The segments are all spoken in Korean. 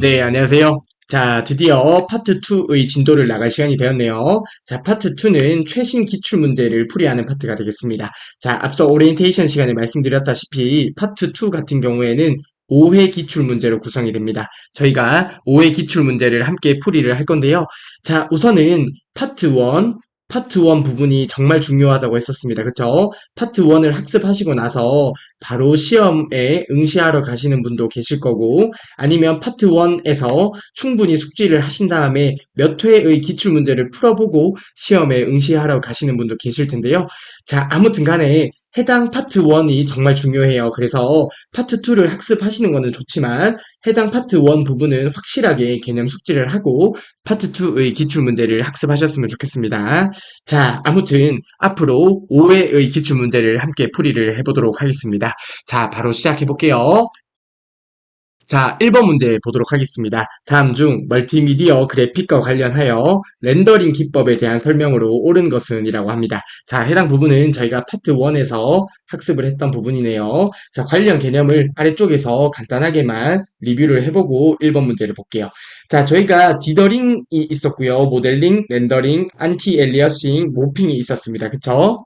네, 안녕하세요. 자, 드디어 파트 2의 진도를 나갈 시간이 되었네요. 자, 파트 2는 최신 기출 문제를 풀이하는 파트가 되겠습니다. 자, 앞서 오리엔테이션 시간에 말씀드렸다시피 파트 2 같은 경우에는 5회 기출 문제로 구성이 됩니다. 저희가 5회 기출 문제를 함께 풀이를 할 건데요. 자, 우선은 파트 1, 파트 1 부분이 정말 중요하다고 했었습니다. 그쵸? 파트 1을 학습하시고 나서 바로 시험에 응시하러 가시는 분도 계실 거고, 아니면 파트 1에서 충분히 숙지를 하신 다음에 몇 회의 기출 문제를 풀어보고 시험에 응시하러 가시는 분도 계실 텐데요. 자, 아무튼 간에 해당 파트 1이 정말 중요해요. 그래서 파트 2를 학습하시는 거는 좋지만 해당 파트 1 부분은 확실하게 개념 숙지를 하고 파트 2의 기출 문제를 학습하셨으면 좋겠습니다. 자, 아무튼 앞으로 5회의 기출 문제를 함께 풀이를 해보도록 하겠습니다. 자, 바로 시작해 볼게요. 자, 1번 문제 보도록 하겠습니다. 다음 중 멀티미디어 그래픽과 관련하여 렌더링 기법에 대한 설명으로 옳은 것은 이라고 합니다. 자, 해당 부분은 저희가 파트 1에서 학습을 했던 부분이네요. 자, 관련 개념을 아래쪽에서 간단하게만 리뷰를 해보고 1번 문제를 볼게요. 자, 저희가 디더링이 있었고요. 모델링, 렌더링, 안티 엘리어싱, 모핑이 있었습니다. 그쵸?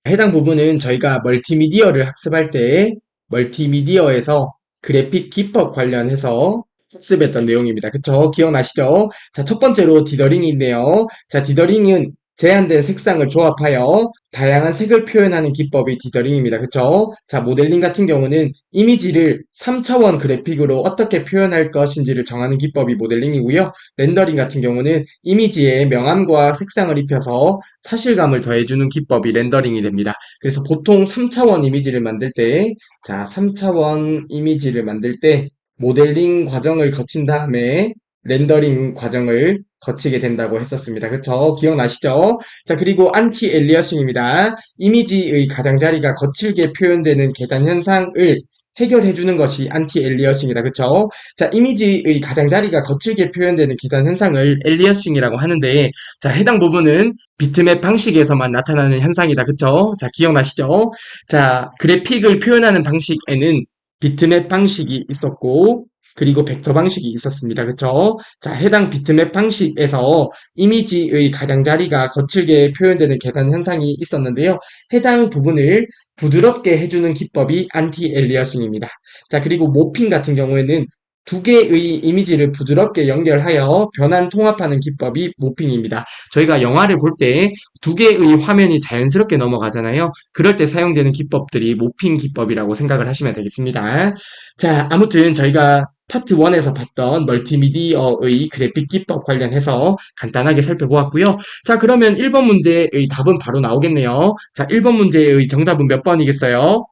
해당 부분은 저희가 멀티미디어를 학습할 때 멀티미디어에서 그래픽 기법 관련해서 학습했던 내용입니다. 그쵸? 기억나시죠? 자, 첫 번째로 디더링이 있네요. 자, 디더링은 제한된 색상을 조합하여 다양한 색을 표현하는 기법이 디더링입니다. 그쵸? 자, 모델링 같은 경우는 이미지를 3차원 그래픽으로 어떻게 표현할 것인지를 정하는 기법이 모델링이고요. 렌더링 같은 경우는 이미지에 명암과 색상을 입혀서 사실감을 더해주는 기법이 렌더링이 됩니다. 그래서 보통 3차원 이미지를 만들 때, 자, 3차원 이미지를 만들 때 모델링 과정을 거친 다음에 렌더링 과정을 거치게 된다고 했었습니다. 그쵸? 기억나시죠? 자, 그리고 안티 엘리어싱입니다. 이미지의 가장자리가 거칠게 표현되는 계단 현상을 해결해주는 것이 안티 엘리어싱이다. 그쵸? 자, 이미지의 가장자리가 거칠게 표현되는 계단 현상을 엘리어싱이라고 하는데, 자, 해당 부분은 비트맵 방식에서만 나타나는 현상이다. 그쵸? 자, 기억나시죠? 자, 그래픽을 표현하는 방식에는 비트맵 방식이 있었고, 그리고 벡터 방식이 있었습니다. 그쵸? 자, 해당 비트맵 방식에서 이미지의 가장자리가 거칠게 표현되는 계단 현상이 있었는데요. 해당 부분을 부드럽게 해주는 기법이 안티 엘리어싱입니다. 자, 그리고 모핑 같은 경우에는 두 개의 이미지를 부드럽게 연결하여 변환 통합하는 기법이 모핑입니다. 저희가 영화를 볼 때 두 개의 화면이 자연스럽게 넘어가잖아요. 그럴 때 사용되는 기법들이 모핑 기법이라고 생각을 하시면 되겠습니다. 자, 아무튼 저희가 파트 1에서 봤던 멀티미디어의 그래픽 기법 관련해서 간단하게 살펴보았고요. 자, 그러면 1번 문제의 답은 바로 나오겠네요. 자, 1번 문제의 정답은 몇 번이겠어요?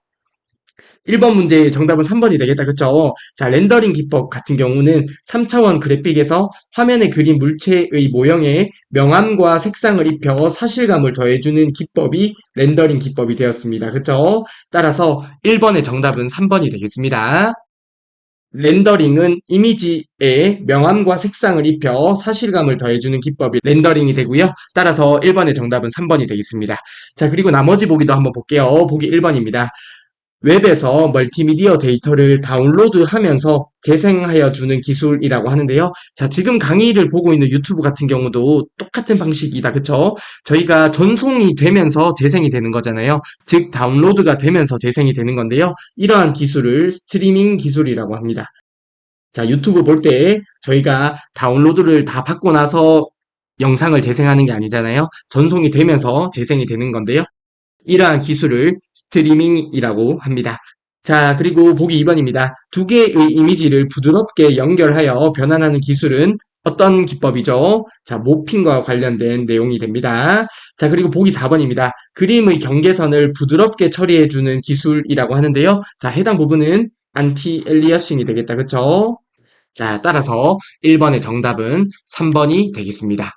1번 문제의 정답은 3번이 되겠다. 그쵸? 자, 렌더링 기법 같은 경우는 3차원 그래픽에서 화면에 그린 물체의 모형에 명암과 색상을 입혀 사실감을 더해주는 기법이 렌더링 기법이 되었습니다. 그쵸? 따라서 1번의 정답은 3번이 되겠습니다. 렌더링은 이미지에 명암과 색상을 입혀 사실감을 더해주는 기법이 렌더링이 되고요. 따라서 1번의 정답은 3번이 되겠습니다. 자, 그리고 나머지 보기도 한번 볼게요. 보기 1번입니다. 웹에서 멀티미디어 데이터를 다운로드하면서 재생하여 주는 기술이라고 하는데요. 자, 지금 강의를 보고 있는 유튜브 같은 경우도 똑같은 방식이다. 그쵸? 저희가 전송이 되면서 재생이 되는 거잖아요. 즉, 다운로드가 되면서 재생이 되는 건데요. 이러한 기술을 스트리밍 기술이라고 합니다. 자, 유튜브 볼 때 저희가 다운로드를 다 받고 나서 영상을 재생하는 게 아니잖아요. 전송이 되면서 재생이 되는 건데요. 이러한 기술을 스트리밍이라고 합니다. 자, 그리고 보기 2번입니다. 두 개의 이미지를 부드럽게 연결하여 변환하는 기술은 어떤 기법이죠? 자, 모핑과 관련된 내용이 됩니다. 자, 그리고 보기 4번입니다. 그림의 경계선을 부드럽게 처리해주는 기술이라고 하는데요. 자, 해당 부분은 안티 엘리어싱이 되겠다. 그쵸? 자, 따라서 1번의 정답은 3번이 되겠습니다.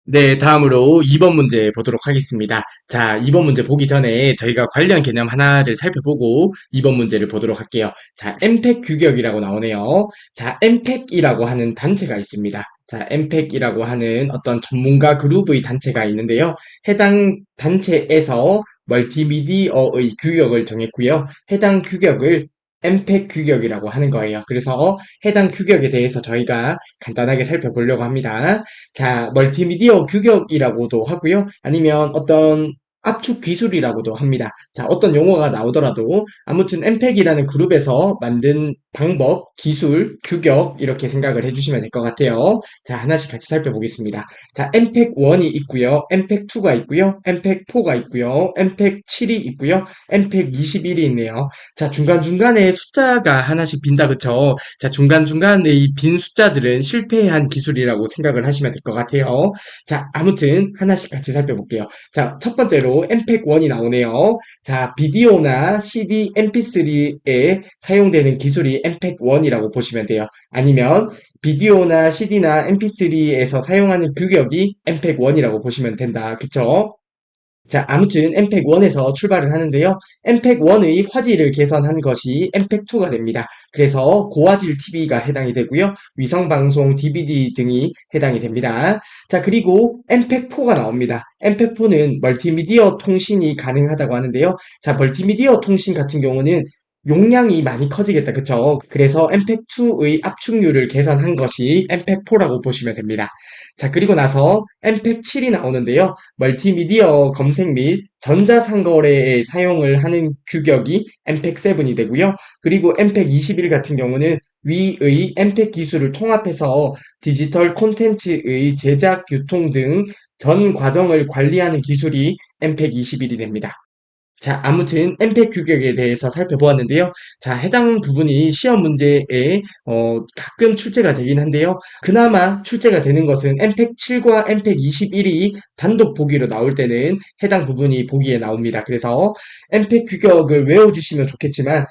네, 다음으로 2번 문제 보도록 하겠습니다. 자, 2번 문제 보기 전에 저희가 관련 개념 하나를 살펴보고 2번 문제를 보도록 할게요. 자, 엠팩 규격이라고 나오네요. 자, 엠팩이라고 하는 단체가 있습니다. 자, 엠팩이라고 하는 어떤 전문가 그룹의 단체가 있는데요. 해당 단체에서 멀티미디어의 규격을 정했고요. 해당 규격을 엠팩 규격이라고 하는 거예요. 그래서 해당 규격에 대해서 저희가 간단하게 살펴보려고 합니다. 자, 멀티미디어 규격이라고도 하고요. 아니면 어떤 압축 기술이라고도 합니다. 자, 어떤 용어가 나오더라도 아무튼 엠팩이라는 그룹에서 만든 방법, 기술, 규격 이렇게 생각을 해주시면 될 것 같아요. 자, 하나씩 같이 살펴보겠습니다. 자, 엠팩 1이 있고요. 엠팩 2가 있고요. 엠팩 4가 있고요. 엠팩 7이 있고요. 엠팩 21이 있네요. 자, 중간중간에 숫자가 하나씩 빈다, 그쵸? 자, 중간중간에 이 빈 숫자들은 실패한 기술이라고 생각을 하시면 될 것 같아요. 자, 아무튼 하나씩 같이 살펴볼게요. 자, 첫 번째로 엠팩 1이 나오네요. 자, 비디오나 CD, MP3에 사용되는 기술이 엠팩 1이라고 보시면 돼요. 아니면 비디오나 CD나 MP3에서 사용하는 규격이 엠팩 1이라고 보시면 된다. 그쵸? 자, 아무튼 엠팩1에서 출발을 하는데요. 엠팩1의 화질을 개선한 것이 엠팩2가 됩니다. 그래서 고화질 TV가 해당이 되고요. 위성방송, DVD 등이 해당이 됩니다. 자, 그리고 엠팩4가 나옵니다. 엠팩4는 멀티미디어 통신이 가능하다고 하는데요. 자, 멀티미디어 통신 같은 경우는 용량이 많이 커지겠다. 그쵸? 그래서 엠팩2의 압축률을 개선한 것이 엠팩4라고 보시면 됩니다. 자, 그리고 나서 엠팩7이 나오는데요. 멀티미디어 검색 및 전자상거래에 사용을 하는 규격이 엠팩7이 되고요. 그리고 엠팩21 같은 경우는 위의 엠팩 기술을 통합해서 디지털 콘텐츠의 제작, 유통 등 전 과정을 관리하는 기술이 엠팩21이 됩니다. 자, 아무튼 엠팩 규격에 대해서 살펴보았는데요. 자, 해당 부분이 시험 문제에 가끔 출제가 되긴 한데요. 그나마 출제가 되는 것은 엠팩 7과 엠팩 21이 단독 보기로 나올 때는 해당 부분이 보기에 나옵니다. 그래서 엠팩 규격을 외워주시면 좋겠지만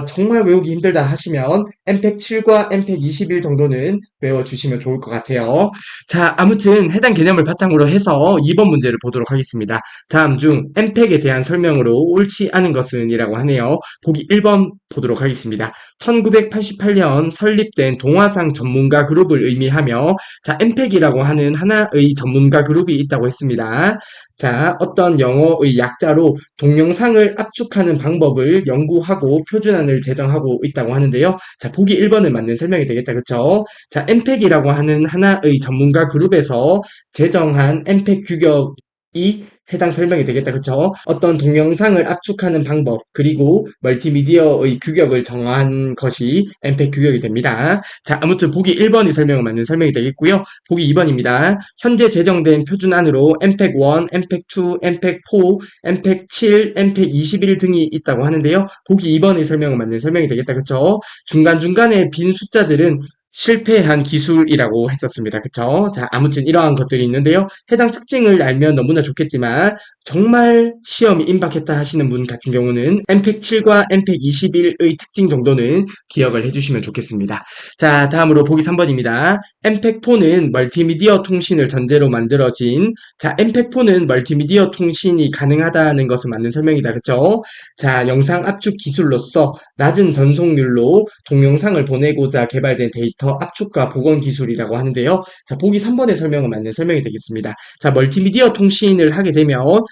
정말 외우기 힘들다 하시면 엠팩 7과 엠팩 21 정도는 외워주시면 좋을 것 같아요. 자, 아무튼 해당 개념을 바탕으로 해서 2번 문제를 보도록 하겠습니다. 다음 중 엠팩에 대한 설명으로 옳지 않은 것은 이라고 하네요. 보기 1번 보도록 하겠습니다. 1988년 설립된 동화상 전문가 그룹을 의미하며 자, 엠팩이라고 하는 하나의 전문가 그룹이 있다고 했습니다. 자, 어떤 영어의 약자로 동영상을 압축하는 방법을 연구하고 표준안을 제정하고 있다고 하는데요. 자, 보기 1번은 맞는 설명이 되겠다. 그쵸? 자, 엠팩이라고 하는 하나의 전문가 그룹에서 제정한 엠팩 규격이 해당 설명이 되겠다. 그쵸? 어떤 동영상을 압축하는 방법, 그리고 멀티미디어의 규격을 정한 것이 엠팩 규격이 됩니다. 자, 아무튼 보기 1번이 설명은 맞는 설명이 되겠고요. 보기 2번입니다. 현재 제정된 표준안으로 엠팩 1, 엠팩 2, 엠팩 4, 엠팩 7, 엠팩 21 등이 있다고 하는데요. 보기 2번의 설명은 맞는 설명이 되겠다. 그쵸? 중간중간에 빈 숫자들은 실패한 기술이라고 했었습니다. 그쵸? 자, 아무튼 이러한 것들이 있는데요. 해당 특징을 알면 너무나 좋겠지만 정말 시험이 임박했다 하시는 분 같은 경우는 엠팩 7과 엠팩 21의 특징 정도는 기억을 해주시면 좋겠습니다. 자, 다음으로 보기 3번입니다. 엠팩 4는 멀티미디어 통신을 전제로 만들어진 자, 엠팩 4는 멀티미디어 통신이 가능하다는 것은 맞는 설명이다. 그쵸? 자, 영상 압축 기술로서 낮은 전송률로 동영상을 보내고자 개발된 데이터 압축과 복원 기술이라고 하는데요. 자, 보기 3번의 설명은 맞는 설명이 되겠습니다. 자, 멀티미디어 통신을 하게 되면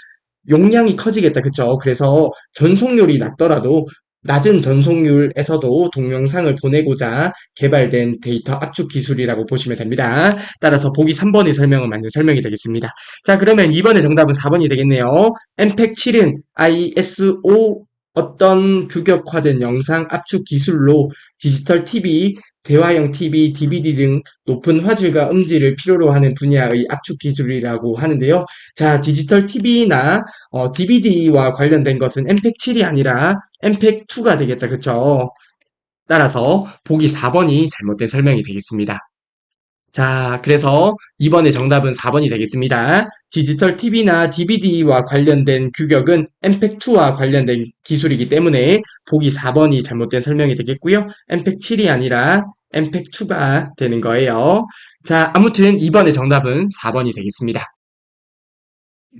용량이 커지겠다. 그쵸? 그래서 전송률이 낮더라도 낮은 전송률에서도 동영상을 보내고자 개발된 데이터 압축 기술이라고 보시면 됩니다. 따라서 보기 3번의 설명은 맞는 설명이 되겠습니다. 자, 그러면 2번의 정답은 4번이 되겠네요. 엠팩 7은 ISO 어떤 규격화된 영상 압축 기술로 디지털 TV, 대화형 TV, DVD 등 높은 화질과 음질을 필요로 하는 분야의 압축 기술이라고 하는데요. 자, 디지털 TV나 DVD와 관련된 것은 엠팩 7이 아니라 엠팩 2가 되겠다. 그쵸? 따라서 보기 4번이 잘못된 설명이 되겠습니다. 자, 그래서 이번에 정답은 4번이 되겠습니다. 디지털 TV나 DVD와 관련된 규격은 엠팩2와 관련된 기술이기 때문에 보기 4번이 잘못된 설명이 되겠고요. 엠팩7이 아니라 엠팩2가 되는 거예요. 자, 아무튼 이번에 정답은 4번이 되겠습니다.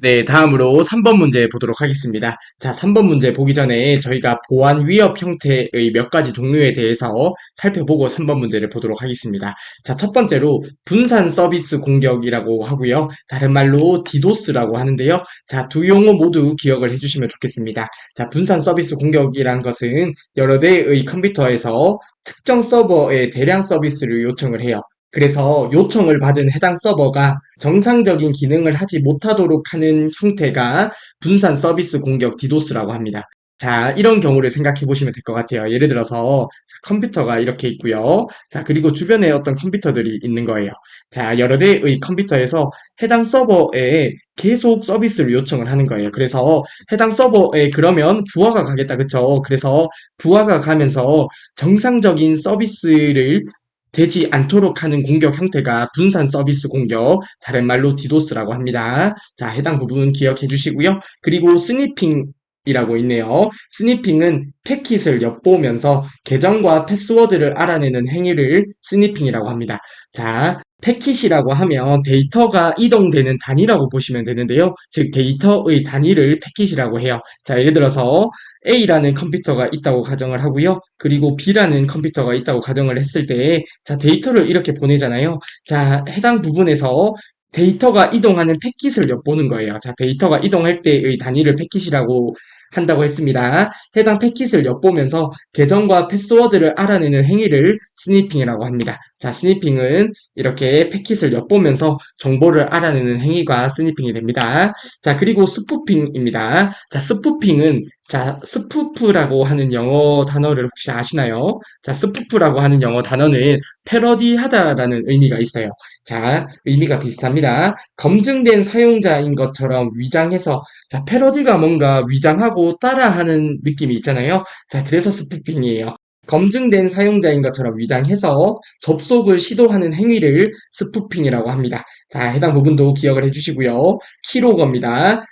네, 다음으로 3번 문제 보도록 하겠습니다. 자, 3번 문제 보기 전에 저희가 보안 위협 형태의 몇 가지 종류에 대해서 살펴보고 3번 문제를 보도록 하겠습니다. 자, 첫 번째로 분산 서비스 공격이라고 하고요. 다른 말로 디도스라고 하는데요. 자, 두 용어 모두 기억을 해주시면 좋겠습니다. 자, 분산 서비스 공격이란 것은 여러 대의 컴퓨터에서 특정 서버에 대량 서비스를 요청을 해요. 그래서 요청을 받은 해당 서버가 정상적인 기능을 하지 못하도록 하는 형태가 분산 서비스 공격 디도스라고 합니다. 자, 이런 경우를 생각해 보시면 될 것 같아요. 예를 들어서 컴퓨터가 이렇게 있고요. 자, 그리고 주변에 어떤 컴퓨터들이 있는 거예요. 자, 여러 대의 컴퓨터에서 해당 서버에 계속 서비스를 요청을 하는 거예요. 그래서 해당 서버에 그러면 부하가 가겠다. 그쵸? 그래서 부하가 가면서 정상적인 서비스를 되지 않도록 하는 공격 형태가 분산 서비스 공격, 다른 말로 디도스라고 합니다. 자, 해당 부분 기억해 주시고요. 그리고 스니핑이라고 있네요. 스니핑은 패킷을 엿보면서 계정과 패스워드를 알아내는 행위를 스니핑이라고 합니다. 자, 패킷이라고 하면 데이터가 이동되는 단위라고 보시면 되는데요. 즉, 데이터의 단위를 패킷이라고 해요. 자, 예를 들어서 A라는 컴퓨터가 있다고 가정을 하고요. 그리고 B라는 컴퓨터가 있다고 가정을 했을 때, 자, 데이터를 이렇게 보내잖아요. 자, 해당 부분에서 데이터가 이동하는 패킷을 엿보는 거예요. 자, 데이터가 이동할 때의 단위를 패킷이라고 한다고 했습니다. 해당 패킷을 엿보면서 계정과 패스워드를 알아내는 행위를 스니핑이라고 합니다. 자, 스니핑은 이렇게 패킷을 엿보면서 정보를 알아내는 행위가 스니핑이 됩니다. 자, 그리고 스푸핑입니다. 자, 스푸핑은 자, 스푸프라고 하는 영어 단어를 혹시 아시나요? 자, 스푸프라고 하는 영어 단어는 패러디하다라는 의미가 있어요. 자, 의미가 비슷합니다. 검증된 사용자인 것처럼 위장해서, 자, 패러디가 뭔가 위장하고 따라하는 느낌이 있잖아요. 자, 그래서 스푸핑이에요. 검증된 사용자인 것처럼 위장해서 접속을 시도하는 행위를 스푸핑이라고 합니다. 자, 해당 부분도 기억을 해주시고요. 키로거입니다.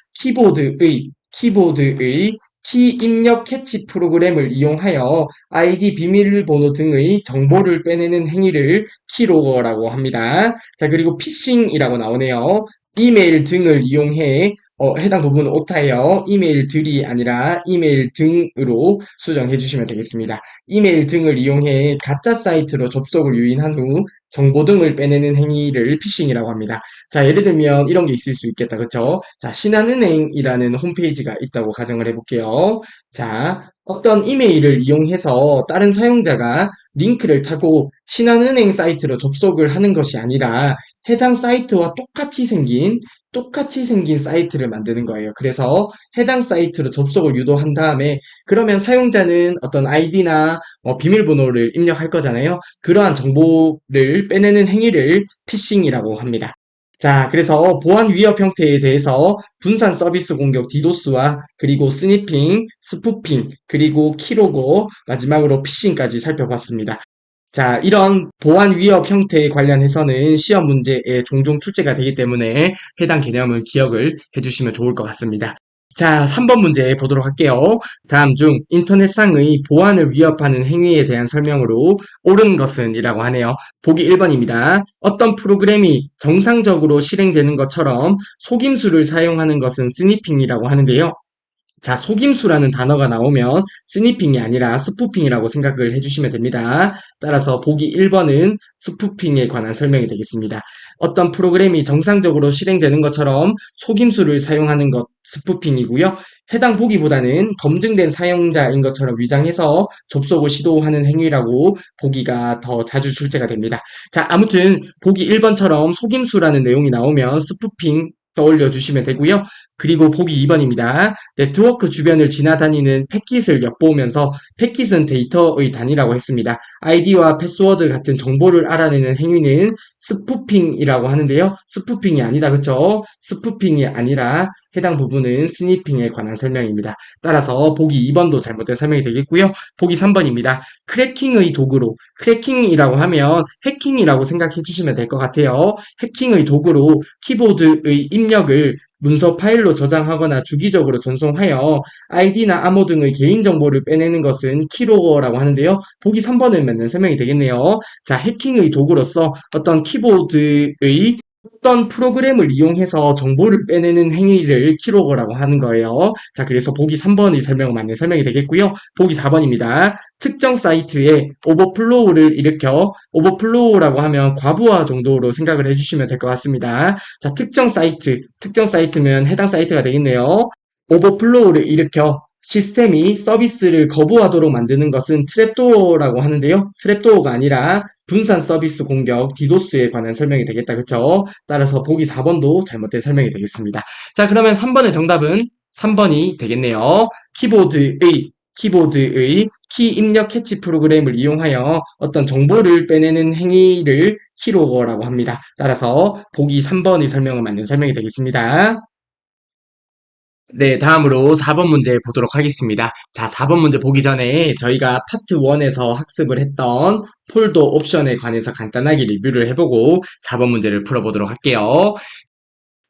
키보드의 키 입력 캐치 프로그램을 이용하여 아이디 비밀번호 등의 정보를 빼내는 행위를 키로거라고 합니다. 자, 그리고 피싱이라고 나오네요. 이메일 등을 이용해 해당 부분은 오타예요. 이메일들이 아니라 이메일 등으로 수정해 주시면 되겠습니다. 이메일 등을 이용해 가짜 사이트로 접속을 유인한 후 정보 등을 빼내는 행위를 피싱이라고 합니다. 자, 예를 들면 이런 게 있을 수 있겠다. 그쵸? 자, 신한은행이라는 홈페이지가 있다고 가정을 해볼게요. 자, 어떤 이메일을 이용해서 다른 사용자가 링크를 타고 신한은행 사이트로 접속을 하는 것이 아니라 해당 사이트와 똑같이 생긴 사이트를 만드는 거예요. 그래서 해당 사이트로 접속을 유도한 다음에 그러면 사용자는 어떤 아이디나 비밀번호를 입력할 거잖아요. 그러한 정보를 빼내는 행위를 피싱이라고 합니다. 자, 그래서 보안 위협 형태에 대해서 분산 서비스 공격 디도스와 그리고 스니핑, 스푸핑, 그리고 키로고, 마지막으로 피싱까지 살펴봤습니다. 자, 이런 보안 위협 형태에 관련해서는 시험 문제에 종종 출제가 되기 때문에 해당 개념을 기억을 해주시면 좋을 것 같습니다. 자, 3번 문제 보도록 할게요. 다음 중 인터넷상의 보안을 위협하는 행위에 대한 설명으로 옳은 것은 이라고 하네요. 보기 1번입니다. 어떤 프로그램이 정상적으로 실행되는 것처럼 속임수를 사용하는 것은 스니핑이라고 하는데요. 자, 속임수라는 단어가 나오면 스니핑이 아니라 스푸핑이라고 생각을 해주시면 됩니다. 따라서 보기 1번은 스푸핑에 관한 설명이 되겠습니다. 어떤 프로그램이 정상적으로 실행되는 것처럼 속임수를 사용하는 것 스푸핑이고요. 해당 보기보다는 검증된 사용자인 것처럼 위장해서 접속을 시도하는 행위라고 보기가 더 자주 출제가 됩니다. 자, 아무튼 보기 1번처럼 속임수라는 내용이 나오면 스푸핑 떠올려 주시면 되고요. 그리고 보기 2번입니다. 네트워크 주변을 지나다니는 패킷을 엿보면서 패킷은 데이터의 단위라고 했습니다. 아이디와 패스워드 같은 정보를 알아내는 행위는 스푸핑이라고 하는데요. 스푸핑이 아니다. 그쵸? 스푸핑이 아니라 해당 부분은 스니핑에 관한 설명입니다. 따라서 보기 2번도 잘못된 설명이 되겠고요. 보기 3번입니다. 크래킹의 도구로, 크래킹이라고 하면 해킹이라고 생각해 주시면 될 것 같아요. 해킹의 도구로 키보드의 입력을 문서 파일로 저장하거나 주기적으로 전송하여 아이디나 암호 등의 개인정보를 빼내는 것은 키로거라고 하는데요. 보기 3번은 맞는 설명이 되겠네요. 자, 해킹의 도구로서 어떤 키보드의 어떤 프로그램을 이용해서 정보를 빼내는 행위를 키로그라고 하는 거예요. 자, 그래서 보기 3번의 설명은 맞는 설명이 되겠고요. 보기 4번입니다. 특정 사이트에 오버플로우를 일으켜 오버플로우라고 하면 과부하 정도로 생각을 해주시면 될 것 같습니다. 자, 특정 사이트면 해당 사이트가 되겠네요. 오버플로우를 일으켜 시스템이 서비스를 거부하도록 만드는 것은 트랩도어라고 하는데요. 트랩도어가 아니라 분산 서비스 공격, 디도스에 관한 설명이 되겠다. 그쵸? 따라서 보기 4번도 잘못된 설명이 되겠습니다. 자, 그러면 3번의 정답은 3번이 되겠네요. 키보드의 키 입력 캐치 프로그램을 이용하여 어떤 정보를 빼내는 행위를 키로거라고 합니다. 따라서 보기 3번의 설명은 맞는 설명이 되겠습니다. 네, 다음으로 4번 문제 보도록 하겠습니다. 자, 4번 문제 보기 전에 저희가 파트 1에서 학습을 했던 폴더 옵션에 관해서 간단하게 리뷰를 해보고 4번 문제를 풀어보도록 할게요.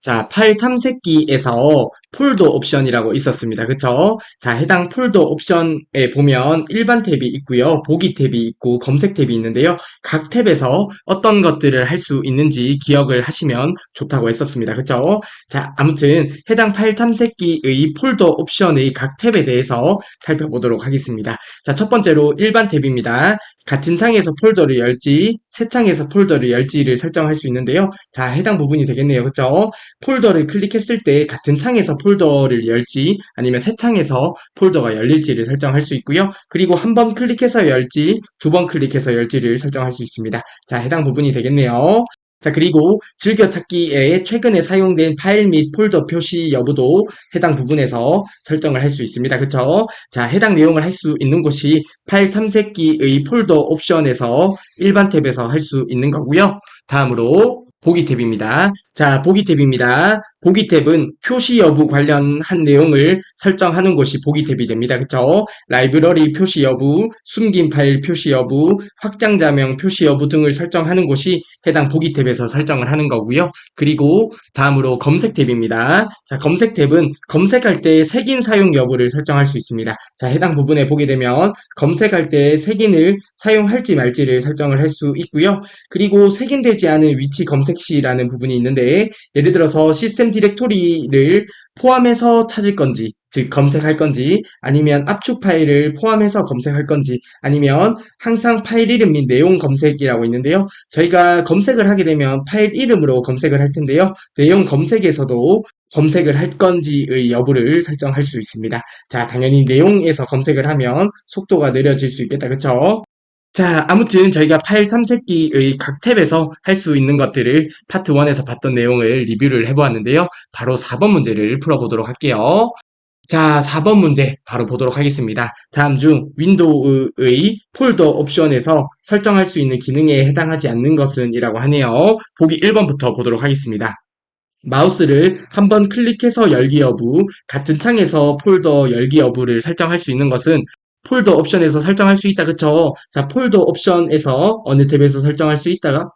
자, 파일 탐색기에서 폴더 옵션이라고 있었습니다. 그쵸? 자, 해당 폴더 옵션에 보면 일반 탭이 있고요. 보기 탭이 있고 검색 탭이 있는데요. 각 탭에서 어떤 것들을 할 수 있는지 기억을 하시면 좋다고 했었습니다. 그쵸? 자, 아무튼 해당 파일 탐색기의 폴더 옵션의 각 탭에 대해서 살펴보도록 하겠습니다. 자, 첫 번째로 일반 탭입니다. 같은 창에서 폴더를 열지, 새 창에서 폴더를 열지를 설정할 수 있는데요. 자, 해당 부분이 되겠네요. 그쵸? 폴더를 클릭했을 때 같은 창에서 폴더를 열지 아니면 새 창에서 폴더가 열릴지를 설정할 수 있고요. 그리고 한 번 클릭해서 열지, 두 번 클릭해서 열지를 설정할 수 있습니다. 자, 해당 부분이 되겠네요. 자, 그리고 즐겨찾기에 최근에 사용된 파일 및 폴더 표시 여부도 해당 부분에서 설정을 할 수 있습니다. 그쵸? 자, 해당 내용을 할 수 있는 곳이 파일 탐색기의 폴더 옵션에서 일반 탭에서 할 수 있는 거고요. 다음으로 보기 탭입니다. 자, 보기 탭입니다. 보기 탭은 표시 여부 관련한 내용을 설정하는 곳이 보기 탭이 됩니다. 그쵸? 라이브러리 표시 여부, 숨긴 파일 표시 여부, 확장 자명 표시 여부 등을 설정하는 곳이 해당 보기 탭에서 설정을 하는 거고요. 그리고 다음으로 검색 탭입니다. 자, 검색 탭은 검색할 때 색인 사용 여부를 설정할 수 있습니다. 자, 해당 부분에 보게 되면 검색할 때 색인을 사용할지 말지를 설정을 할 수 있고요. 그리고 색인되지 않은 위치 검색 시라는 부분이 있는데 예를 들어서 시스템 디렉토리를 포함해서 찾을 건지 즉 검색할 건지 아니면 압축 파일을 포함해서 검색할 건지 아니면 항상 파일 이름 및 내용 검색이라고 있는데요. 저희가 검색을 하게 되면 파일 이름으로 검색을 할 텐데요. 내용 검색에서도 검색을 할 건지의 여부를 설정할 수 있습니다. 자, 당연히 내용에서 검색을 하면 속도가 느려질 수 있겠다. 그쵸? 자, 아무튼 저희가 파일 탐색기의 각 탭에서 할 수 있는 것들을 파트 1에서 봤던 내용을 리뷰를 해보았는데요. 바로 4번 문제를 풀어보도록 할게요. 자, 4번 문제 바로 보도록 하겠습니다. 다음 중 윈도우의 폴더 옵션에서 설정할 수 있는 기능에 해당하지 않는 것은 이라고 하네요. 보기 1번부터 보도록 하겠습니다. 마우스를 한번 클릭해서 열기 여부, 같은 창에서 폴더 열기 여부를 설정할 수 있는 것은 폴더 옵션에서 설정할 수 있다. 그쵸? 자, 폴더 옵션에서 어느 탭에서 설정할 수 있다가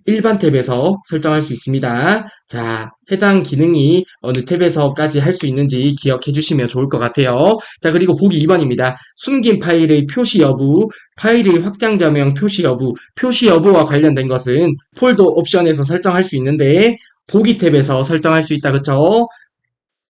일반 탭에서 설정할 수 있습니다. 자, 해당 기능이 어느 탭에서까지 할 수 있는지 기억해 주시면 좋을 것 같아요. 자, 그리고 보기 2번입니다. 숨긴 파일의 표시 여부, 파일의 확장 자명 표시 여부와 관련된 것은 폴더 옵션에서 설정할 수 있는데 보기 탭에서 설정할 수 있다. 그쵸?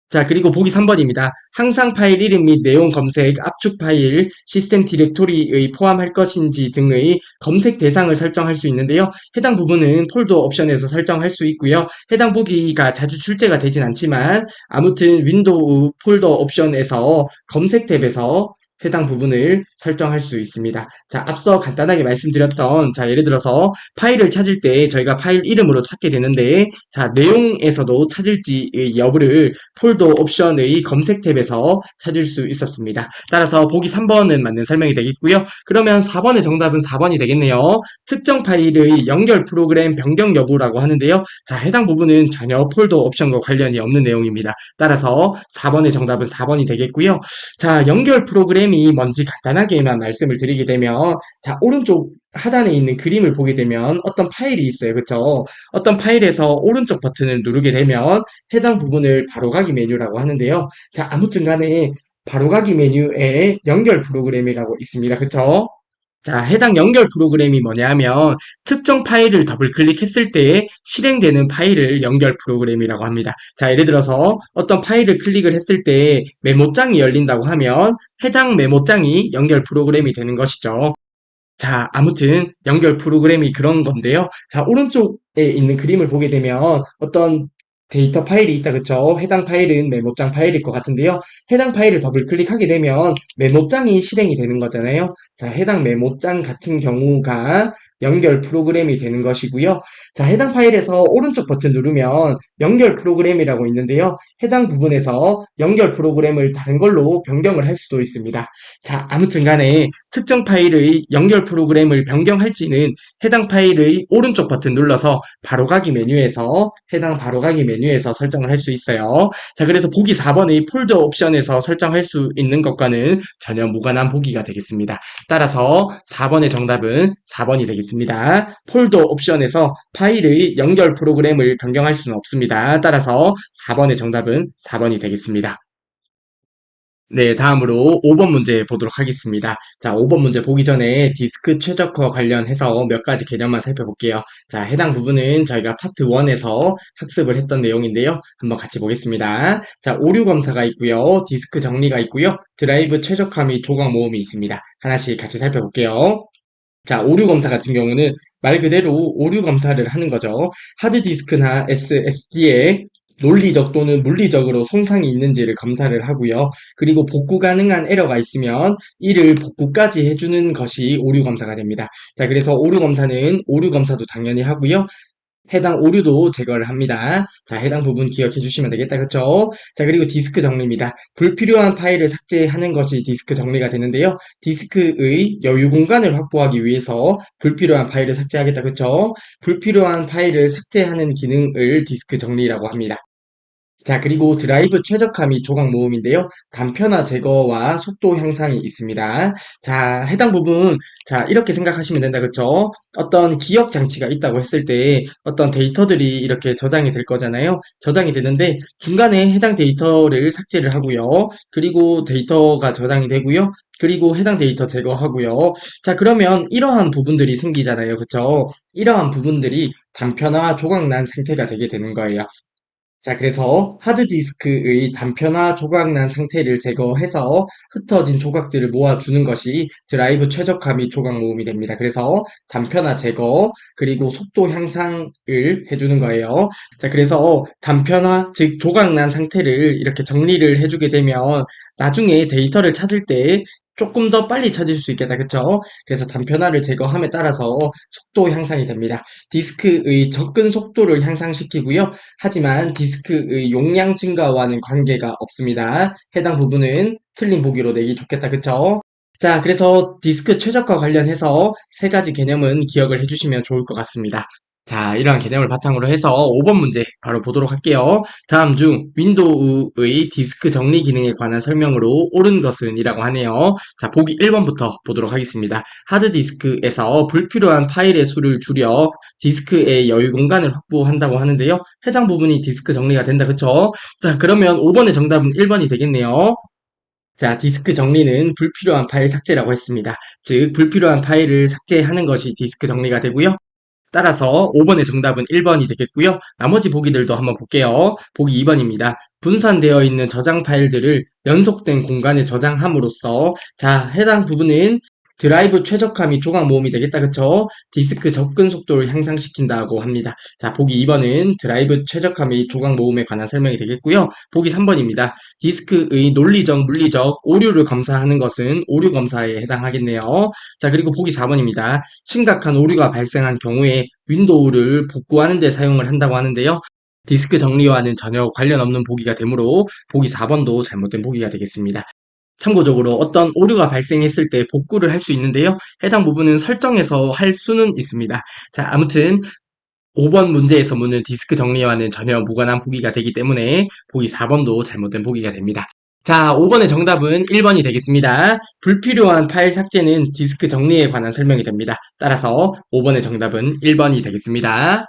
자, 그리고 보기 3번입니다. 항상 파일 이름 및 내용 검색, 압축 파일, 시스템 디렉토리의 포함할 것인지 등의 검색 대상을 설정할 수 있는데요. 해당 부분은 폴더 옵션에서 설정할 수 있고요. 해당 보기가 자주 출제가 되진 않지만 아무튼 윈도우 폴더 옵션에서 검색 탭에서 해당 부분을 설정할 수 있습니다. 자, 앞서 간단하게 말씀드렸던, 자, 예를 들어서 파일을 찾을 때 저희가 파일 이름으로 찾게 되는데, 자, 내용에서도 찾을지 여부를 폴더 옵션의 검색 탭에서 찾을 수 있었습니다. 따라서 보기 3번은 맞는 설명이 되겠고요. 그러면 4번의 정답은 4번이 되겠네요. 특정 파일의 연결 프로그램 변경 여부라고 하는데요. 자, 해당 부분은 전혀 폴더 옵션과 관련이 없는 내용입니다. 따라서 4번의 정답은 4번이 되겠고요. 자, 연결 프로그램이 뭔지 간단하게만 말씀을 드리게 되면, 자, 오른쪽 하단에 있는 그림을 보게 되면 어떤 파일이 있어요. 그쵸? 어떤 파일에서 오른쪽 버튼을 누르게 되면 해당 부분을 바로가기 메뉴라고 하는데요. 자, 아무튼 간에 바로가기 메뉴에 연결 프로그램이라고 있습니다. 그쵸? 자, 해당 연결 프로그램이 뭐냐면 특정 파일을 더블 클릭했을 때 실행되는 파일을 연결 프로그램이라고 합니다. 자, 예를 들어서 어떤 파일을 클릭을 했을 때 메모장이 열린다고 하면 해당 메모장이 연결 프로그램이 되는 것이죠. 자, 아무튼 연결 프로그램이 그런 건데요. 자, 오른쪽에 있는 그림을 보게 되면 어떤 데이터 파일이 있다, 그쵸? 해당 파일은 메모장 파일일 것 같은데요. 해당 파일을 더블 클릭하게 되면 메모장이 실행이 되는 거잖아요. 자, 해당 메모장 같은 경우가 연결 프로그램이 되는 것이고요. 자, 해당 파일에서 오른쪽 버튼 누르면 연결 프로그램이라고 있는데요. 해당 부분에서 연결 프로그램을 다른 걸로 변경을 할 수도 있습니다. 자, 아무튼 간에 특정 파일의 연결 프로그램을 변경할지는 해당 파일의 오른쪽 버튼 눌러서 바로가기 메뉴에서 해당 바로가기 메뉴에서 설정을 할 수 있어요. 자, 그래서 보기 4번의 폴더 옵션에서 설정할 수 있는 것과는 전혀 무관한 보기가 되겠습니다. 따라서 4번의 정답은 4번이 되겠습니다. 폴더 옵션에서 파일의 연결 프로그램을 변경할 수는 없습니다. 따라서 4번의 정답은 4번이 되겠습니다. 네, 다음으로 5번 문제 보도록 하겠습니다. 자, 5번 문제 보기 전에 디스크 최적화 관련해서 몇 가지 개념만 살펴볼게요. 자, 해당 부분은 저희가 파트 1에서 학습을 했던 내용인데요. 한번 같이 보겠습니다. 자, 오류 검사가 있고요. 디스크 정리가 있고요. 드라이브 최적화 및 조각 모음이 있습니다. 하나씩 같이 살펴볼게요. 자, 오류 검사 같은 경우는 말 그대로 오류 검사를 하는 거죠. 하드디스크나 SSD에 논리적 또는 물리적으로 손상이 있는지를 검사를 하고요. 그리고 복구 가능한 에러가 있으면 이를 복구까지 해주는 것이 오류 검사가 됩니다. 자, 그래서 오류 검사는 오류 검사도 당연히 하고요. 해당 오류도 제거를 합니다. 자, 해당 부분 기억해 주시면 되겠다. 그쵸? 자, 그리고 디스크 정리입니다. 불필요한 파일을 삭제하는 것이 디스크 정리가 되는데요. 디스크의 여유 공간을 확보하기 위해서 불필요한 파일을 삭제하겠다. 그쵸? 불필요한 파일을 삭제하는 기능을 디스크 정리라고 합니다. 자, 그리고 드라이브 최적화 및 조각 모음인데요. 단편화 제거와 속도 향상이 있습니다. 자, 해당 부분, 자, 이렇게 생각하시면 된다, 그쵸? 어떤 기억 장치가 있다고 했을 때 어떤 데이터들이 이렇게 저장이 될 거잖아요. 저장이 되는데 중간에 해당 데이터를 삭제를 하고요. 그리고 데이터가 저장이 되고요. 그리고 해당 데이터 제거하고요. 자, 그러면 이러한 부분들이 생기잖아요. 그쵸? 이러한 부분들이 단편화 조각난 상태가 되게 되는 거예요. 자, 그래서 하드디스크의 단편화 조각난 상태를 제거해서 흩어진 조각들을 모아주는 것이 드라이브 최적화 및 조각 모음이 됩니다. 그래서 단편화 제거, 그리고 속도 향상을 해주는 거예요. 자, 그래서 단편화, 즉 조각난 상태를 이렇게 정리를 해주게 되면 나중에 데이터를 찾을 때 조금 더 빨리 찾을 수 있겠다. 그쵸? 그래서 단편화를 제거함에 따라서 속도 향상이 됩니다. 디스크의 접근 속도를 향상시키고요. 하지만 디스크의 용량 증가와는 관계가 없습니다. 해당 부분은 틀린 보기로 내기 좋겠다. 그쵸? 자, 그래서 디스크 최적화 관련해서 세 가지 개념은 기억을 해주시면 좋을 것 같습니다. 자, 이러한 개념을 바탕으로 해서 5번 문제 바로 보도록 할게요. 다음 중 윈도우의 디스크 정리 기능에 관한 설명으로 옳은 것은 이라고 하네요. 자, 보기 1번부터 보도록 하겠습니다. 하드디스크에서 불필요한 파일의 수를 줄여 디스크의 여유 공간을 확보한다고 하는데요. 해당 부분이 디스크 정리가 된다. 그쵸? 자, 그러면 5번의 정답은 1번이 되겠네요. 자, 디스크 정리는 불필요한 파일 삭제라고 했습니다. 즉, 불필요한 파일을 삭제하는 것이 디스크 정리가 되고요. 따라서 5번의 정답은 1번이 되겠고요. 나머지 보기들도 한번 볼게요. 보기 2번입니다. 분산되어 있는 저장 파일들을 연속된 공간에 저장함으로써 자, 해당 부분은 드라이브 최적화 및 조각 모음이 되겠다. 그쵸? 디스크 접근 속도를 향상시킨다고 합니다. 자, 보기 2번은 드라이브 최적화 및 조각 모음에 관한 설명이 되겠고요. 보기 3번입니다. 디스크의 논리적, 물리적 오류를 검사하는 것은 오류 검사에 해당하겠네요. 자, 그리고 보기 4번입니다. 심각한 오류가 발생한 경우에 윈도우를 복구하는 데 사용을 한다고 하는데요. 디스크 정리와는 전혀 관련 없는 보기가 되므로 보기 4번도 잘못된 보기가 되겠습니다. 참고적으로 어떤 오류가 발생했을 때 복구를 할 수 있는데요. 해당 부분은 설정해서 할 수는 있습니다. 자, 아무튼 5번 문제에서 묻는 디스크 정리와는 전혀 무관한 보기가 되기 때문에 보기 4번도 잘못된 보기가 됩니다. 자, 5번의 정답은 1번이 되겠습니다. 불필요한 파일 삭제는 디스크 정리에 관한 설명이 됩니다. 따라서 5번의 정답은 1번이 되겠습니다.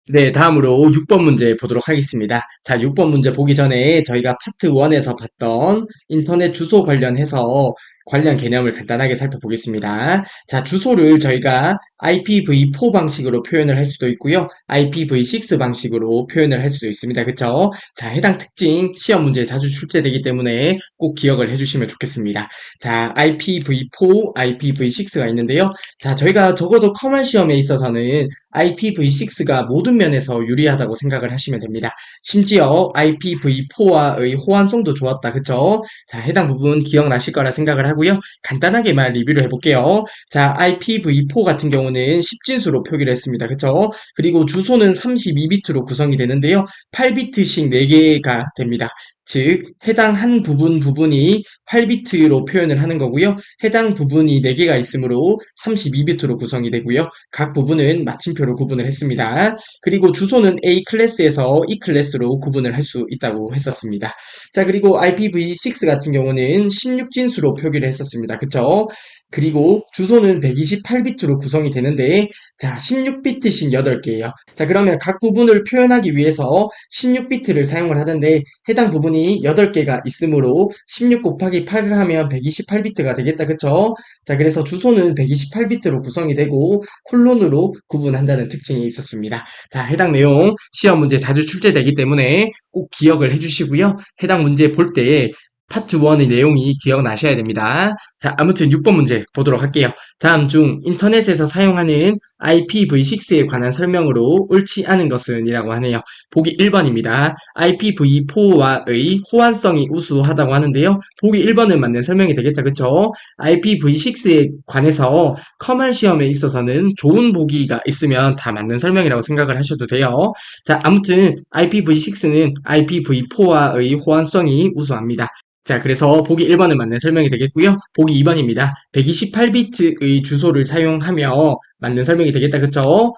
네, 다음으로 6번 문제 보도록 하겠습니다. 자, 6번 문제 보기 전에 저희가 파트 1에서 봤던 인터넷 주소 관련해서 관련 개념을 간단하게 살펴보겠습니다. 자, 주소를 저희가 IPv4 방식으로 표현을 할 수도 있고요. IPv6 방식으로 표현을 할 수도 있습니다. 그쵸? 자, 해당 특징 시험 문제에 자주 출제되기 때문에 꼭 기억을 해주시면 좋겠습니다. 자, IPv4, IPv6가 있는데요. 자, 저희가 적어도 커먼 시험에 있어서는 IPv6가 모든 면에서 유리하다고 생각을 하시면 됩니다. 심지어 IPv4와의 호환성도 좋았다. 그쵸? 자, 해당 부분 기억나실 거라 생각을 하고요. 간단하게만 리뷰를 해볼게요. 자, IPv4 같은 경우는 10진수로 표기를 했습니다. 그쵸? 그리고 주소는 32비트로 구성이 되는데요. 8비트씩 4개가 됩니다. 즉, 해당 한 부분이 8비트로 표현을 하는 거고요. 해당 부분이 4개가 있으므로 32비트로 구성이 되고요. 각 부분은 마침표로 구분을 했습니다. 그리고 주소는 A 클래스에서 E 클래스로 구분을 할 수 있다고 했었습니다. 자, 그리고 IPv6 같은 경우는 16진수로 표기를 했었습니다. 그쵸? 그리고 주소는 128비트로 구성이 되는데, 자, 16비트씩 8개예요. 자, 그러면 각 부분을 표현하기 위해서 16비트를 사용을 하는데, 해당 부분이 8개가 있으므로 16 곱하기 8을 하면 128비트가 되겠다. 그쵸? 자, 그래서 주소는 128비트로 구성이 되고, 콜론으로 구분한다는 특징이 있었습니다. 자, 해당 내용 시험 문제 자주 출제되기 때문에 꼭 기억을 해주시고요. 해당 문제 볼 때 파트 1의 내용이 기억나셔야 됩니다. 자, 아무튼 6번 문제 보도록 할게요. 다음 중 인터넷에서 사용하는 IPv6에 관한 설명으로 옳지 않은 것은 이라고 하네요. 보기 1번입니다. IPv4와의 호환성이 우수하다고 하는데요. 보기 1번은 맞는 설명이 되겠다. 그쵸? IPv6에 관해서 커멀 시험에 있어서는 좋은 보기가 있으면 다 맞는 설명이라고 생각을 하셔도 돼요. 자, 아무튼 IPv6는 IPv4와의 호환성이 우수합니다. 자, 그래서 보기 1번은 맞는 설명이 되겠고요. 보기 2번입니다. 128비트의 주소를 사용하며 맞는 설명이 되겠다. 그쵸?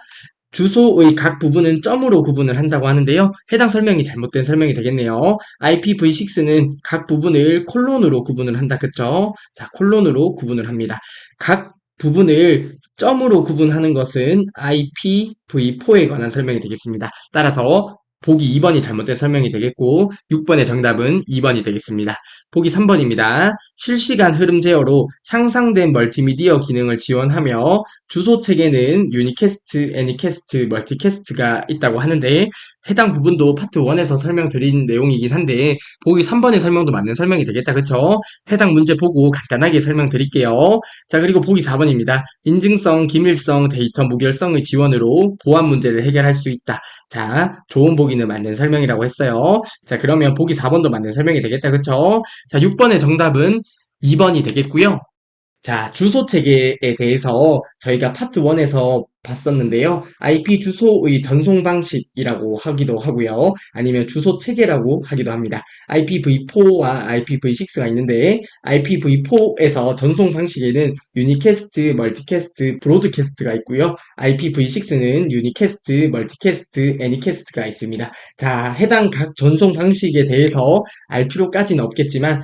주소의 각 부분은 점으로 구분을 한다고 하는데요. 해당 설명이 잘못된 설명이 되겠네요. IPv6는 각 부분을 콜론으로 구분을 한다. 그쵸? 자, 콜론으로 구분을 합니다. 각 부분을 점으로 구분하는 것은 IPv4에 관한 설명이 되겠습니다. 따라서 보기 2번이 잘못된 설명이 되겠고 6번의 정답은 2번이 되겠습니다. 보기 3번입니다. 실시간 흐름 제어로 향상된 멀티미디어 기능을 지원하며 주소 체계는 유니캐스트, 애니캐스트, 멀티캐스트가 있다고 하는데 해당 부분도 파트 1에서 설명드린 내용이긴 한데 보기 3번의 설명도 맞는 설명이 되겠다. 그쵸? 해당 문제 보고 간단하게 설명드릴게요. 자, 그리고 보기 4번입니다. 인증성, 기밀성, 데이터 무결성의 지원으로 보안 문제를 해결할 수 있다. 자, 좋은 보기는 맞는 설명이라고 했어요. 자, 그러면 보기 4번도 맞는 설명이 되겠다. 그쵸? 자, 6번의 정답은 2번이 되겠고요. 자, 주소 체계에 대해서 저희가 파트 1에서 봤었는데요. IP 주소의 전송 방식이라고 하기도 하고요. 아니면 주소 체계라고 하기도 합니다. IPv4와 IPv6가 있는데 IPv4에서 전송 방식에는 유니캐스트, 멀티캐스트, 브로드캐스트가 있고요. IPv6는 유니캐스트, 멀티캐스트, 애니캐스트가 있습니다. 자, 해당 각 전송 방식에 대해서 알 필요까지는 없겠지만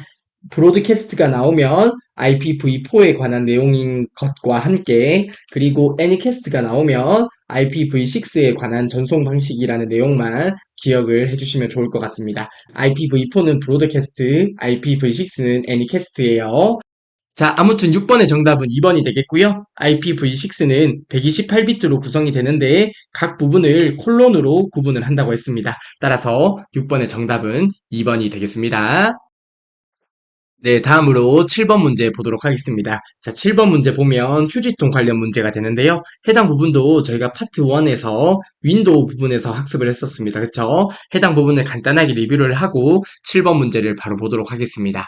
브로드캐스트가 나오면 IPv4에 관한 내용인 것과 함께 그리고 애니캐스트가 나오면 IPv6에 관한 전송 방식이라는 내용만 기억을 해주시면 좋을 것 같습니다. IPv4는 브로드캐스트, IPv6는 애니캐스트예요. 자, 아무튼 6번의 정답은 2번이 되겠고요. IPv6는 128비트로 구성이 되는데 각 부분을 콜론으로 구분을 한다고 했습니다. 따라서 6번의 정답은 2번이 되겠습니다. 네, 다음으로 7번 문제 보도록 하겠습니다. 자, 7번 문제 보면 휴지통 관련 문제가 되는데요. 해당 부분도 저희가 파트 1에서 윈도우 부분에서 학습을 했었습니다. 그쵸? 해당 부분을 간단하게 리뷰를 하고 7번 문제를 바로 보도록 하겠습니다.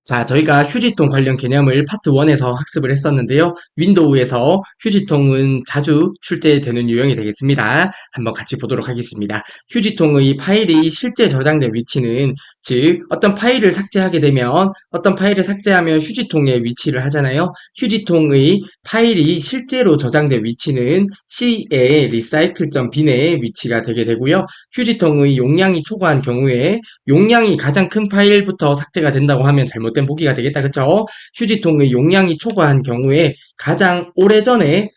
자, 저희가 휴지통 관련 개념을 파트 1에서 학습을 했었는데요. 윈도우에서 휴지통은 자주 출제되는 유형이 되겠습니다. 한번 같이 보도록 하겠습니다. 휴지통의 파일이 실제 저장된 위치는, 즉, 어떤 파일을 삭제하게 되면, 어떤 파일을 삭제하면 휴지통에 위치를 하잖아요. 휴지통의 파일이 실제로 저장된 위치는 C의 recycle.bin에 위치가 되게 되고요. 휴지통의 용량이 초과한 경우에 용량이 가장 큰 파일부터 삭제가 된다고 하면 잘못된 보기가 되겠다. 그쵸? 휴지통의 용량이 초과한 경우에 가장 오래전에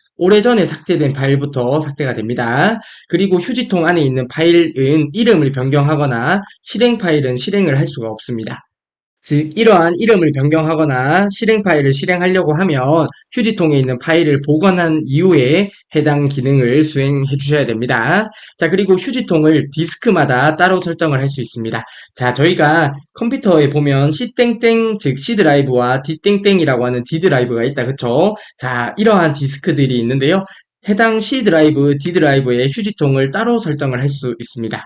삭제된 파일부터 삭제가 됩니다. 그리고 휴지통 안에 있는 파일은 이름을 변경하거나 실행 파일은 실행을 할 수가 없습니다. 즉, 이러한 이름을 변경하거나 실행 파일을 실행하려고 하면 휴지통에 있는 파일을 복원한 이후에 해당 기능을 수행해 주셔야 됩니다. 자, 그리고 휴지통을 디스크마다 따로 설정을 할 수 있습니다. 자, 저희가 컴퓨터에 보면 C 즉 C 드라이브와 D 이라고 하는 D 드라이브가 있다. 그쵸? 자, 이러한 디스크들이 있는데요. 해당 C 드라이브, D 드라이브의 휴지통을 따로 설정을 할 수 있습니다.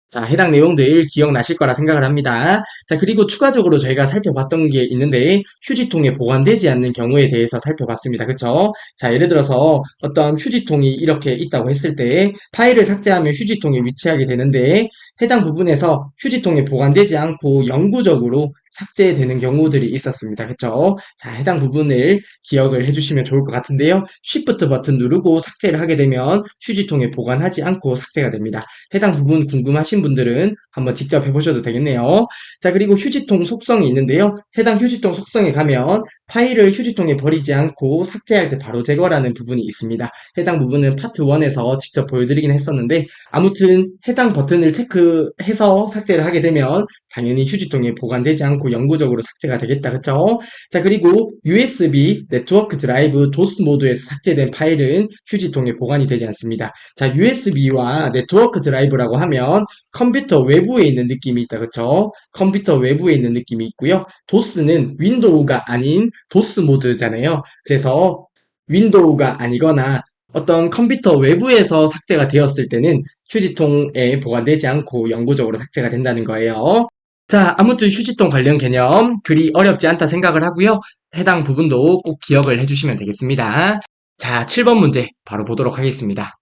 자, 해당 내용들 기억나실 거라 생각을 합니다. 자, 그리고 추가적으로 저희가 살펴봤던 게 있는데, 휴지통에 보관되지 않는 경우에 대해서 살펴봤습니다. 그쵸? 자, 예를 들어서 어떤 휴지통이 이렇게 있다고 했을 때, 파일을 삭제하면 휴지통에 위치하게 되는데, 해당 부분에서 휴지통에 보관되지 않고 영구적으로 삭제되는 경우들이 있었습니다. 그쵸? 자, 해당 부분을 기억을 해주시면 좋을 것 같은데요. Shift 버튼 누르고 삭제를 하게 되면 휴지통에 보관하지 않고 삭제가 됩니다. 해당 부분 궁금하신 분들은 한번 직접 해보셔도 되겠네요. 자, 그리고 휴지통 속성이 있는데요. 해당 휴지통 속성에 가면 파일을 휴지통에 버리지 않고 삭제할 때 바로 제거라는 부분이 있습니다. 해당 부분은 파트 1에서 직접 보여드리긴 했었는데, 아무튼 해당 버튼을 체크해서 삭제를 하게 되면 당연히 휴지통에 보관되지 않고 영구적으로 삭제가 되겠다. 그쵸? 자, 그리고 USB, 네트워크 드라이브, 도스 모드에서 삭제된 파일은 휴지통에 보관이 되지 않습니다. 자, USB와 네트워크 드라이브라고 하면 컴퓨터 외부에 있는 느낌이 있다. 그쵸? 컴퓨터 외부에 있는 느낌이 있고요. 도스는 윈도우가 아닌 도스 모드잖아요. 그래서 윈도우가 아니거나 어떤 컴퓨터 외부에서 삭제가 되었을 때는 휴지통에 보관되지 않고 영구적으로 삭제가 된다는 거예요. 자, 아무튼 휴지통 관련 개념 그리 어렵지 않다 생각을 하고요. 해당 부분도 꼭 기억을 해주시면 되겠습니다. 자, 7번 문제 바로 보도록 하겠습니다.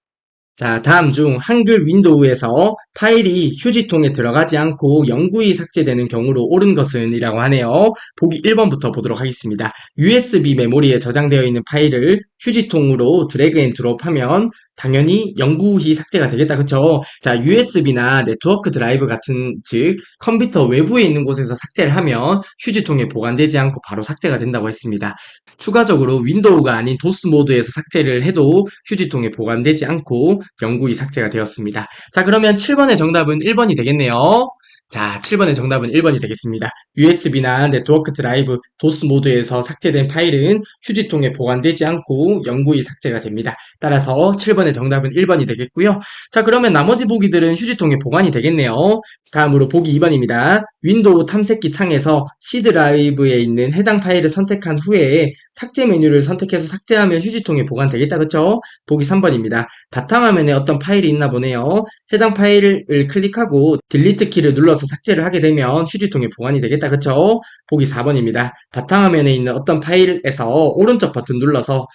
자, 다음 중 한글 윈도우에서 파일이 휴지통에 들어가지 않고 영구히 삭제되는 경우로 옳은 것은 이라고 하네요. 보기 1번부터 보도록 하겠습니다. USB 메모리에 저장되어 있는 파일을 휴지통으로 드래그 앤 드롭하면 당연히 영구히 삭제가 되겠다. 그쵸? 자, USB나 네트워크 드라이브 같은 즉 컴퓨터 외부에 있는 곳에서 삭제를 하면 휴지통에 보관되지 않고 바로 삭제가 된다고 했습니다. 추가적으로 윈도우가 아닌 도스 모드에서 삭제를 해도 휴지통에 보관되지 않고 영구히 삭제가 되었습니다. 자, 그러면 7번의 정답은 1번이 되겠네요. 자, 7번의 정답은 1번이 되겠습니다. USB나 네트워크 드라이브, 도스 모드에서 삭제된 파일은 휴지통에 보관되지 않고 영구히 삭제가 됩니다. 따라서 7번의 정답은 1번이 되겠고요. 자, 그러면 나머지 보기들은 휴지통에 보관이 되겠네요. 다음으로 보기 2번입니다. 윈도우 탐색기 창에서 C 드라이브에 있는 해당 파일을 선택한 후에 삭제 메뉴를 선택해서 삭제하면 휴지통에 보관되겠다. 그쵸? 보기 3번입니다. 바탕화면에 어떤 파일이 있나 보네요. 해당 파일을 클릭하고 딜리트 키를 눌러서 삭제를 하게 되면 휴지통에 보관이 되겠다. 그쵸? 보기 4번입니다. 바탕화면에 있는 어떤 파일에서 오른쪽 버튼 눌러서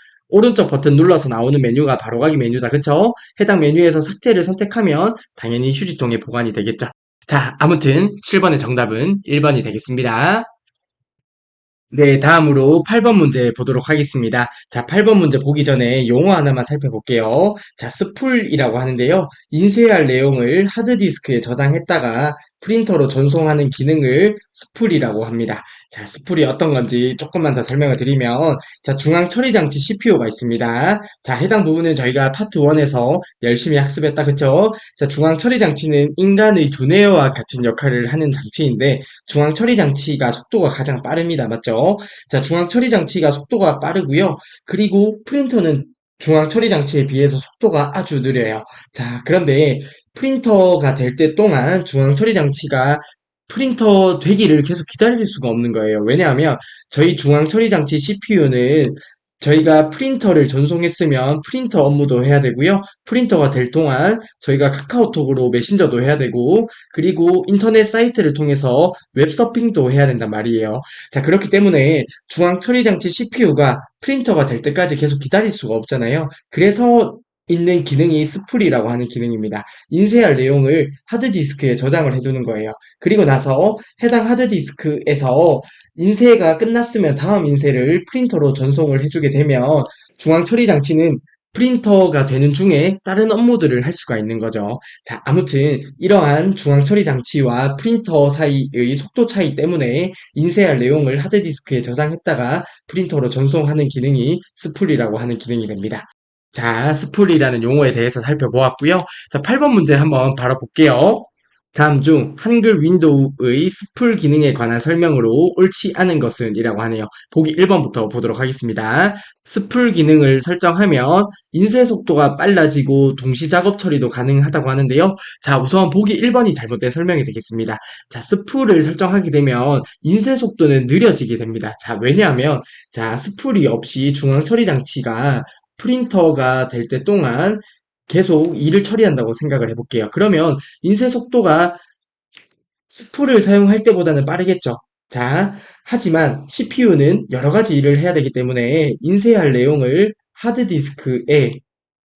나오는 메뉴가 바로가기 메뉴다. 그쵸? 해당 메뉴에서 삭제를 선택하면 당연히 휴지통에 보관이 되겠죠. 자, 아무튼 7번의 정답은 1번이 되겠습니다. 네, 다음으로 8번 문제 보도록 하겠습니다. 자, 8번 문제 보기 전에 용어 하나만 살펴볼게요. 자, 스풀이라고 하는데요. 인쇄할 내용을 하드디스크에 저장했다가 프린터로 전송하는 기능을 스풀이라고 합니다. 자, 스풀이 어떤 건지 조금만 더 설명을 드리면, 자, 중앙 처리 장치 CPU가 있습니다. 자, 해당 부분은 저희가 파트 1에서 열심히 학습했다, 그쵸? 자, 중앙 처리 장치는 인간의 두뇌와 같은 역할을 하는 장치인데, 중앙 처리 장치가 속도가 가장 빠릅니다. 맞죠? 자, 중앙 처리 장치가 속도가 빠르고요. 그리고 프린터는 중앙 처리 장치에 비해서 속도가 아주 느려요. 자, 그런데 프린터가 될 때 동안 중앙 처리 장치가 프린터 되기를 계속 기다릴 수가 없는 거예요. 왜냐하면 저희 중앙 처리 장치 CPU는 저희가 프린터를 전송했으면 프린터 업무도 해야 되고요. 프린터가 될 동안 저희가 카카오톡으로 메신저도 해야 되고, 그리고 인터넷 사이트를 통해서 웹서핑도 해야 된단 말이에요. 자, 그렇기 때문에 중앙 처리 장치 CPU가 프린터가 될 때까지 계속 기다릴 수가 없잖아요. 그래서 있는 기능이 스풀이라고 하는 기능입니다. 인쇄할 내용을 하드디스크에 저장을 해두는 거예요. 그리고 나서 해당 하드디스크에서 인쇄가 끝났으면 다음 인쇄를 프린터로 전송을 해주게 되면 중앙 처리 장치는 프린터가 되는 중에 다른 업무들을 할 수가 있는 거죠. 자, 아무튼 이러한 중앙 처리 장치와 프린터 사이의 속도 차이 때문에 인쇄할 내용을 하드디스크에 저장했다가 프린터로 전송하는 기능이 스풀이라고 하는 기능이 됩니다. 자, 스풀이라는 용어에 대해서 살펴보았고요. 자, 8번 문제 한번 바로 볼게요. 다음 중 한글 윈도우의 스풀 기능에 관한 설명으로 옳지 않은 것은 이라고 하네요. 보기 1번부터 보도록 하겠습니다. 스풀 기능을 설정하면 인쇄 속도가 빨라지고 동시 작업 처리도 가능하다고 하는데요. 자, 우선 보기 1번이 잘못된 설명이 되겠습니다. 자, 스풀을 설정하게 되면 인쇄 속도는 느려지게 됩니다. 자, 왜냐하면 자, 스풀이 없이 중앙 처리 장치가 프린터가 될 때 동안 계속 일을 처리한다고 생각을 해볼게요. 그러면 인쇄 속도가 스풀을 사용할 때보다는 빠르겠죠. 자, 하지만 CPU는 여러 가지 일을 해야 되기 때문에 인쇄할 내용을 하드디스크에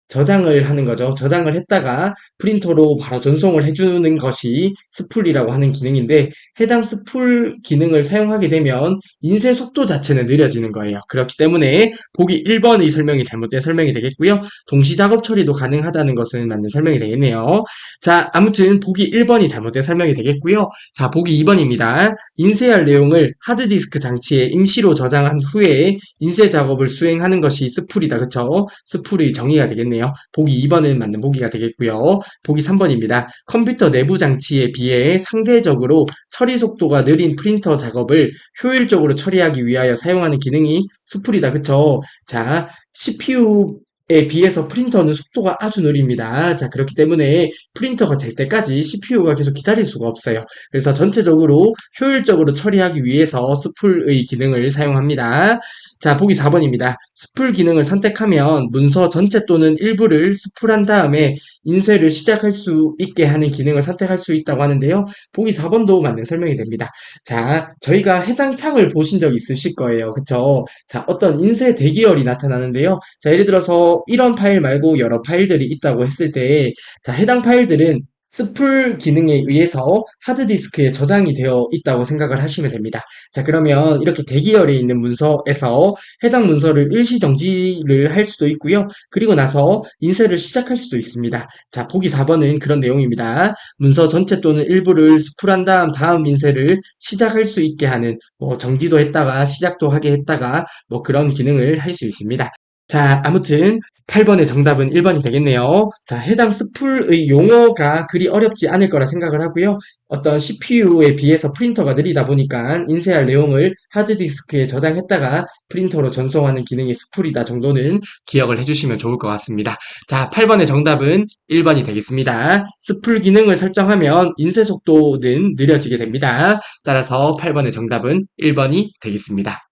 저장을 하는 거죠. 저장을 했다가 프린터로 바로 전송을 해주는 것이 스풀이라고 하는 기능인데 해당 스풀 기능을 사용하게 되면 인쇄 속도 자체는 느려지는 거예요. 그렇기 때문에 보기 1번의 설명이 잘못된 설명이 되겠고요. 동시 작업 처리도 가능하다는 것은 맞는 설명이 되겠네요. 자, 아무튼 보기 1번이 잘못된 설명이 되겠고요. 자, 보기 2번입니다. 인쇄할 내용을 하드디스크 장치에 임시로 저장한 후에 인쇄 작업을 수행하는 것이 스풀이다. 그쵸? 스풀의 정의가 되겠네요. 보기 2번은 맞는 보기가 되겠고요. 보기 3번입니다. 컴퓨터 내부 장치에 비해 상대적으로 처리 속도가 느린 프린터 작업을 효율적으로 처리하기 위하여 사용하는 기능이 스풀이다. 그쵸? 자, CPU에 비해서 프린터는 속도가 아주 느립니다. 자, 그렇기 때문에 프린터가 될 때까지 CPU가 계속 기다릴 수가 없어요. 그래서 전체적으로 효율적으로 처리하기 위해서 스풀의 기능을 사용합니다. 자, 보기 4번입니다. 스풀 기능을 선택하면 문서 전체 또는 일부를 스풀한 다음에 인쇄를 시작할 수 있게 하는 기능을 선택할 수 있다고 하는데요. 보기 4번도 맞는 설명이 됩니다. 자, 저희가 해당 창을 보신 적 있으실 거예요. 그쵸? 자, 어떤 인쇄 대기열이 나타나는데요. 자, 예를 들어서 이런 파일 말고 여러 파일들이 있다고 했을 때, 자, 해당 파일들은 스풀 기능에 의해서 하드디스크에 저장이 되어 있다고 생각을 하시면 됩니다. 자, 그러면 이렇게 대기열에 있는 문서에서 해당 문서를 일시 정지를 할 수도 있고요. 그리고 나서 인쇄를 시작할 수도 있습니다. 자, 보기 4번은 그런 내용입니다. 문서 전체 또는 일부를 스풀한 다음 인쇄를 시작할 수 있게 하는 뭐 정지도 했다가 시작도 하게 했다가 뭐 그런 기능을 할 수 있습니다. 자, 아무튼 8번의 정답은 1번이 되겠네요. 자, 해당 스풀의 용어가 그리 어렵지 않을 거라 생각을 하고요. 어떤 CPU에 비해서 프린터가 느리다 보니까 인쇄할 내용을 하드디스크에 저장했다가 프린터로 전송하는 기능이 스풀이다 정도는 기억을 해주시면 좋을 것 같습니다. 자, 8번의 정답은 1번이 되겠습니다. 스풀 기능을 설정하면 인쇄 속도는 느려지게 됩니다. 따라서 8번의 정답은 1번이 되겠습니다.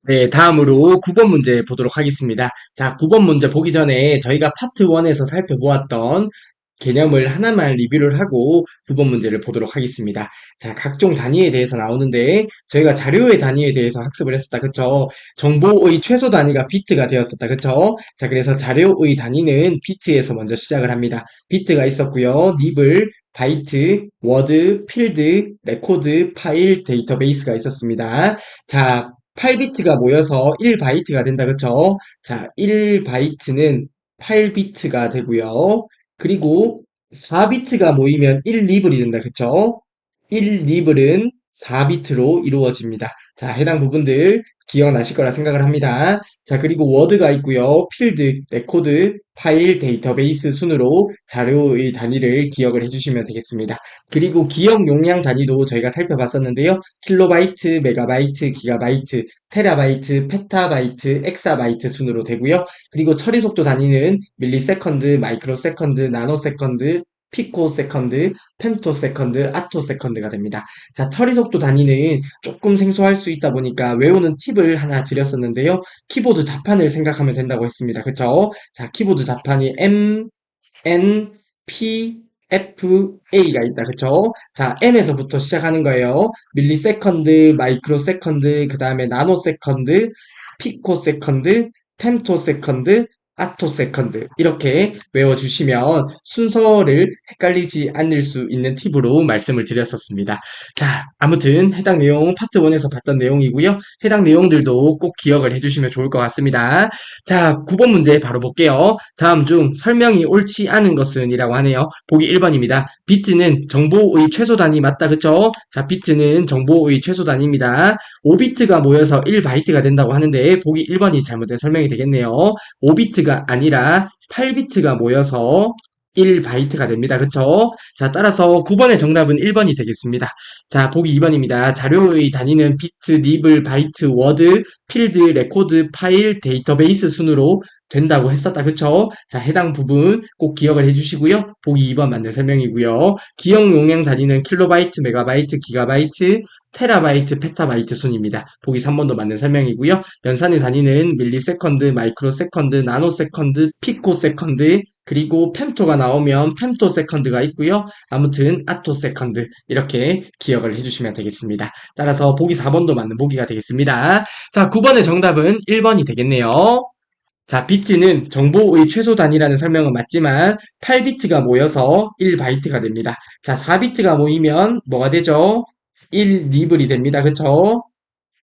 네, 다음으로 9번 문제 보도록 하겠습니다. 자, 9번 문제 보기 전에 저희가 파트 1에서 살펴보았던 개념을 하나만 리뷰를 하고 9번 문제를 보도록 하겠습니다. 자, 각종 단위에 대해서 나오는데 저희가 자료의 단위에 대해서 학습을 했었다. 그쵸? 정보의 최소 단위가 비트가 되었었다. 그쵸? 자, 그래서 자료의 단위는 비트에서 먼저 시작을 합니다. 비트가 있었고요. 니블, 바이트, 워드, 필드, 레코드, 파일, 데이터베이스가 있었습니다. 자, 8비트가 모여서 1바이트가 된다. 그쵸? 자, 1바이트는 8비트가 되고요. 그리고 4비트가 모이면 1리블이 된다. 그쵸? 1리블은 4비트로 이루어집니다. 자, 해당 부분들 기억나실 거라 생각을 합니다. 자, 그리고 워드가 있고요. 필드, 레코드, 파일, 데이터베이스 순으로 자료의 단위를 기억을 해주시면 되겠습니다. 그리고 기억 용량 단위도 저희가 살펴봤었는데요. 킬로바이트, 메가바이트, 기가바이트, 테라바이트, 페타바이트, 엑사바이트 순으로 되고요. 그리고 처리 속도 단위는 밀리세컨드, 마이크로세컨드, 나노세컨드, 피코세컨드, 펜토세컨드, 아토세컨드가 됩니다. 자, 처리 속도 단위는 조금 생소할 수 있다 보니까 외우는 팁을 하나 드렸었는데요. 키보드 자판을 생각하면 된다고 했습니다. 그쵸? 자, 키보드 자판이 M, N, P, F, A가 있다. 그쵸? 자, M에서부터 시작하는 거예요. 밀리세컨드, 마이크로세컨드, 그 다음에 나노세컨드, 피코세컨드, 템토세컨드, 아토세컨드 이렇게 외워주시면 순서를 헷갈리지 않을 수 있는 팁으로 말씀을 드렸었습니다. 자, 아무튼 해당 내용 파트 1에서 봤던 내용이고요. 해당 내용들도 꼭 기억을 해주시면 좋을 것 같습니다. 자, 9번 문제 바로 볼게요. 다음 중 설명이 옳지 않은 것은 이라고 하네요. 보기 1번입니다. 비트는 정보의 최소 단위 맞다. 그쵸? 자, 비트는 정보의 최소 단위입니다. 5비트가 모여서 1바이트가 된다고 하는데 보기 1번이 잘못된 설명이 되겠네요. 5비트가 아니라 8비트가 모여서 1바이트가 됩니다. 그쵸? 자, 따라서 9번의 정답은 1번이 되겠습니다. 자, 보기 2번입니다. 자료의 단위는 비트, 니블, 바이트, 워드, 필드, 레코드, 파일, 데이터베이스 순으로 된다고 했었다. 그쵸? 자, 해당 부분 꼭 기억을 해주시고요. 보기 2번 맞는 설명이고요. 기억 용량 단위는 킬로바이트, 메가바이트, 기가바이트, 테라바이트, 페타바이트 순입니다. 보기 3번도 맞는 설명이고요. 연산의 단위는 밀리세컨드, 마이크로세컨드, 나노세컨드, 피코세컨드, 그리고 펜토가 나오면 펜토세컨드가 있고요. 아무튼 아토세컨드 이렇게 기억을 해주시면 되겠습니다. 따라서 보기 4번도 맞는 보기가 되겠습니다. 자, 9번의 정답은 1번이 되겠네요. 자, 비트는 정보의 최소 단위라는 설명은 맞지만 8비트가 모여서 1바이트가 됩니다. 자, 4비트가 모이면 뭐가 되죠? 1리블이 됩니다. 그쵸?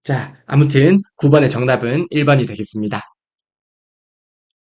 자, 아무튼 9번의 정답은 1번이 되겠습니다.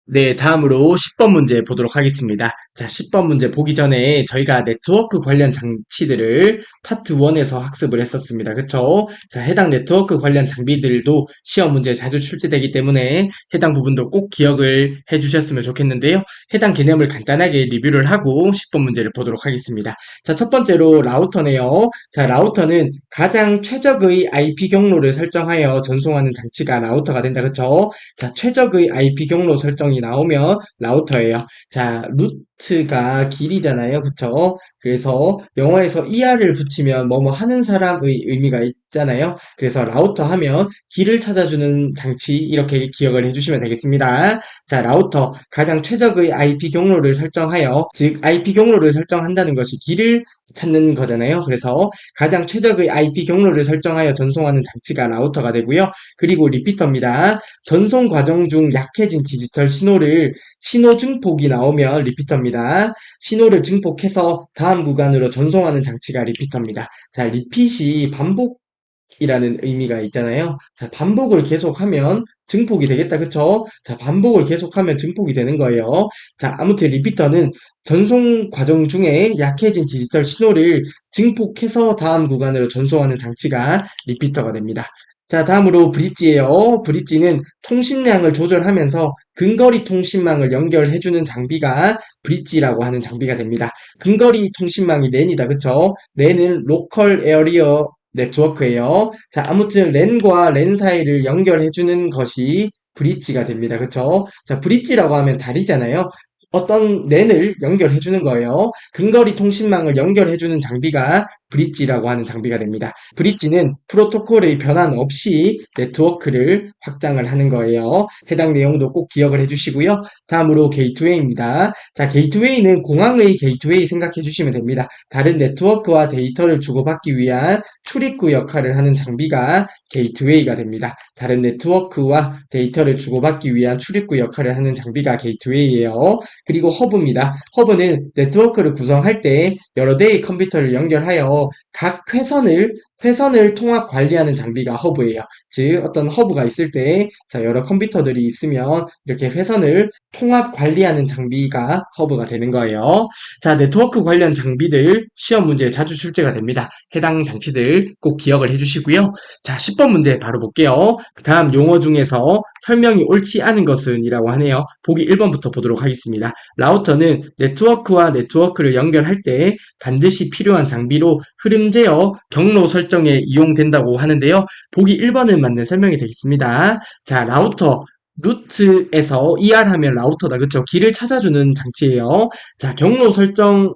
네, 다음으로 10번 문제 보도록 하겠습니다. 자, 10번 문제 보기 전에 저희가 네트워크 관련 장치들을 파트 1에서 학습을 했었습니다. 그쵸? 자, 해당 네트워크 관련 장비들도 시험 문제에 자주 출제되기 때문에 해당 부분도 꼭 기억을 해주셨으면 좋겠는데요. 해당 개념을 간단하게 리뷰를 하고 10번 문제를 보도록 하겠습니다. 자, 첫 번째로 라우터네요. 자, 라우터는 가장 최적의 IP 경로를 설정하여 전송하는 장치가 라우터가 된다. 그쵸? 자, 최적의 IP 경로 설정이 나오면 라우터예요. 자, 루트가 길이잖아요. 그쵸? 그래서 영어에서 ER을 붙이면 뭐뭐 하는 사람의 의미가 있잖아요. 그래서 라우터 하면 길을 찾아주는 장치 이렇게 기억을 해주시면 되겠습니다. 자, 라우터 가장 최적의 IP 경로를 설정하여 즉 IP 경로를 설정한다는 것이 길을 찾는 거잖아요. 그래서 가장 최적의 IP 경로를 설정하여 전송하는 장치가 라우터가 되고요. 그리고 리피터입니다. 전송 과정 중 약해진 디지털 신호를 신호 증폭이 나오면 리피터입니다. 신호를 증폭해서 다음 구간으로 전송하는 장치가 리피터입니다. 자, 리핏이 반복이라는 의미가 있잖아요. 자, 반복을 계속하면 증폭이 되겠다. 그쵸? 자, 반복을 계속하면 증폭이 되는 거예요. 자, 아무튼 리피터는 전송 과정 중에 약해진 디지털 신호를 증폭해서 다음 구간으로 전송하는 장치가 리피터가 됩니다. 자, 다음으로 브릿지예요. 브릿지는 통신량을 조절하면서 근거리 통신망을 연결해주는 장비가 브릿지라고 하는 장비가 됩니다. 근거리 통신망이 랜이다. 그쵸? 랜은 로컬 에어리어 네트워크예요. 자, 아무튼 랜과 랜 사이를 연결해주는 것이 브릿지가 됩니다. 그쵸? 자, 브릿지라고 하면 다리잖아요. 어떤 랜을 연결해주는 거예요. 근거리 통신망을 연결해주는 장비가 브릿지라고 하는 장비가 됩니다. 브릿지는 프로토콜의 변환 없이 네트워크를 확장을 하는 거예요. 해당 내용도 꼭 기억을 해주시고요. 다음으로 게이트웨이입니다. 자, 게이트웨이는 공항의 게이트웨이 생각해 주시면 됩니다. 다른 네트워크와 데이터를 주고받기 위한 출입구 역할을 하는 장비가 게이트웨이가 됩니다. 다른 네트워크와 데이터를 주고받기 위한 출입구 역할을 하는 장비가 게이트웨이예요. 그리고 허브입니다. 허브는 네트워크를 구성할 때 여러 대의 컴퓨터를 연결하여 각 회선을 통합 관리하는 장비가 허브예요. 즉 어떤 허브가 있을 때 자, 여러 컴퓨터들이 있으면 이렇게 회선을 통합 관리하는 장비가 허브가 되는 거예요. 자, 네트워크 관련 장비들 시험 문제에 자주 출제가 됩니다. 해당 장치들 꼭 기억을 해주시고요. 자, 10번 문제 바로 볼게요. 다음 용어 중에서 설명이 옳지 않은 것은 이라고 하네요. 보기 1번부터 보도록 하겠습니다. 라우터는 네트워크와 네트워크를 연결할 때 반드시 필요한 장비로 흐름 제어, 경로 설정에 이용된다고 하는데요. 보기 1번은 맞는 설명이 되겠습니다. 자, 라우터. 루트에서 ER 하면 라우터다. 그쵸? 길을 찾아주는 장치예요. 자, 경로 설정은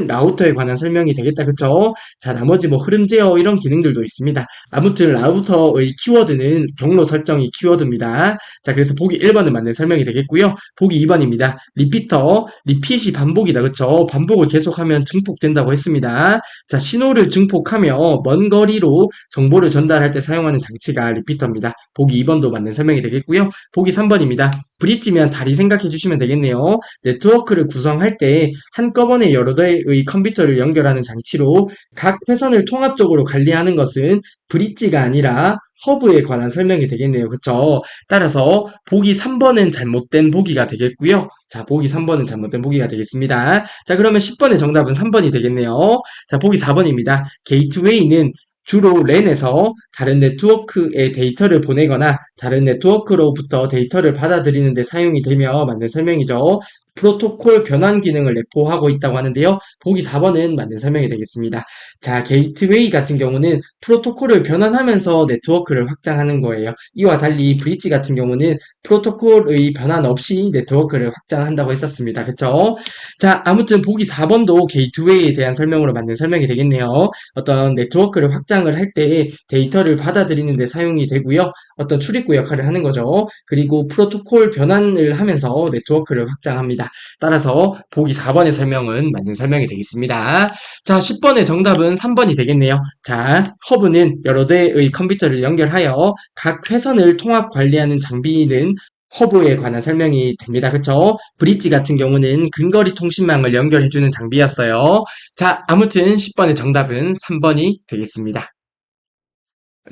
라우터에 관한 설명이 되겠다. 그쵸? 자, 나머지 뭐 흐름 제어 이런 기능들도 있습니다. 아무튼 라우터의 키워드는 경로 설정이 키워드입니다. 자, 그래서 보기 1번은 맞는 설명이 되겠고요. 보기 2번입니다. 리피터, 리핏이 반복이다. 그쵸? 반복을 계속하면 증폭된다고 했습니다. 자, 신호를 증폭하며 먼 거리로 정보를 전달할 때 사용하는 장치가 리피터입니다. 보기 2번도 맞는 설명이 되겠고요. 보기 3번입니다. 브릿지면 다리 생각해 주시면 되겠네요. 네트워크를 구성할 때 한꺼번에 여러 대의 컴퓨터를 연결하는 장치로 각 회선을 통합적으로 관리하는 것은 브릿지가 아니라 허브에 관한 설명이 되겠네요. 그쵸? 따라서 보기 3번은 잘못된 보기가 되겠고요. 자, 보기 3번은 잘못된 보기가 되겠습니다. 자, 그러면 10번의 정답은 3번이 되겠네요. 자, 보기 4번입니다. 게이트웨이는 주로 랜에서 다른 네트워크에 데이터를 보내거나 다른 네트워크로부터 데이터를 받아들이는 데 사용이 되며 맞는 설명이죠. 프로토콜 변환 기능을 내포하고 있다고 하는데요. 보기 4번은 맞는 설명이 되겠습니다. 자, 게이트웨이 같은 경우는 프로토콜을 변환하면서 네트워크를 확장하는 거예요. 이와 달리 브릿지 같은 경우는 프로토콜의 변환 없이 네트워크를 확장한다고 했었습니다. 그쵸? 자, 아무튼 보기 4번도 게이트웨이에 대한 설명으로 맞는 설명이 되겠네요. 어떤 네트워크를 확장을 할 때 데이터를 받아들이는 데 사용이 되고요. 어떤 출입구 역할을 하는 거죠. 그리고 프로토콜 변환을 하면서 네트워크를 확장합니다. 따라서 보기 4번의 설명은 맞는 설명이 되겠습니다. 자, 10번의 정답은 3번이 되겠네요. 자, 허브는 여러 대의 컴퓨터를 연결하여 각 회선을 통합 관리하는 장비는 허브에 관한 설명이 됩니다. 그쵸? 브릿지 같은 경우는 근거리 통신망을 연결해주는 장비였어요. 자, 아무튼 10번의 정답은 3번이 되겠습니다.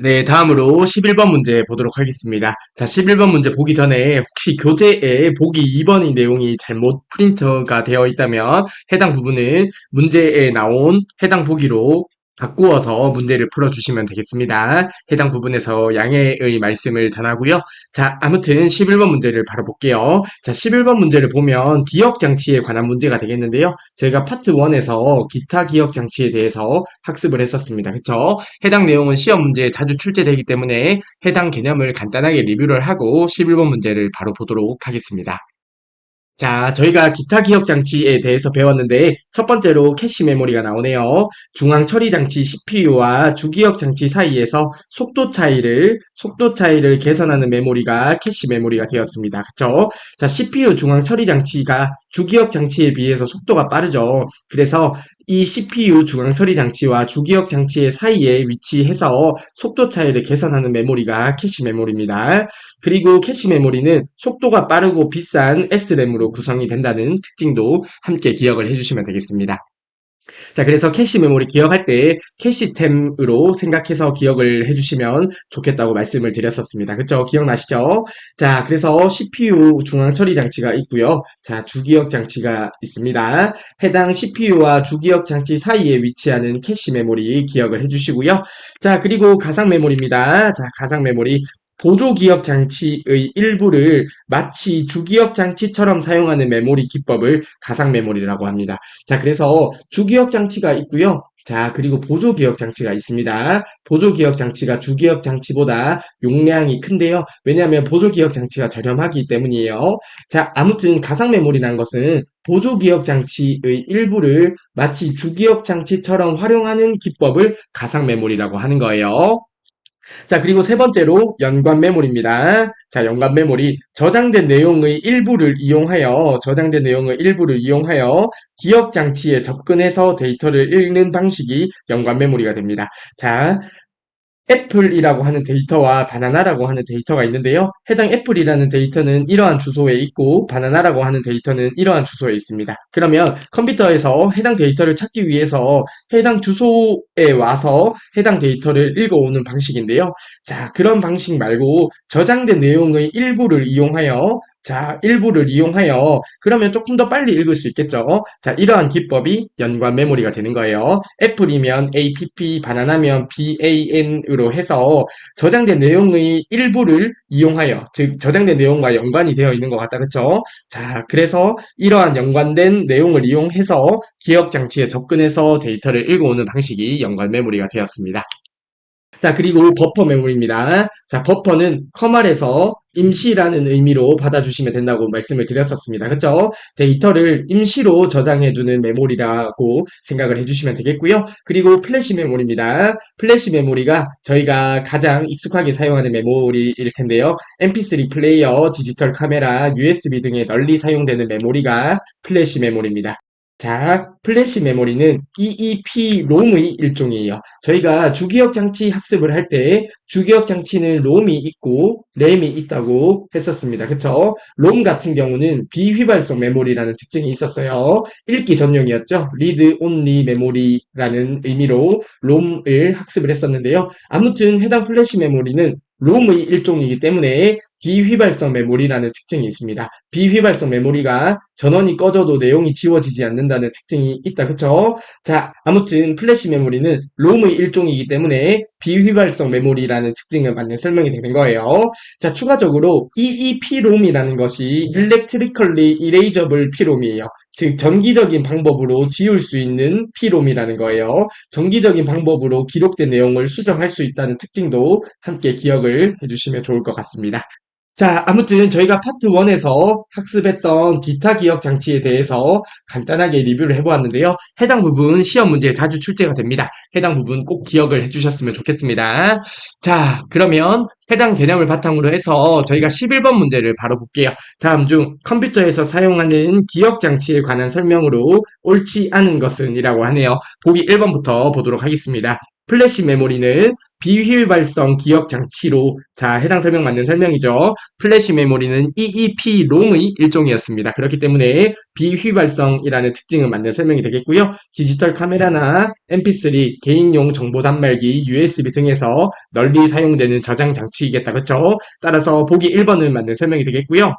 네, 다음으로 11번 문제 보도록 하겠습니다. 자, 11번 문제 보기 전에 혹시 교재에 보기 2번의 내용이 잘못 프린트가 되어 있다면 해당 부분은 문제에 나온 해당 보기로 바꾸어서 문제를 풀어주시면 되겠습니다. 해당 부분에서 양해의 말씀을 전하고요. 자, 아무튼 11번 문제를 바로 볼게요. 자, 11번 문제를 보면 기억 장치에 관한 문제가 되겠는데요. 저희가 파트 1에서 기타 기억 장치에 대해서 학습을 했었습니다. 그쵸? 해당 내용은 시험 문제에 자주 출제되기 때문에 해당 개념을 간단하게 리뷰를 하고 11번 문제를 바로 보도록 하겠습니다. 자, 저희가 기타 기억 장치에 대해서 배웠는데 첫 번째로 캐시 메모리가 나오네요. 중앙 처리 장치 CPU와 주기억 장치 사이에서 속도 차이를 개선하는 메모리가 캐시 메모리가 되었습니다. 그쵸? 자, CPU 중앙 처리 장치가 주기억 장치에 비해서 속도가 빠르죠. 그래서 이 CPU 중앙 처리 장치와 주기억 장치의 사이에 위치해서 속도 차이를 개선하는 메모리가 캐시 메모리입니다. 그리고 캐시 메모리는 속도가 빠르고 비싼 SRAM으로 구성이 된다는 특징도 함께 기억을 해주시면 되겠습니다. 자, 그래서 캐시 메모리 기억할 때 캐시템으로 생각해서 기억을 해주시면 좋겠다고 말씀을 드렸었습니다. 그쵸? 기억나시죠? 자, 그래서 CPU 중앙 처리 장치가 있고요. 자, 주기억 장치가 있습니다. 해당 CPU와 주기억 장치 사이에 위치하는 캐시 메모리 기억을 해주시고요. 자, 그리고 가상 메모리입니다. 자, 가상 메모리. 보조 기억 장치의 일부를 마치 주기억 장치처럼 사용하는 메모리 기법을 가상 메모리라고 합니다. 자, 그래서 주기억 장치가 있고요. 자, 그리고 보조 기억 장치가 있습니다. 보조 기억 장치가 주기억 장치보다 용량이 큰데요. 왜냐하면 보조 기억 장치가 저렴하기 때문이에요. 자, 아무튼 가상 메모리라는 것은 보조 기억 장치의 일부를 마치 주기억 장치처럼 활용하는 기법을 가상 메모리라고 하는 거예요. 자, 그리고 세 번째로 연관 메모리입니다. 자, 연관 메모리. 저장된 내용의 일부를 이용하여 기억 장치에 접근해서 데이터를 읽는 방식이 연관 메모리가 됩니다. 자, 애플이라고 하는 데이터와 바나나라고 하는 데이터가 있는데요. 해당 애플이라는 데이터는 이러한 주소에 있고 바나나라고 하는 데이터는 이러한 주소에 있습니다. 그러면 컴퓨터에서 해당 데이터를 찾기 위해서 해당 주소에 와서 해당 데이터를 읽어오는 방식인데요. 자, 그런 방식 말고 저장된 내용의 일부를 이용하여 그러면 조금 더 빨리 읽을 수 있겠죠. 자, 이러한 기법이 연관 메모리가 되는 거예요. 애플이면 app, 바나나면 ban으로 해서 저장된 내용의 일부를 이용하여, 즉 저장된 내용과 연관이 되어 있는 것 같다. 그쵸? 자, 그래서 이러한 연관된 내용을 이용해서 기억 장치에 접근해서 데이터를 읽어오는 방식이 연관 메모리가 되었습니다. 자, 그리고 버퍼 메모리입니다. 자, 버퍼는 커말에서 임시라는 의미로 받아주시면 된다고 말씀을 드렸었습니다. 그쵸? 데이터를 임시로 저장해두는 메모리라고 생각을 해주시면 되겠고요. 그리고 플래시 메모리입니다. 플래시 메모리가 저희가 가장 익숙하게 사용하는 메모리일 텐데요. MP3 플레이어, 디지털 카메라, USB 등에 널리 사용되는 메모리가 플래시 메모리입니다. 자, 플래시 메모리는 EEPROM의 일종이에요. 저희가 주기억 장치 학습을 할 때 주기억 장치는 롬이 있고 램이 있다고 했었습니다. 그쵸? 롬 같은 경우는 비휘발성 메모리라는 특징이 있었어요. 읽기 전용이었죠. 리드 온리 메모리라는 의미로 롬을 학습을 했었는데요. 아무튼 해당 플래시 메모리는 롬의 일종이기 때문에 비휘발성 메모리라는 특징이 있습니다. 비휘발성 메모리가 전원이 꺼져도 내용이 지워지지 않는다는 특징이 있다. 그쵸? 자, 아무튼 플래시 메모리는 롬의 일종이기 때문에 비휘발성 메모리라는 특징을 받는 설명이 되는 거예요. 자, 추가적으로 EEPROM이라는 것이 Electrically Erasable PROM이에요. 즉, 전기적인 방법으로 지울 수 있는 PROM이라는 거예요. 전기적인 방법으로 기록된 내용을 수정할 수 있다는 특징도 함께 기억을 해주시면 좋을 것 같습니다. 자, 아무튼 저희가 파트 1에서 학습했던 기타 기억 장치에 대해서 간단하게 리뷰를 해보았는데요. 해당 부분 시험 문제에 자주 출제가 됩니다. 해당 부분 꼭 기억을 해주셨으면 좋겠습니다. 자, 그러면 해당 개념을 바탕으로 해서 저희가 11번 문제를 바로 볼게요. 다음 중 컴퓨터에서 사용하는 기억 장치에 관한 설명으로 옳지 않은 것은 이라고 하네요. 보기 1번부터 보도록 하겠습니다. 플래시 메모리는 비휘발성 기억 장치로, 자, 해당 설명 맞는 설명이죠. 플래시 메모리는 EEPROM의 일종이었습니다. 그렇기 때문에 비휘발성이라는 특징을 맞는 설명이 되겠고요. 디지털 카메라나 MP3, 개인용 정보 단말기, USB 등에서 널리 사용되는 저장 장치이겠다. 그쵸? 따라서 보기 1번은 맞는 설명이 되겠고요.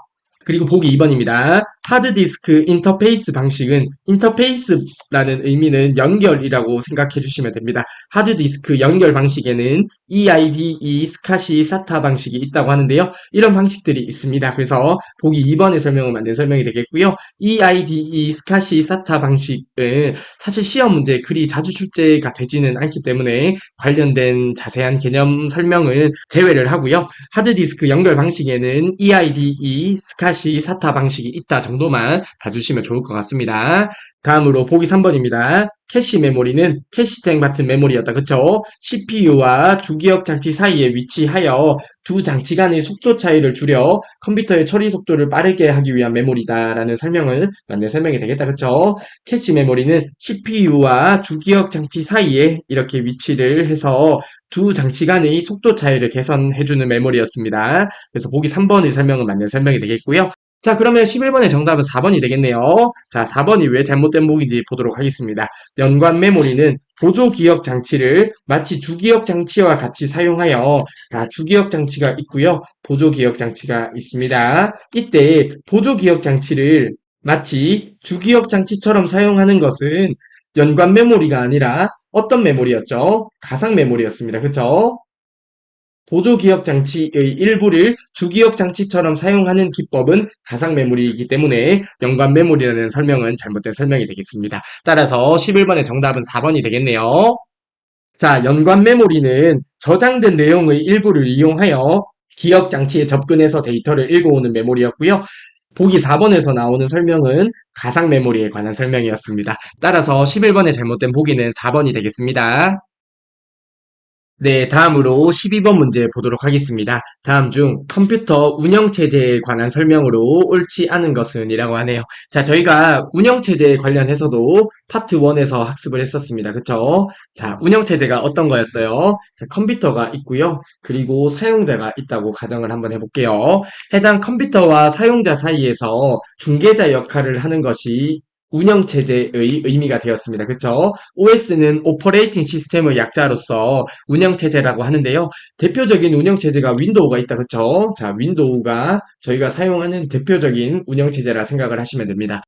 그리고 보기 2번입니다. 하드디스크 인터페이스 방식은, 인터페이스라는 의미는 연결이라고 생각해 주시면 됩니다. 하드디스크 연결 방식에는 EIDE, 스카시, 사타 방식이 있다고 하는데요. 이런 방식들이 있습니다. 그래서 보기 2번의 설명은 맞는 설명이 되겠고요. EIDE, 스카시, 사타 방식은 사실 시험 문제에 그리 자주 출제가 되지는 않기 때문에 관련된 자세한 개념 설명은 제외를 하고요. 하드디스크 연결 방식에는 EIDE, 스카시, 사타 방식이 있다 정도만 봐주시면 좋을 것 같습니다. 다음으로 보기 3번입니다. 캐시 메모리는 캐시템 같은 메모리였다. 그쵸? CPU와 주기억 장치 사이에 위치하여 두 장치 간의 속도 차이를 줄여 컴퓨터의 처리 속도를 빠르게 하기 위한 메모리다라는 설명은 맞는 설명이 되겠다. 그쵸? 캐시 메모리는 CPU와 주기억 장치 사이에 이렇게 위치를 해서 두 장치 간의 속도 차이를 개선해주는 메모리였습니다. 그래서 보기 3번의 설명은 맞는 설명이 되겠고요. 자, 그러면 11번의 정답은 4번이 되겠네요. 자, 4번이 왜 잘못된 보기인지 보도록 하겠습니다. 연관 메모리는 보조 기억 장치를 마치 주기억 장치와 같이 사용하여, 주기억 장치가 있고요. 보조 기억 장치가 있습니다. 이때 보조 기억 장치를 마치 주기억 장치처럼 사용하는 것은 연관 메모리가 아니라 어떤 메모리였죠? 가상 메모리였습니다. 그쵸? 보조 기억 장치의 일부를 주기억 장치처럼 사용하는 기법은 가상 메모리이기 때문에 연관 메모리라는 설명은 잘못된 설명이 되겠습니다. 따라서 11번의 정답은 4번이 되겠네요. 자, 연관 메모리는 저장된 내용의 일부를 이용하여 기억 장치에 접근해서 데이터를 읽어오는 메모리였고요. 보기 4번에서 나오는 설명은 가상 메모리에 관한 설명이었습니다. 따라서 11번의 잘못된 보기는 4번이 되겠습니다. 네, 다음으로 12번 문제 보도록 하겠습니다. 다음 중 컴퓨터 운영체제에 관한 설명으로 옳지 않은 것은 이라고 하네요. 자, 저희가 운영체제에 관련해서도 파트 1에서 학습을 했었습니다. 그쵸? 자, 운영체제가 어떤 거였어요? 자, 컴퓨터가 있고요. 그리고 사용자가 있다고 가정을 한번 해볼게요. 해당 컴퓨터와 사용자 사이에서 중개자 역할을 하는 것이 운영체제의 의미가 되었습니다. 그쵸? OS는 오퍼레이팅 시스템의 약자로서 운영체제라고 하는데요. 대표적인 운영체제가 윈도우가 있다. 그쵸? 자, 윈도우가 저희가 사용하는 대표적인 운영체제라 생각을 하시면 됩니다.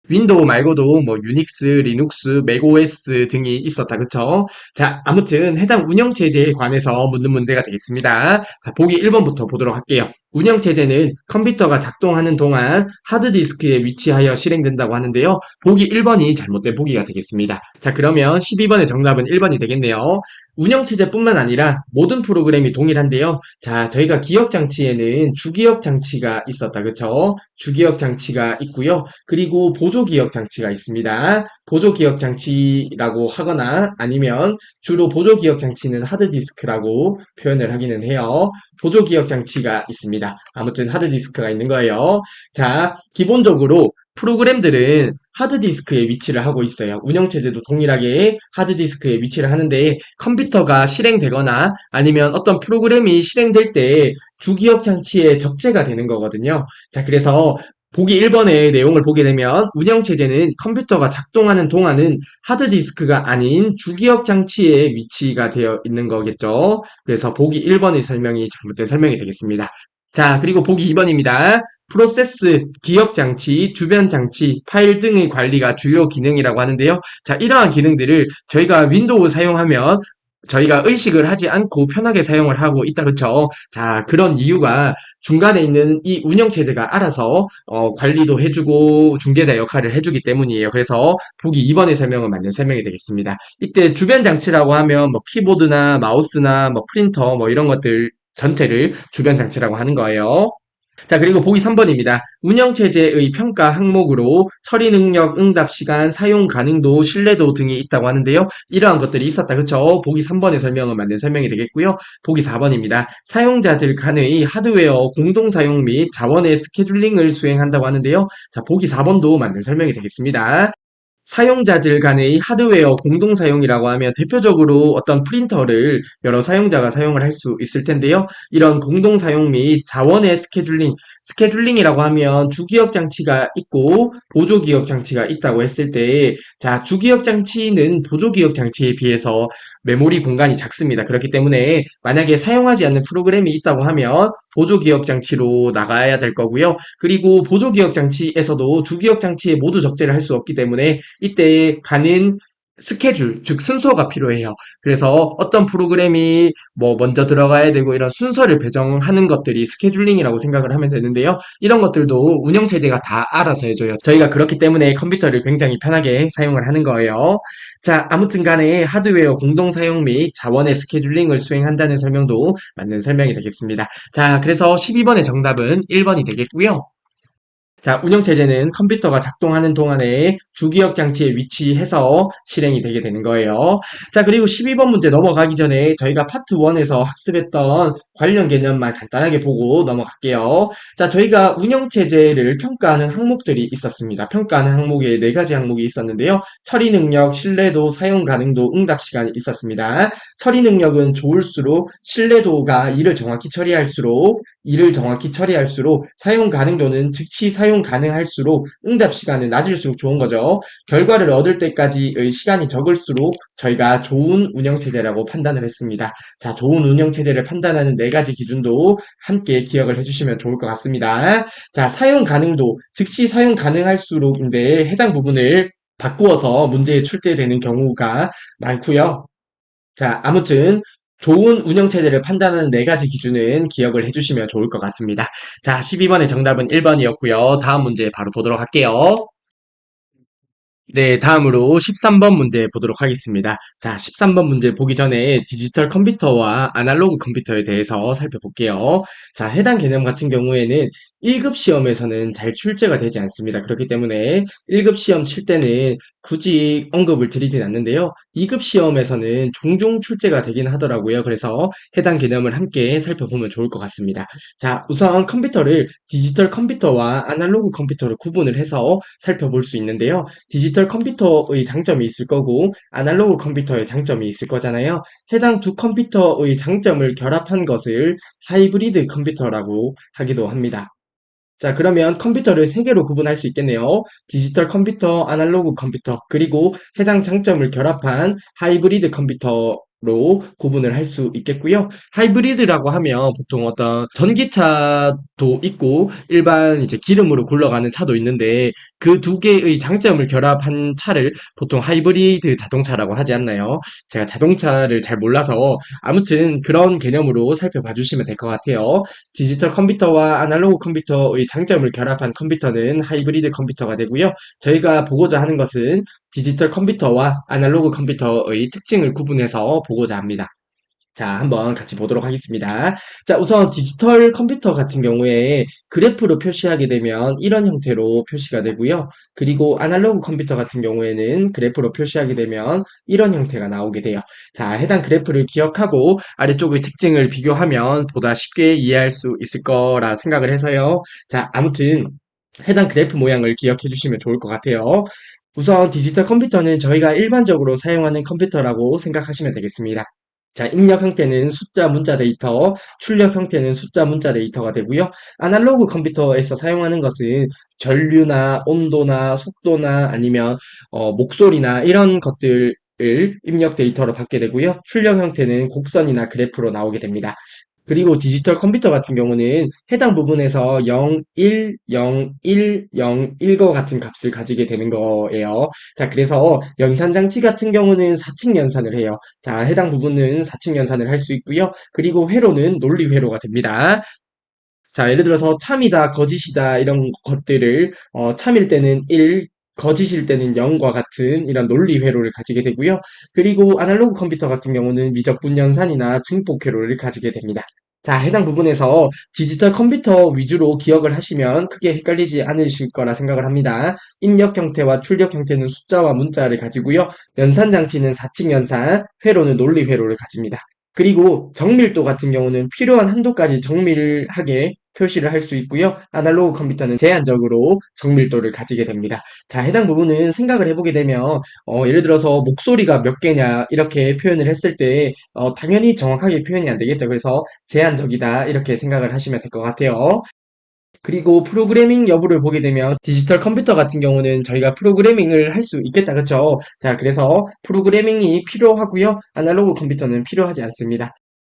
윈도우 말고도 뭐 유닉스, 리눅스, 맥OS 등이 있었다. 그쵸? 자, 아무튼 해당 운영체제에 관해서 묻는 문제가 되겠습니다. 자, 보기 1번부터 보도록 할게요. 운영체제는 컴퓨터가 작동하는 동안 하드디스크에 위치하여 실행된다고 하는데요. 보기 1번이 잘못된 보기가 되겠습니다. 자, 그러면 12번의 정답은 1번이 되겠네요. 운영체제뿐만 아니라 모든 프로그램이 동일한데요. 자, 저희가 기억장치에는 주기억 장치가 있었다. 그쵸? 주기억 장치가 있고요. 그리고 보조기억 장치가 있습니다. 보조기억 장치라고 하거나 아니면 주로 보조기억 장치는 하드디스크라고 표현을 하기는 해요. 보조기억 장치가 있습니다. 아무튼 하드디스크가 있는 거예요. 자, 기본적으로 프로그램들은 하드디스크에 위치를 하고 있어요. 운영체제도 동일하게 하드디스크에 위치를 하는데 컴퓨터가 실행되거나 아니면 어떤 프로그램이 실행될 때 주기억 장치에 적재가 되는 거거든요. 자, 그래서 보기 1번의 내용을 보게 되면 운영체제는 컴퓨터가 작동하는 동안은 하드디스크가 아닌 주기억 장치에 위치가 되어 있는 거겠죠. 그래서 보기 1번의 설명이 잘못된 설명이 되겠습니다. 자, 그리고 보기 2번입니다. 프로세스, 기억 장치, 주변 장치, 파일 등의 관리가 주요 기능이라고 하는데요. 자, 이러한 기능들을 저희가 윈도우 사용하면 저희가 의식을 하지 않고 편하게 사용을 하고 있다, 그쵸? 자, 그런 이유가 중간에 있는 이 운영체제가 알아서 관리도 해주고 중개자 역할을 해주기 때문이에요. 그래서 보기 2번의 설명은 맞는 설명이 되겠습니다. 이때 주변 장치라고 하면 뭐 키보드나 마우스나 뭐 프린터 뭐 이런 것들 전체를 주변 장치라고 하는 거예요. 자, 그리고 보기 3번입니다. 운영체제의 평가 항목으로 처리 능력, 응답 시간, 사용 가능도, 신뢰도 등이 있다고 하는데요. 이러한 것들이 있었다. 그쵸? 보기 3번의 설명은 맞는 설명이 되겠고요. 보기 4번입니다. 사용자들 간의 하드웨어 공동 사용 및 자원의 스케줄링을 수행한다고 하는데요. 자, 보기 4번도 맞는 설명이 되겠습니다. 사용자들 간의 하드웨어 공동 사용이라고 하면 대표적으로 어떤 프린터를 여러 사용자가 사용을 할 수 있을 텐데요. 이런 공동 사용 및 자원의 스케줄링이라고 하면 주기억 장치가 있고 보조기억 장치가 있다고 했을 때, 자, 주기억 장치는 보조기억 장치에 비해서 메모리 공간이 작습니다. 그렇기 때문에 만약에 사용하지 않는 프로그램이 있다고 하면 보조기억 장치로 나가야 될 거고요. 그리고 보조기억 장치에서도 주기억 장치에 모두 적재를 할 수 없기 때문에 이때 가는 스케줄, 즉 순서가 필요해요. 그래서 어떤 프로그램이 뭐 먼저 들어가야 되고 이런 순서를 배정하는 것들이 스케줄링이라고 생각을 하면 되는데요. 이런 것들도 운영체제가 다 알아서 해줘요. 저희가 그렇기 때문에 컴퓨터를 굉장히 편하게 사용을 하는 거예요. 자, 아무튼 간에 하드웨어 공동 사용 및 자원의 스케줄링을 수행한다는 설명도 맞는 설명이 되겠습니다. 자, 그래서 12번의 정답은 1번이 되겠고요. 자, 운영체제는 컴퓨터가 작동하는 동안에 주기억 장치에 위치해서 실행이 되게 되는 거예요. 자, 그리고 12번 문제 넘어가기 전에 저희가 파트 1에서 학습했던 관련 개념만 간단하게 보고 넘어갈게요. 자, 저희가 운영체제를 평가하는 항목들이 있었습니다. 평가하는 항목에 네 가지 항목이 있었는데요. 처리 능력, 신뢰도, 사용 가능도, 응답 시간이 있었습니다. 처리 능력은 좋을수록 신뢰도가 일을 정확히 처리할수록 사용 가능도는 즉시 사용 가능할수록 응답 시간은 낮을수록 좋은 거죠. 결과를 얻을 때까지의 시간이 적을수록 저희가 좋은 운영체제라고 판단을 했습니다. 자, 좋은 운영체제를 판단하는 네 가지 기준도 함께 기억을 해주시면 좋을 것 같습니다. 자, 사용 가능도, 즉시 사용 가능할수록인데 해당 부분을 바꾸어서 문제에 출제되는 경우가 많고요. 자, 아무튼 좋은 운영체제를 판단하는 네 가지 기준은 기억을 해주시면 좋을 것 같습니다. 자, 12번의 정답은 1번이었고요. 다음 문제 바로 보도록 할게요. 네, 다음으로 13번 문제 보도록 하겠습니다. 자, 13번 문제 보기 전에 디지털 컴퓨터와 아날로그 컴퓨터에 대해서 살펴볼게요. 자, 해당 개념 같은 경우에는 1급 시험에서는 잘 출제가 되지 않습니다. 그렇기 때문에 1급 시험 칠 때는 굳이 언급을 드리진 않는데요. 2급 시험에서는 종종 출제가 되긴 하더라고요. 그래서 해당 개념을 함께 살펴보면 좋을 것 같습니다. 자, 우선 컴퓨터를 디지털 컴퓨터와 아날로그 컴퓨터로 구분을 해서 살펴볼 수 있는데요. 디지털 컴퓨터의 장점이 있을 거고 아날로그 컴퓨터의 장점이 있을 거잖아요. 해당 두 컴퓨터의 장점을 결합한 것을 하이브리드 컴퓨터라고 하기도 합니다. 자, 그러면 컴퓨터를 세 개로 구분할 수 있겠네요. 디지털 컴퓨터, 아날로그 컴퓨터, 그리고 해당 장점을 결합한 하이브리드 컴퓨터로 구분을 할 수 있겠고요. 하이브리드라고 하면 보통 어떤 전기차도 있고 일반 이제 기름으로 굴러가는 차도 있는데 그 두 개의 장점을 결합한 차를 보통 하이브리드 자동차라고 하지 않나요? 제가 자동차를 잘 몰라서 아무튼 그런 개념으로 살펴봐 주시면 될 것 같아요. 디지털 컴퓨터와 아날로그 컴퓨터의 장점을 결합한 컴퓨터는 하이브리드 컴퓨터가 되고요. 저희가 보고자 하는 것은 디지털 컴퓨터와 아날로그 컴퓨터의 특징을 구분해서 보고자 합니다. 자, 한번 같이 보도록 하겠습니다. 자, 우선 디지털 컴퓨터 같은 경우에 그래프로 표시하게 되면 이런 형태로 표시가 되고요. 그리고 아날로그 컴퓨터 같은 경우에는 그래프로 표시하게 되면 이런 형태가 나오게 돼요. 자, 해당 그래프를 기억하고 아래쪽의 특징을 비교하면 보다 쉽게 이해할 수 있을 거라 생각을 해서요. 자, 아무튼 해당 그래프 모양을 기억해 주시면 좋을 것 같아요. 우선 디지털 컴퓨터는 저희가 일반적으로 사용하는 컴퓨터라고 생각하시면 되겠습니다. 자, 입력 형태는 숫자 문자 데이터, 출력 형태는 숫자 문자 데이터가 되고요. 아날로그 컴퓨터에서 사용하는 것은 전류나 온도나 속도나 아니면 목소리나 이런 것들을 입력 데이터로 받게 되고요. 출력 형태는 곡선이나 그래프로 나오게 됩니다. 그리고 디지털 컴퓨터 같은 경우는 해당 부분에서 0, 1, 0, 1, 0, 1과 같은 값을 가지게 되는 거예요. 자, 그래서 연산장치 같은 경우는 4층 연산을 해요. 자, 해당 부분은 4층 연산을 할 수 있고요. 그리고 회로는 논리 회로가 됩니다. 자, 예를 들어서 참이다, 거짓이다 이런 것들을 참일 때는 1, 거짓일 때는 0과 같은 이런 논리 회로를 가지게 되고요. 그리고 아날로그 컴퓨터 같은 경우는 미적분 연산이나 증폭 회로를 가지게 됩니다. 자, 해당 부분에서 디지털 컴퓨터 위주로 기억을 하시면 크게 헷갈리지 않으실 거라 생각을 합니다. 입력 형태와 출력 형태는 숫자와 문자를 가지고요. 연산 장치는 4층 연산, 회로는 논리 회로를 가집니다. 그리고 정밀도 같은 경우는 필요한 한도까지 정밀하게 표시를 할 수 있고요. 아날로그 컴퓨터는 제한적으로 정밀도를 가지게 됩니다. 자, 해당 부분은 생각을 해보게 되면 예를 들어서 목소리가 몇 개냐 이렇게 표현을 했을 때 당연히 정확하게 표현이 안 되겠죠. 그래서 제한적이다 이렇게 생각을 하시면 될 것 같아요. 그리고 프로그래밍 여부를 보게 되면 디지털 컴퓨터 같은 경우는 저희가 프로그래밍을 할 수 있겠다, 그쵸? 자, 그래서 프로그래밍이 필요하고요. 아날로그 컴퓨터는 필요하지 않습니다.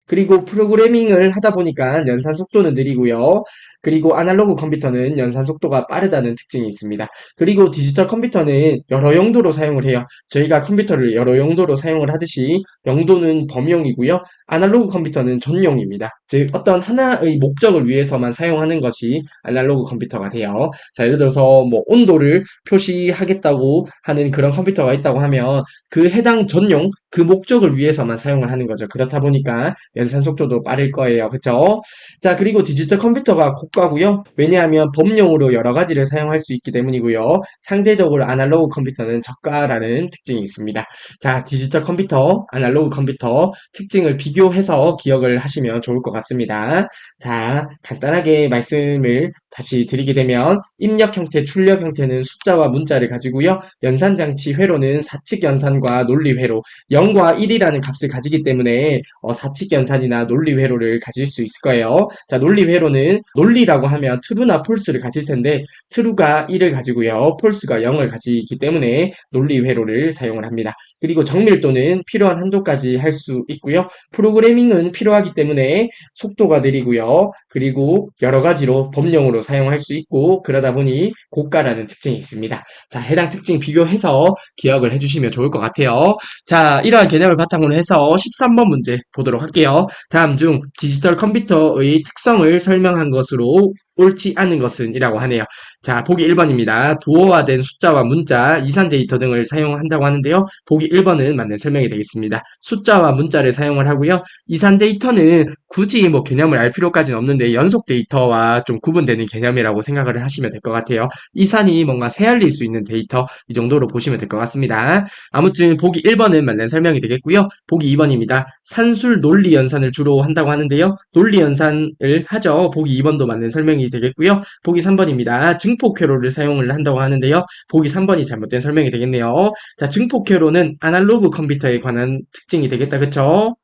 그리고 프로그래밍을 하다 보니까 연산 속도는 느리고요. 그리고 아날로그 컴퓨터는 연산 속도가 빠르다는 특징이 있습니다. 그리고 디지털 컴퓨터는 여러 용도로 사용을 해요. 저희가 컴퓨터를 여러 용도로 사용을 하듯이 용도는 범용이고요. 아날로그 컴퓨터는 전용입니다. 즉 어떤 하나의 목적을 위해서만 사용하는 것이 아날로그 컴퓨터가 돼요. 자, 예를 들어서 뭐 온도를 표시하겠다고 하는 그런 컴퓨터가 있다고 하면 그 해당 전용 그 목적을 위해서만 사용을 하는 거죠. 그렇다 보니까 연산 속도도 빠를 거예요. 그쵸? 자, 그리고 디지털 컴퓨터가 고가고요. 왜냐하면 범용으로 여러 가지를 사용할 수 있기 때문이고요. 상대적으로 아날로그 컴퓨터는 저가라는 특징이 있습니다. 자, 디지털 컴퓨터, 아날로그 컴퓨터 특징을 비교해서 기억을 하시면 좋을 것 같습니다. 자, 간단하게 말씀을 다시 드리게 되면 입력 형태, 출력 형태는 숫자와 문자를 가지고요. 연산장치 회로는 사칙 연산과 논리 회로, 0과 1이라는 값을 가지기 때문에 사칙 연산이나 논리 회로를 가질 수 있을 거예요. 자, 논리 회로는 논리라고 하면 true나 false를 가질 텐데 true가 1을 가지고요. false가 0을 가지기 때문에 논리 회로를 사용을 합니다. 그리고 정밀도는 필요한 한도까지 할 수 있고요. 프로그래밍은 필요하기 때문에 속도가 느리고요. 그리고 여러 가지로 범용으로 사용할 수 있고 그러다 보니 고가라는 특징이 있습니다. 자, 해당 특징 비교해서 기억을 해주시면 좋을 것 같아요. 자, 이러한 개념을 바탕으로 해서 13번 문제 보도록 할게요. 다음 중 디지털 컴퓨터의 특성을 설명한 것으로 옳지 않은 것은 이라고 하네요. 자, 보기 1번입니다. 도어화된 숫자와 문자, 이산 데이터 등을 사용한다고 하는데요. 보기 1번은 맞는 설명이 되겠습니다. 숫자와 문자를 사용을 하고요. 이산 데이터는 굳이 뭐 개념을 알 필요까지는 없는데 연속 데이터와 좀 구분되는 개념이라고 생각을 하시면 될 것 같아요. 이산이 뭔가 새알릴 수 있는 데이터 이 정도로 보시면 될 것 같습니다. 아무튼 보기 1번은 맞는 설명이 되겠고요. 보기 2번입니다. 산술 논리 연산을 주로 한다고 하는데요. 논리 연산을 하죠. 보기 2번도 맞는 설명이 되겠고요. 보기 3번입니다. 증폭 회로를 사용을 한다고 하는데요. 보기 3번이 잘못된 설명이 되겠네요. 자, 증폭 회로는 아날로그 컴퓨터에 관한 특징이 되겠다. 그쵸?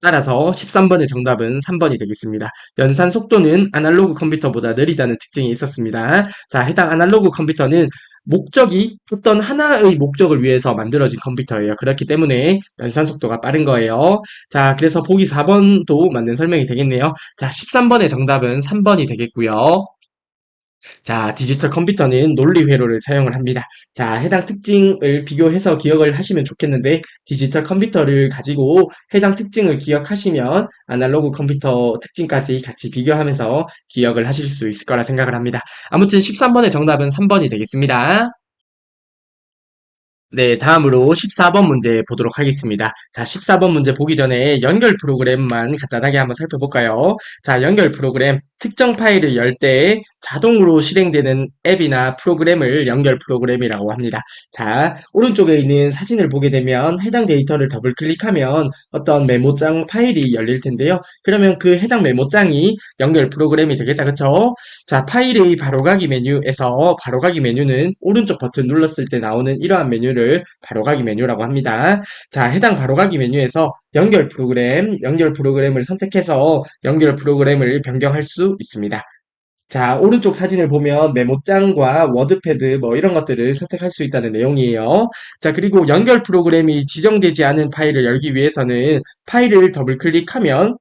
따라서 13번의 정답은 3번이 되겠습니다. 연산 속도는 아날로그 컴퓨터보다 느리다는 특징이 있었습니다. 자, 해당 아날로그 컴퓨터는 목적이 어떤 하나의 목적을 위해서 만들어진 컴퓨터예요. 그렇기 때문에 연산 속도가 빠른 거예요. 자, 그래서 보기 4번도 맞는 설명이 되겠네요. 자, 13번의 정답은 3번이 되겠고요. 자, 디지털 컴퓨터는 논리 회로를 사용을 합니다. 자, 해당 특징을 비교해서 기억을 하시면 좋겠는데, 디지털 컴퓨터를 가지고 해당 특징을 기억하시면 아날로그 컴퓨터 특징까지 같이 비교하면서 기억을 하실 수 있을 거라 생각을 합니다. 아무튼 13번의 정답은 3번이 되겠습니다. 네, 다음으로 14번 문제 보도록 하겠습니다. 자, 14번 문제 보기 전에 연결 프로그램만 간단하게 한번 살펴볼까요? 자, 연결 프로그램, 특정 파일을 열 때 자동으로 실행되는 앱이나 프로그램을 연결 프로그램이라고 합니다. 자, 오른쪽에 있는 사진을 보게 되면 해당 데이터를 더블 클릭하면 어떤 메모장 파일이 열릴 텐데요. 그러면 그 해당 메모장이 연결 프로그램이 되겠다, 그쵸? 자, 파일의 바로가기 메뉴에서 바로가기 메뉴는 오른쪽 버튼 눌렀을 때 나오는 이러한 메뉴를 바로가기 메뉴라고 합니다. 자, 해당 바로가기 메뉴에서 연결 프로그램을 선택해서 연결 프로그램을 변경할 수 있습니다. 자, 오른쪽 사진을 보면 메모장과 워드패드 뭐 이런 것들을 선택할 수 있다는 내용이에요. 자, 그리고 연결 프로그램이 지정되지 않은 파일을 열기 위해서는 파일을 더블 클릭하면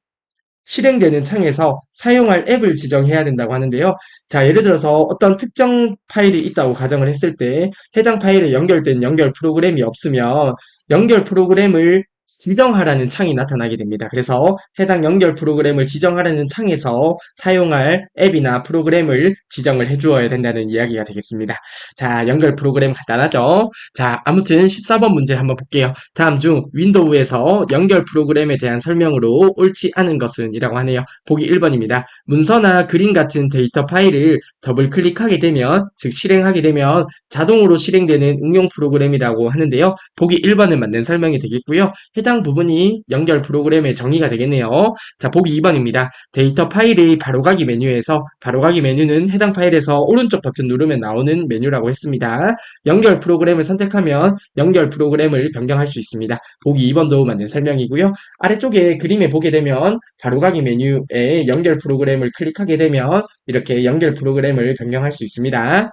실행되는 창에서 사용할 앱을 지정해야 된다고 하는데요. 자, 예를 들어서 어떤 특정 파일이 있다고 가정을 했을 때 해당 파일에 연결된 연결 프로그램이 없으면 연결 프로그램을 지정하라는 창이 나타나게 됩니다. 그래서 해당 연결 프로그램을 지정하라는 창에서 사용할 앱이나 프로그램을 지정을 해주어야 된다는 이야기가 되겠습니다. 자, 연결 프로그램 간단하죠? 자, 아무튼 14번 문제 한번 볼게요. 다음 중 윈도우에서 연결 프로그램에 대한 설명으로 옳지 않은 것은 이라고 하네요. 보기 1번입니다. 문서나 그림 같은 데이터 파일을 더블 클릭하게 되면, 즉 실행하게 되면 자동으로 실행되는 응용 프로그램이라고 하는데요. 보기 1번은 맞는 설명이 되겠고요. 해당 부분이 연결 프로그램의 정의가 되겠네요. 자, 보기 2번입니다. 데이터 파일의 바로가기 메뉴에서 바로가기 메뉴는 해당 파일에서 오른쪽 버튼 누르면 나오는 메뉴라고 했습니다. 연결 프로그램을 선택하면 연결 프로그램을 변경할 수 있습니다. 보기 2번도 맞는 설명이고요. 아래쪽에 그림에 보게 되면 바로가기 메뉴에 연결 프로그램을 클릭하게 되면 이렇게 연결 프로그램을 변경할 수 있습니다.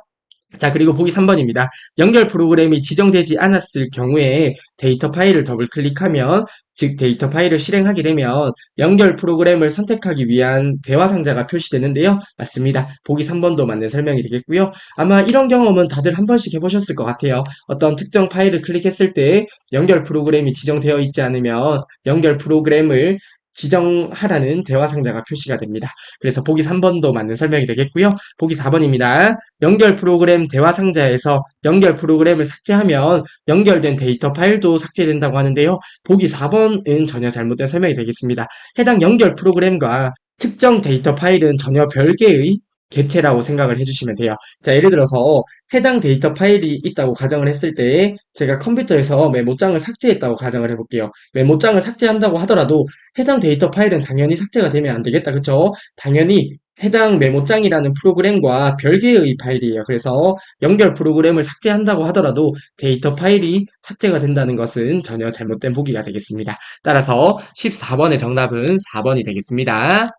자, 그리고 보기 3번입니다. 연결 프로그램이 지정되지 않았을 경우에 데이터 파일을 더블 클릭하면, 즉 데이터 파일을 실행하게 되면 연결 프로그램을 선택하기 위한 대화 상자가 표시되는데요. 맞습니다. 보기 3번도 맞는 설명이 되겠고요. 아마 이런 경험은 다들 한 번씩 해보셨을 것 같아요. 어떤 특정 파일을 클릭했을 때 연결 프로그램이 지정되어 있지 않으면 연결 프로그램을 지정하라는 대화 상자가 표시가 됩니다. 그래서 보기 3번도 맞는 설명이 되겠고요. 보기 4번입니다. 연결 프로그램 대화 상자에서 연결 프로그램을 삭제하면 연결된 데이터 파일도 삭제된다고 하는데요. 보기 4번은 전혀 잘못된 설명이 되겠습니다. 해당 연결 프로그램과 특정 데이터 파일은 전혀 별개의 객체라고 생각을 해주시면 돼요. 자, 예를 들어서 해당 데이터 파일이 있다고 가정을 했을 때 제가 컴퓨터에서 메모장을 삭제했다고 가정을 해볼게요. 메모장을 삭제한다고 하더라도 해당 데이터 파일은 당연히 삭제가 되면 안 되겠다. 그쵸? 당연히 해당 메모장이라는 프로그램과 별개의 파일이에요. 그래서 연결 프로그램을 삭제한다고 하더라도 데이터 파일이 삭제가 된다는 것은 전혀 잘못된 보기가 되겠습니다. 따라서 14번의 정답은 4번이 되겠습니다.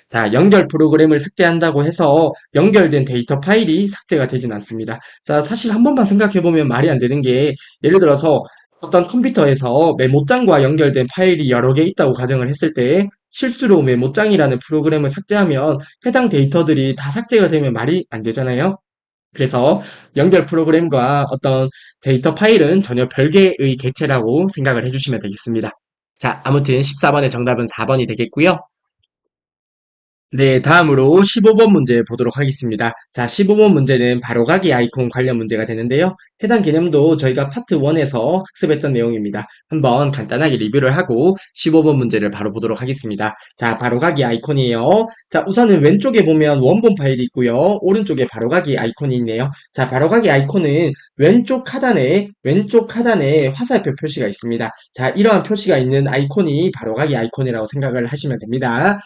자, 연결 프로그램을 삭제한다고 해서 연결된 데이터 파일이 삭제가 되진 않습니다. 자, 사실 한 번만 생각해보면 말이 안 되는 게 예를 들어서 어떤 컴퓨터에서 메모장과 연결된 파일이 여러 개 있다고 가정을 했을 때 실수로 메모장이라는 프로그램을 삭제하면 해당 데이터들이 다 삭제가 되면 말이 안 되잖아요. 그래서 연결 프로그램과 어떤 데이터 파일은 전혀 별개의 객체라고 생각을 해주시면 되겠습니다. 자, 아무튼 14번의 정답은 4번이 되겠고요. 네, 다음으로 15번 문제 보도록 하겠습니다. 자, 15번 문제는 바로가기 아이콘 관련 문제가 되는데요. 해당 개념도 저희가 파트 1에서 학습했던 내용입니다. 한번 간단하게 리뷰를 하고 15번 문제를 바로 보도록 하겠습니다. 자, 바로가기 아이콘이에요. 자, 우선은 왼쪽에 보면 원본 파일이 있고요. 오른쪽에 바로가기 아이콘이 있네요. 자, 바로가기 아이콘은 왼쪽 하단에 화살표 표시가 있습니다. 자, 이러한 표시가 있는 아이콘이 바로가기 아이콘이라고 생각을 하시면 됩니다.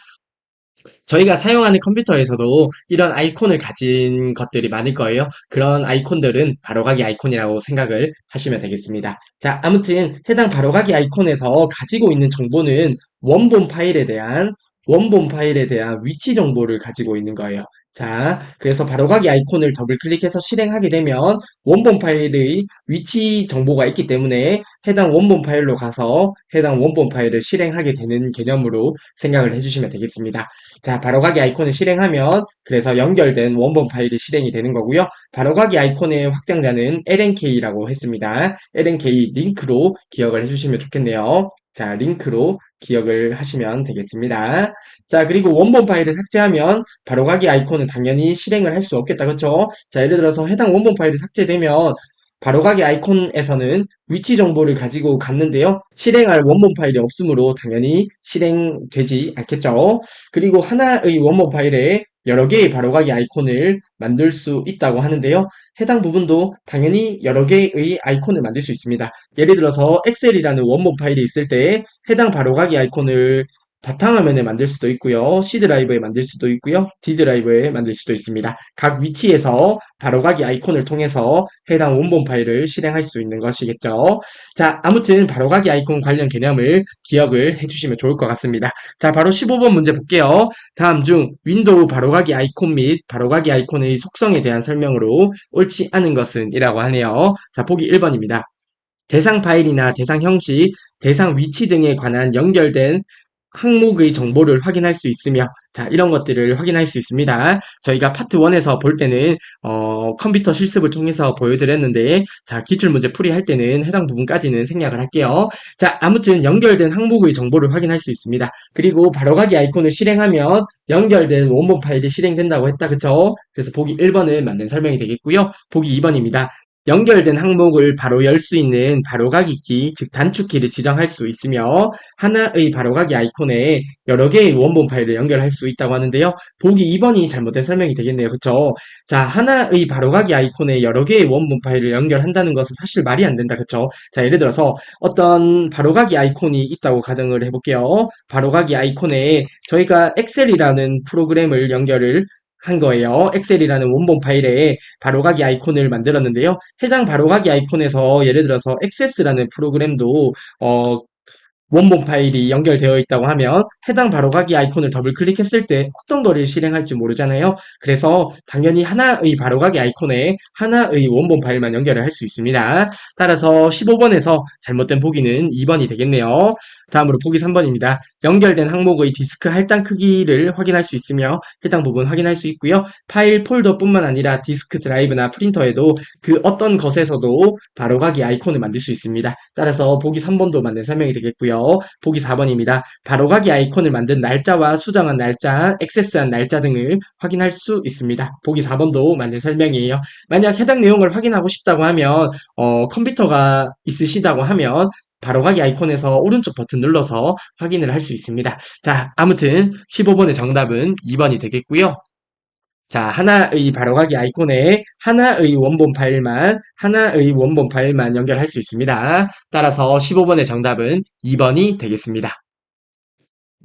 저희가 사용하는 컴퓨터에서도 이런 아이콘을 가진 것들이 많을 거예요. 그런 아이콘들은 바로가기 아이콘이라고 생각을 하시면 되겠습니다. 자, 아무튼 해당 바로가기 아이콘에서 가지고 있는 정보는 원본 파일에 대한 위치 정보를 가지고 있는 거예요. 자, 그래서 바로가기 아이콘을 더블 클릭해서 실행하게 되면 원본 파일의 위치 정보가 있기 때문에 해당 원본 파일로 가서 해당 원본 파일을 실행하게 되는 개념으로 생각을 해주시면 되겠습니다. 자, 바로가기 아이콘을 실행하면 그래서 연결된 원본 파일이 실행이 되는 거고요. 바로가기 아이콘의 확장자는 LNK라고 했습니다. LNK 링크로 기억을 해주시면 좋겠네요. 자, 링크로 기억을 하시면 되겠습니다. 자, 그리고 원본 파일을 삭제하면 바로가기 아이콘은 당연히 실행을 할 수 없겠다. 그쵸? 자, 예를 들어서 해당 원본 파일이 삭제되면 바로가기 아이콘에서는 위치 정보를 가지고 갔는데요. 실행할 원본 파일이 없으므로 당연히 실행되지 않겠죠. 그리고 하나의 원본 파일에 여러 개의 바로가기 아이콘을 만들 수 있다고 하는데요. 해당 부분도 당연히 여러 개의 아이콘을 만들 수 있습니다. 예를 들어서 엑셀이라는 원본 파일이 있을 때 해당 바로가기 아이콘을 바탕화면에 만들 수도 있고요. C 드라이브에 만들 수도 있고요. D 드라이브에 만들 수도 있습니다. 각 위치에서 바로가기 아이콘을 통해서 해당 원본 파일을 실행할 수 있는 것이겠죠. 자, 아무튼 바로가기 아이콘 관련 개념을 기억을 해주시면 좋을 것 같습니다. 자, 바로 15번 문제 볼게요. 다음 중 윈도우 바로가기 아이콘 및 바로가기 아이콘의 속성에 대한 설명으로 옳지 않은 것은 이라고 하네요. 자, 보기 1번입니다. 대상 파일이나 대상 형식, 대상 위치 등에 관한 연결된 항목의 정보를 확인할 수 있으며, 자, 이런 것들을 확인할 수 있습니다. 저희가 파트 1에서 볼 때는 컴퓨터 실습을 통해서 보여드렸는데, 자, 기출문제 풀이할 때는 해당 부분까지는 생략을 할게요. 자, 아무튼 연결된 항목의 정보를 확인할 수 있습니다. 그리고 바로가기 아이콘을 실행하면 연결된 원본 파일이 실행된다고 했다, 그쵸? 그래서 보기 1번은 맞는 설명이 되겠고요. 보기 2번입니다. 연결된 항목을 바로 열 수 있는 바로가기 키, 즉 단축키를 지정할 수 있으며 하나의 바로가기 아이콘에 여러 개의 원본 파일을 연결할 수 있다고 하는데요. 보기 2번이 잘못된 설명이 되겠네요. 그쵸? 자, 하나의 바로가기 아이콘에 여러 개의 원본 파일을 연결한다는 것은 사실 말이 안 된다. 그쵸? 자, 예를 들어서 어떤 바로가기 아이콘이 있다고 가정을 해볼게요. 바로가기 아이콘에 저희가 엑셀이라는 프로그램을 연결을 한 거예요. 엑셀이라는 원본 파일에 바로가기 아이콘을 만들었는데요. 해당 바로가기 아이콘에서 예를 들어서 액세스라는 프로그램도 원본 파일이 연결되어 있다고 하면 해당 바로가기 아이콘을 더블 클릭했을 때 어떤 거를 실행할 줄 모르잖아요. 그래서 당연히 하나의 바로가기 아이콘에 하나의 원본 파일만 연결을 할 수 있습니다. 따라서 15번에서 잘못된 보기는 2번이 되겠네요. 다음으로 보기 3번입니다. 연결된 항목의 디스크 할당 크기를 확인할 수 있으며 해당 부분 확인할 수 있고요. 파일 폴더뿐만 아니라 디스크 드라이브나 프린터에도 그 어떤 것에서도 바로가기 아이콘을 만들 수 있습니다. 따라서 보기 3번도 맞는 설명이 되겠고요. 보기 4번입니다. 바로가기 아이콘을 만든 날짜와 수정한 날짜, 액세스한 날짜 등을 확인할 수 있습니다. 보기 4번도 맞는 설명이에요. 만약 해당 내용을 확인하고 싶다고 하면 컴퓨터가 있으시다고 하면 바로가기 아이콘에서 오른쪽 버튼 눌러서 확인을 할 수 있습니다. 자, 아무튼 15번의 정답은 2번이 되겠고요. 자, 하나의 바로가기 아이콘에 하나의 원본 파일만 연결할 수 있습니다. 따라서 15번의 정답은 2번이 되겠습니다.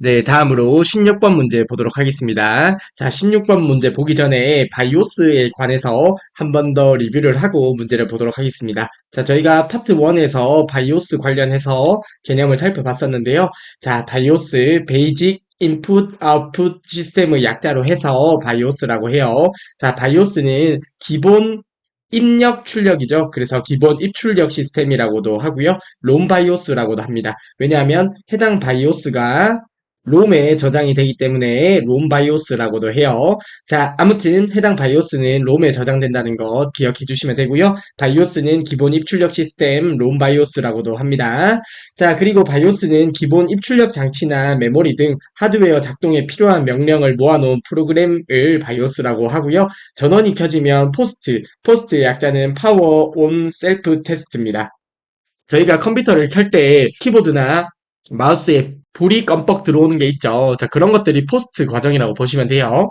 네, 다음으로 16번 문제 보도록 하겠습니다. 자, 16번 문제 보기 전에 바이오스에 관해서 한 번 더 리뷰를 하고 문제를 보도록 하겠습니다. 자, 저희가 파트 1에서 바이오스 관련해서 개념을 살펴봤었는데요. 자, 바이오스, 베이직 인풋 아웃풋 시스템의 약자로 해서 바이오스라고 해요. 자, 바이오스는 기본 입력 출력이죠. 그래서 기본 입출력 시스템이라고도 하고요. 롬 바이오스라고도 합니다. 왜냐하면 해당 바이오스가 롬에 저장이 되기 때문에 롬 바이오스라고도 해요. 자, 아무튼 해당 바이오스는 롬에 저장된다는 것 기억해 주시면 되고요. 바이오스는 기본 입출력 시스템 롬 바이오스라고도 합니다. 자, 그리고 바이오스는 기본 입출력 장치나 메모리 등 하드웨어 작동에 필요한 명령을 모아놓은 프로그램을 바이오스라고 하고요. 전원이 켜지면 포스트의 약자는 파워 온 셀프 테스트입니다. 저희가 컴퓨터를 켤 때 키보드나 마우스에 불이 껌뻑 들어오는 게 있죠. 자, 그런 것들이 포스트 과정이라고 보시면 돼요.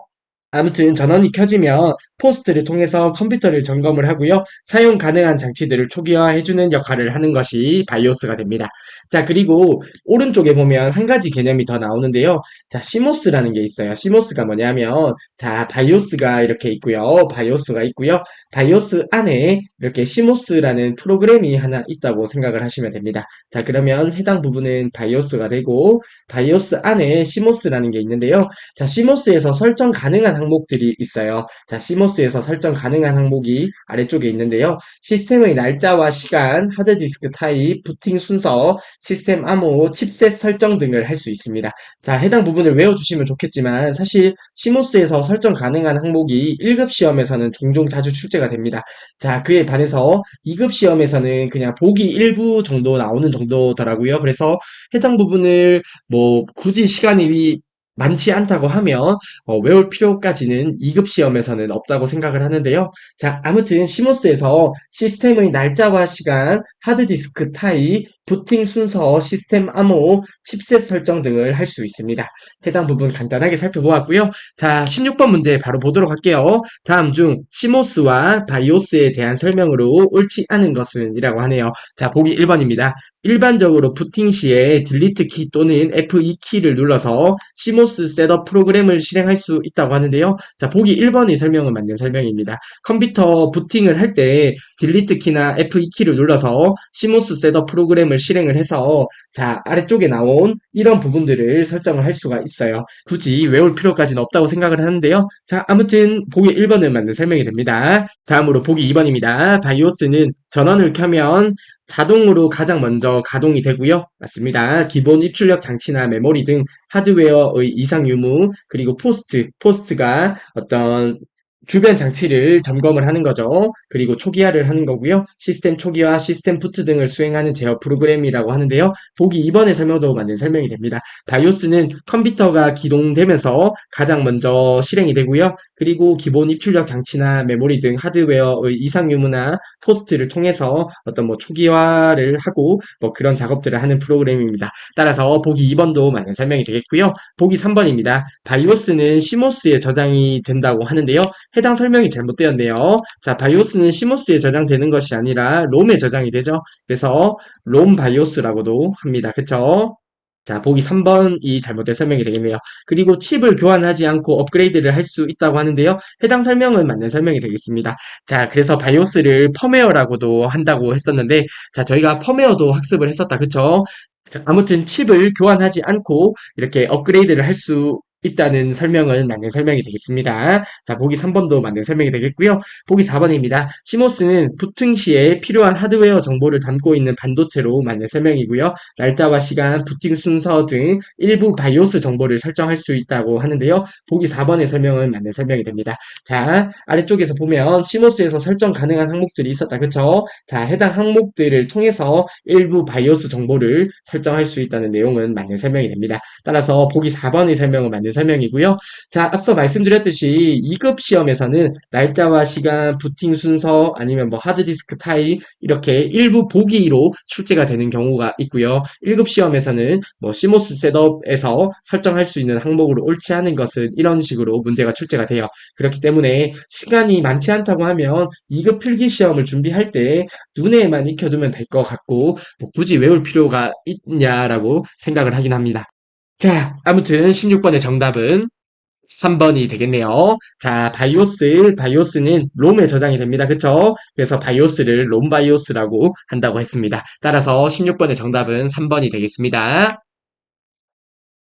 아무튼 전원이 켜지면 포스트를 통해서 컴퓨터를 점검을 하고요. 사용 가능한 장치들을 초기화해주는 역할을 하는 것이 바이오스가 됩니다. 자, 그리고 오른쪽에 보면 한 가지 개념이 더 나오는데요. 자, 시모스라는 게 있어요. 시모스가 뭐냐면, 자, 바이오스가 이렇게 있고요. 바이오스가 있고요. 바이오스 안에 이렇게 시모스라는 프로그램이 하나 있다고 생각을 하시면 됩니다. 자, 그러면 해당 부분은 바이오스가 되고, 바이오스 안에 시모스라는 게 있는데요. 자, 시모스에서 설정 가능한 항목들이 있어요. 자, 시모스에서 설정 가능한 항목이 아래쪽에 있는데요. 시스템의 날짜와 시간, 하드디스크 타입, 부팅 순서, 시스템 암호, 칩셋 설정 등을 할 수 있습니다. 자, 해당 부분을 외워주시면 좋겠지만 사실 시모스에서 설정 가능한 항목이 1급 시험에서는 종종 자주 출제가 됩니다. 자, 그에 반해서 2급 시험에서는 그냥 보기 일부 정도 나오는 정도더라고요. 그래서 해당 부분을 뭐 굳이 시간이 많지 않다고 하면 외울 필요까지는 2급 시험에서는 없다고 생각을 하는데요. 자, 아무튼 시모스에서 시스템의 날짜와 시간, 하드디스크 타입, 부팅 순서, 시스템 암호, 칩셋 설정 등을 할 수 있습니다. 해당 부분 간단하게 살펴보았고요. 자, 16번 문제 바로 보도록 할게요. 다음 중 시모스와 바이오스에 대한 설명으로 옳지 않은 것은 이라고 하네요. 자, 보기 1번입니다. 일반적으로 부팅 시에 딜리트 키 또는 F2 키를 눌러서 시모스 셋업 프로그램을 실행할 수 있다고 하는데요. 자, 보기 1번의 설명은 맞는 설명입니다. 컴퓨터 부팅을 할 때 딜리트 키나 F2 키를 눌러서 시모스 셋업 프로그램을 프로그램을 실행을 해서 자, 아래쪽에 나온 이런 부분들을 설정을 할 수가 있어요. 굳이 외울 필요까지는 없다고 생각을 하는데요. 자, 아무튼 보기 1번은 맞는 설명이 됩니다. 다음으로 보기 2번입니다. 바이오스는 전원을 켜면 자동으로 가장 먼저 가동이 되고요. 맞습니다. 기본 입출력 장치나 메모리 등 하드웨어의 이상 유무, 그리고 포스트가 어떤 주변 장치를 점검을 하는 거죠. 그리고 초기화를 하는 거고요. 시스템 초기화, 시스템 부트 등을 수행하는 제어 프로그램이라고 하는데요. 보기 2번의 설명도 맞는 설명이 됩니다. 바이오스는 컴퓨터가 기동되면서 가장 먼저 실행이 되고요. 그리고 기본 입출력 장치나 메모리 등 하드웨어의 이상 유무나 포스트를 통해서 어떤 뭐 초기화를 하고 뭐 그런 작업들을 하는 프로그램입니다. 따라서 보기 2번도 맞는 설명이 되겠고요. 보기 3번입니다. 바이오스는 시모스에 저장이 된다고 하는데요. 해당 설명이 잘못되었네요. 자, 바이오스는 시모스에 저장되는 것이 아니라 롬에 저장이 되죠. 그래서 롬 바이오스라고도 합니다. 그쵸? 자, 보기 3번이 잘못된 설명이 되겠네요. 그리고 칩을 교환하지 않고 업그레이드를 할 수 있다고 하는데요. 해당 설명은 맞는 설명이 되겠습니다. 자, 그래서 바이오스를 펌웨어라고도 한다고 했었는데, 자, 저희가 펌웨어도 학습을 했었다. 그쵸? 자, 아무튼 칩을 교환하지 않고 이렇게 업그레이드를 할 수 있다는 설명은 맞는 설명이 되겠습니다. 자, 보기 3번도 맞는 설명이 되겠고요. 보기 4번입니다. 시모스는 부팅 시에 필요한 하드웨어 정보를 담고 있는 반도체로 맞는 설명이고요. 날짜와 시간, 부팅 순서 등 일부 바이오스 정보를 설정할 수 있다고 하는데요. 보기 4번의 설명은 맞는 설명이 됩니다. 자, 아래쪽에서 보면 시모스에서 설정 가능한 항목들이 있었다. 그쵸? 자, 해당 항목들을 통해서 일부 바이오스 정보를 설정할 수 있다는 내용은 맞는 설명이 됩니다. 따라서 보기 4번의 설명은 맞는 설명이고요. 자, 앞서 말씀드렸듯이 2급 시험에서는 날짜와 시간, 부팅 순서, 아니면 뭐 하드디스크 타입 이렇게 일부 보기로 출제가 되는 경우가 있고요. 1급 시험에서는 뭐 시모스 셋업에서 설정할 수 있는 항목으로 옳지 않은 것은 이런 식으로 문제가 출제가 돼요. 그렇기 때문에 시간이 많지 않다고 하면 2급 필기 시험을 준비할 때 눈에만 익혀두면 될 것 같고 뭐 굳이 외울 필요가 있냐라고 생각을 하긴 합니다. 자, 아무튼 16번의 정답은 3번이 되겠네요. 자, 바이오스는 롬에 저장이 됩니다. 그쵸? 그래서 바이오스를 롬바이오스라고 한다고 했습니다. 따라서 16번의 정답은 3번이 되겠습니다.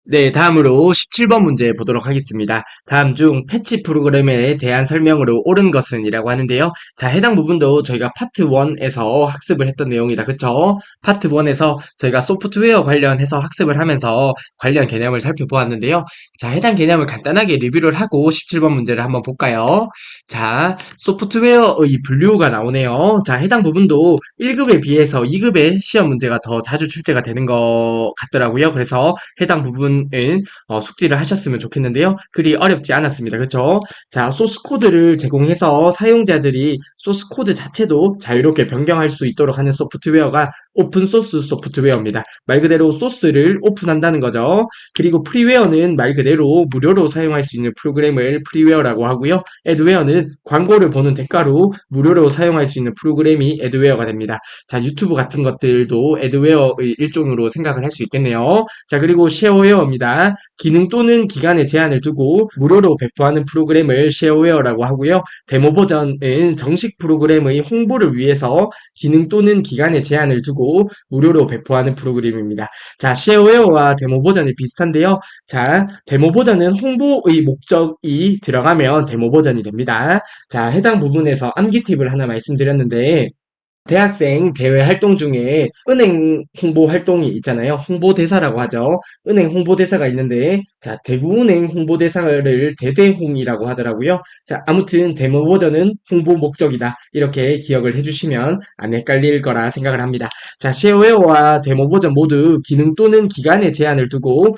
네, 다음으로 17번 문제 보도록 하겠습니다. 다음 중 패치 프로그램에 대한 설명으로 옳은 것은 이라고 하는데요. 자, 해당 부분도 저희가 파트 1에서 학습을 했던 내용이다. 그쵸? 파트 1에서 저희가 소프트웨어 관련해서 학습을 하면서 관련 개념을 살펴보았는데요. 자, 해당 개념을 간단하게 리뷰를 하고 17번 문제를 한번 볼까요? 자, 소프트웨어의 분류가 나오네요. 자, 해당 부분도 1급에 비해서 2급의 시험 문제가 더 자주 출제가 되는 것 같더라고요. 그래서 해당 부분은 숙지를 하셨으면 좋겠는데요. 그리 어렵지 않았습니다. 그쵸? 자, 소스 코드를 제공해서 사용자들이 소스 코드 자체도 자유롭게 변경할 수 있도록 하는 소프트웨어가 오픈 소스 소프트웨어입니다. 말 그대로 소스를 오픈한다는 거죠. 그리고 프리웨어는 말 그대로 무료로 사용할 수 있는 프로그램을 프리웨어라고 하고요. 애드웨어는 광고를 보는 대가로 무료로 사용할 수 있는 프로그램이 애드웨어가 됩니다. 자, 유튜브 같은 것들도 애드웨어의 일종으로 생각을 할 수 있겠네요. 자, 그리고 쉐어웨어입니다. 기능 또는 기간에 제한을 두고 무료로 배포하는 프로그램을 쉐어웨어라고 하고요. 데모 버전은 정식 프로그램의 홍보를 위해서 기능 또는 기간에 제한을 두고 무료로 배포하는 프로그램입니다. 자, 쉐어웨어와 데모 버전이 비슷한데요. 자, 데모 버전은 홍보의 목적이 들어가면 데모 버전이 됩니다. 자, 해당 부분에서 암기 팁을 하나 말씀드렸는데, 대학생 대외 활동 중에 은행 홍보 활동이 있잖아요. 홍보대사라고 하죠. 은행 홍보대사가 있는데, 자, 대구은행 홍보대사를 대대홍이라고 하더라고요. 자, 아무튼 데모 버전은 홍보 목적이다. 이렇게 기억을 해주시면 안 헷갈릴 거라 생각을 합니다. 자, 쉐어웨어와 데모 버전 모두 기능 또는 기간에 제한을 두고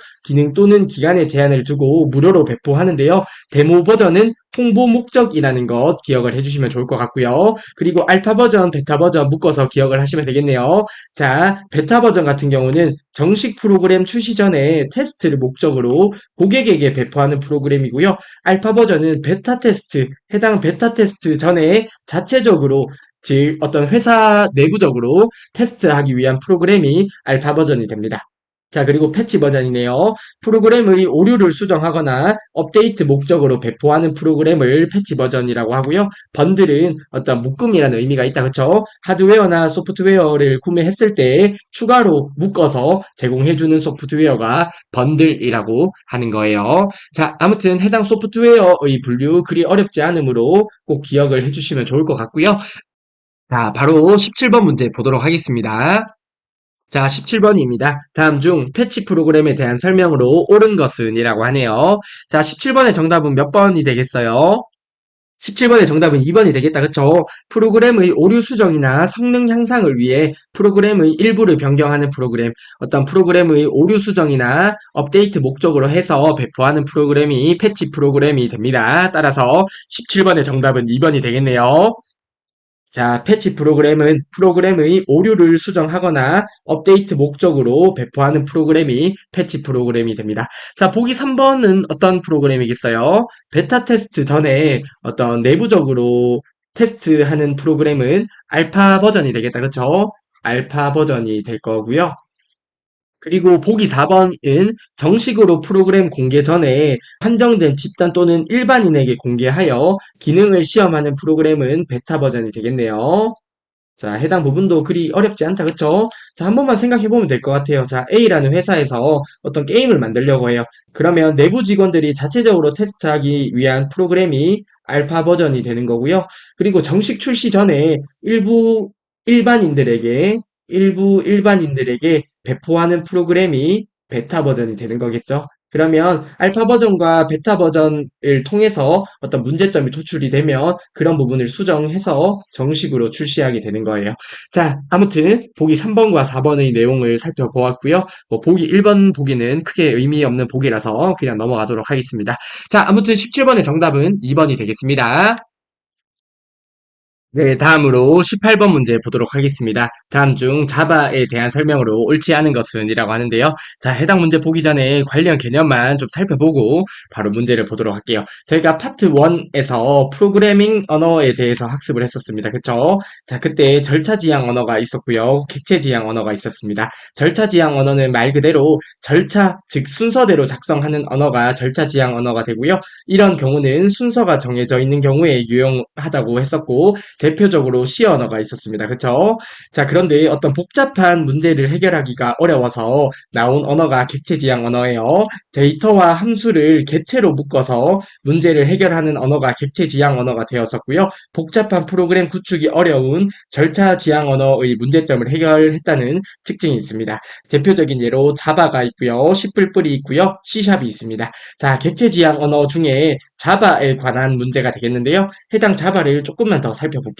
무료로 배포하는데요. 데모 버전은 홍보 목적이라는 것 기억을 해주시면 좋을 것 같고요. 그리고 알파 버전, 베타 버전 묶어서 기억을 하시면 되겠네요. 자, 베타 버전 같은 경우는 정식 프로그램 출시 전에 테스트를 목적으로 고객에게 배포하는 프로그램이고요. 알파 버전은 해당 베타 테스트 전에 자체적으로 즉 어떤 회사 내부적으로 테스트하기 위한 프로그램이 알파 버전이 됩니다. 자, 그리고 패치 버전이네요. 프로그램의 오류를 수정하거나 업데이트 목적으로 배포하는 프로그램을 패치 버전이라고 하고요. 번들은 어떤 묶음이라는 의미가 있다. 그쵸? 하드웨어나 소프트웨어를 구매했을 때 추가로 묶어서 제공해주는 소프트웨어가 번들이라고 하는 거예요. 자, 아무튼 해당 소프트웨어의 분류 그리 어렵지 않으므로 꼭 기억을 해주시면 좋을 것 같고요. 자, 바로 17번 문제 보도록 하겠습니다. 자, 17번입니다. 다음 중 패치 프로그램에 대한 설명으로 옳은 것은 이라고 하네요. 자, 17번의 정답은 몇 번이 되겠어요? 17번의 정답은 2번이 되겠다. 그쵸? 프로그램의 오류 수정이나 성능 향상을 위해 프로그램의 일부를 변경하는 프로그램, 어떤 프로그램의 오류 수정이나 업데이트 목적으로 해서 배포하는 프로그램이 패치 프로그램이 됩니다. 따라서 17번의 정답은 2번이 되겠네요. 자, 패치 프로그램은 프로그램의 오류를 수정하거나 업데이트 목적으로 배포하는 프로그램이 패치 프로그램이 됩니다. 자, 보기 3번은 어떤 프로그램이겠어요? 베타 테스트 전에 어떤 내부적으로 테스트하는 프로그램은 알파 버전이 되겠다. 그쵸? 알파 버전이 될 거고요. 그리고 보기 4번은 정식으로 프로그램 공개 전에 한정된 집단 또는 일반인에게 공개하여 기능을 시험하는 프로그램은 베타 버전이 되겠네요. 자, 해당 부분도 그리 어렵지 않다, 그쵸? 자, 한 번만 생각해 보면 될 것 같아요. 자, A라는 회사에서 어떤 게임을 만들려고 해요. 그러면 내부 직원들이 자체적으로 테스트하기 위한 프로그램이 알파 버전이 되는 거고요. 그리고 정식 출시 전에 일반인들에게, 일부 일반인들에게 배포하는 프로그램이 베타 버전이 되는 거겠죠. 그러면 알파 버전과 베타 버전을 통해서 어떤 문제점이 도출이 되면 그런 부분을 수정해서 정식으로 출시하게 되는 거예요. 자, 아무튼 보기 3번과 4번의 내용을 살펴보았고요. 뭐 보기 1번 보기는 크게 의미 없는 보기라서 그냥 넘어가도록 하겠습니다. 자, 아무튼 17번의 정답은 2번이 되겠습니다. 네, 다음으로 18번 문제 보도록 하겠습니다. 다음 중 자바에 대한 설명으로 옳지 않은 것은 이라고 하는데요. 자, 해당 문제 보기 전에 관련 개념만 좀 살펴보고 바로 문제를 보도록 할게요. 저희가 파트 1에서 프로그래밍 언어에 대해서 학습을 했었습니다. 그쵸? 자, 그때 절차 지향 언어가 있었고요. 객체 지향 언어가 있었습니다. 절차 지향 언어는 말 그대로 절차, 즉 순서대로 작성하는 언어가 절차 지향 언어가 되고요. 이런 경우는 순서가 정해져 있는 경우에 유용하다고 했었고, 대표적으로 C 언어가 있었습니다. 그쵸? 자, 그런데 어떤 복잡한 문제를 해결하기가 어려워서 나온 언어가 객체지향 언어예요. 데이터와 함수를 객체로 묶어서 문제를 해결하는 언어가 객체지향 언어가 되었었고요. 복잡한 프로그램 구축이 어려운 절차지향 언어의 문제점을 해결했다는 특징이 있습니다. 대표적인 예로 자바가 있고요. C++이 있고요. C샵이 있습니다. 자, 객체지향 언어 중에 자바에 관한 문제가 되겠는데요. 해당 자바를 조금만 더 살펴볼게요.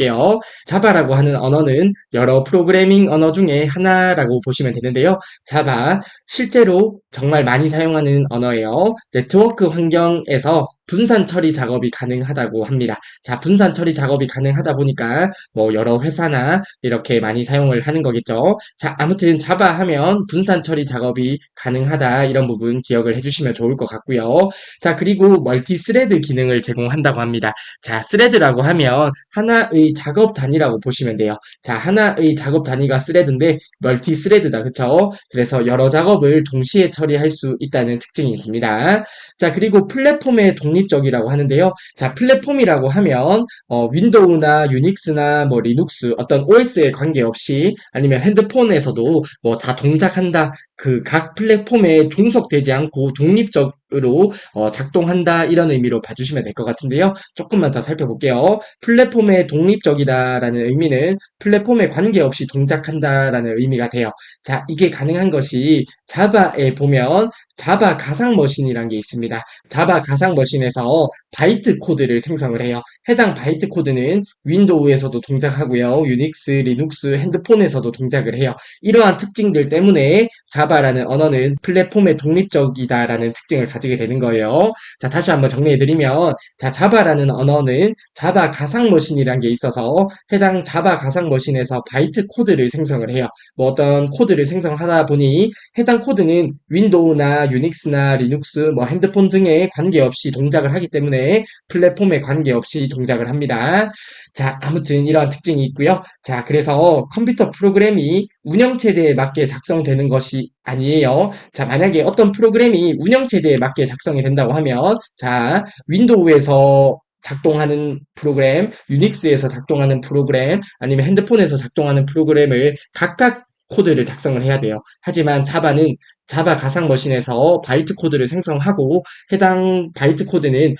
자바라고 하는 언어는 여러 프로그래밍 언어 중에 하나라고 보시면 되는데요. 자바, 실제로 정말 많이 사용하는 언어예요. 네트워크 환경에서 분산 처리 작업이 가능하다고 합니다. 자, 분산 처리 작업이 가능하다 보니까 뭐 여러 회사나 이렇게 많이 사용을 하는 거겠죠. 자, 아무튼 자바 하면 분산 처리 작업이 가능하다 이런 부분 기억을 해주시면 좋을 것 같고요. 자, 그리고 멀티 스레드 기능을 제공한다고 합니다. 자, 스레드라고 하면 하나의 작업 단위라고 보시면 돼요. 자, 하나의 작업 단위가 스레드인데 멀티 스레드다. 그쵸? 그래서 여러 작업을 동시에 처리할 수 있다는 특징이 있습니다. 자, 그리고 플랫폼의 독립적이라고 하는데요. 자, 플랫폼이라고 하면 윈도우나 유닉스나 뭐 리눅스 어떤 OS에 관계없이 아니면 핸드폰에서도 뭐 다 동작한다. 그 각 플랫폼에 종속되지 않고 독립적으로 작동한다 이런 의미로 봐주시면 될 것 같은데요. 조금만 더 살펴볼게요. 플랫폼에 독립적이다라는 의미는 플랫폼에 관계없이 동작한다라는 의미가 돼요. 자, 이게 가능한 것이 자바에 보면 자바 가상 머신이라는 게 있습니다. 자바 가상 머신에서 바이트 코드를 생성을 해요. 해당 바이트 코드는 윈도우에서도 동작하고요. 유닉스, 리눅스, 핸드폰에서도 동작을 해요. 이러한 특징들 때문에 자바라는 언어는 플랫폼에 독립적이다라는 특징을 가지게 되는 거예요. 자, 다시 한번 정리해드리면, 자, 자바라는 언어는 자바 가상 머신이라는 게 있어서 해당 자바 가상 머신에서 바이트 코드를 생성을 해요. 뭐 어떤 코드를 생성하다 보니 해당 코드는 윈도우나 유닉스나 리눅스, 뭐 핸드폰 등에 관계없이 동작을 하기 때문에 플랫폼에 관계없이 동작을 합니다. 자, 아무튼 이러한 특징이 있고요. 자, 그래서 컴퓨터 프로그램이 운영체제에 맞게 작성되는 것이 아니에요. 자, 만약에 어떤 프로그램이 운영체제에 맞게 작성이 된다고 하면, 자, 윈도우에서 작동하는 프로그램, 유닉스에서 작동하는 프로그램, 아니면 핸드폰에서 작동하는 프로그램을 각각 코드를 작성을 해야 돼요. 하지만 자바는 자바 가상 머신에서 바이트 코드를 생성하고 해당 바이트 코드는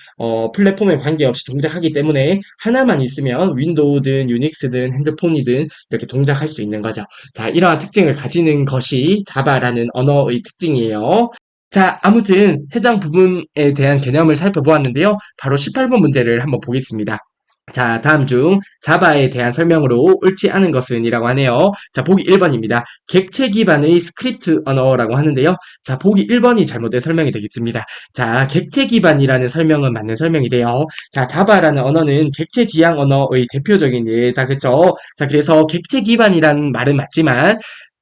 플랫폼에 관계없이 동작하기 때문에 하나만 있으면 윈도우든 유닉스든 핸드폰이든 이렇게 동작할 수 있는 거죠. 자, 이러한 특징을 가지는 것이 자바라는 언어의 특징이에요. 자, 아무튼 해당 부분에 대한 개념을 살펴보았는데요. 바로 18번 문제를 한번 보겠습니다. 자, 다음 중 자바에 대한 설명으로 옳지 않은 것은 이라고 하네요. 자, 보기 1번입니다. 객체 기반의 스크립트 언어라고 하는데요. 자, 보기 1번이 잘못된 설명이 되겠습니다. 자, 객체 기반이라는 설명은 맞는 설명이 돼요. 자, 자바라는 언어는 객체 지향 언어의 대표적인 예다, 그쵸? 자, 그래서 객체 기반이라는 말은 맞지만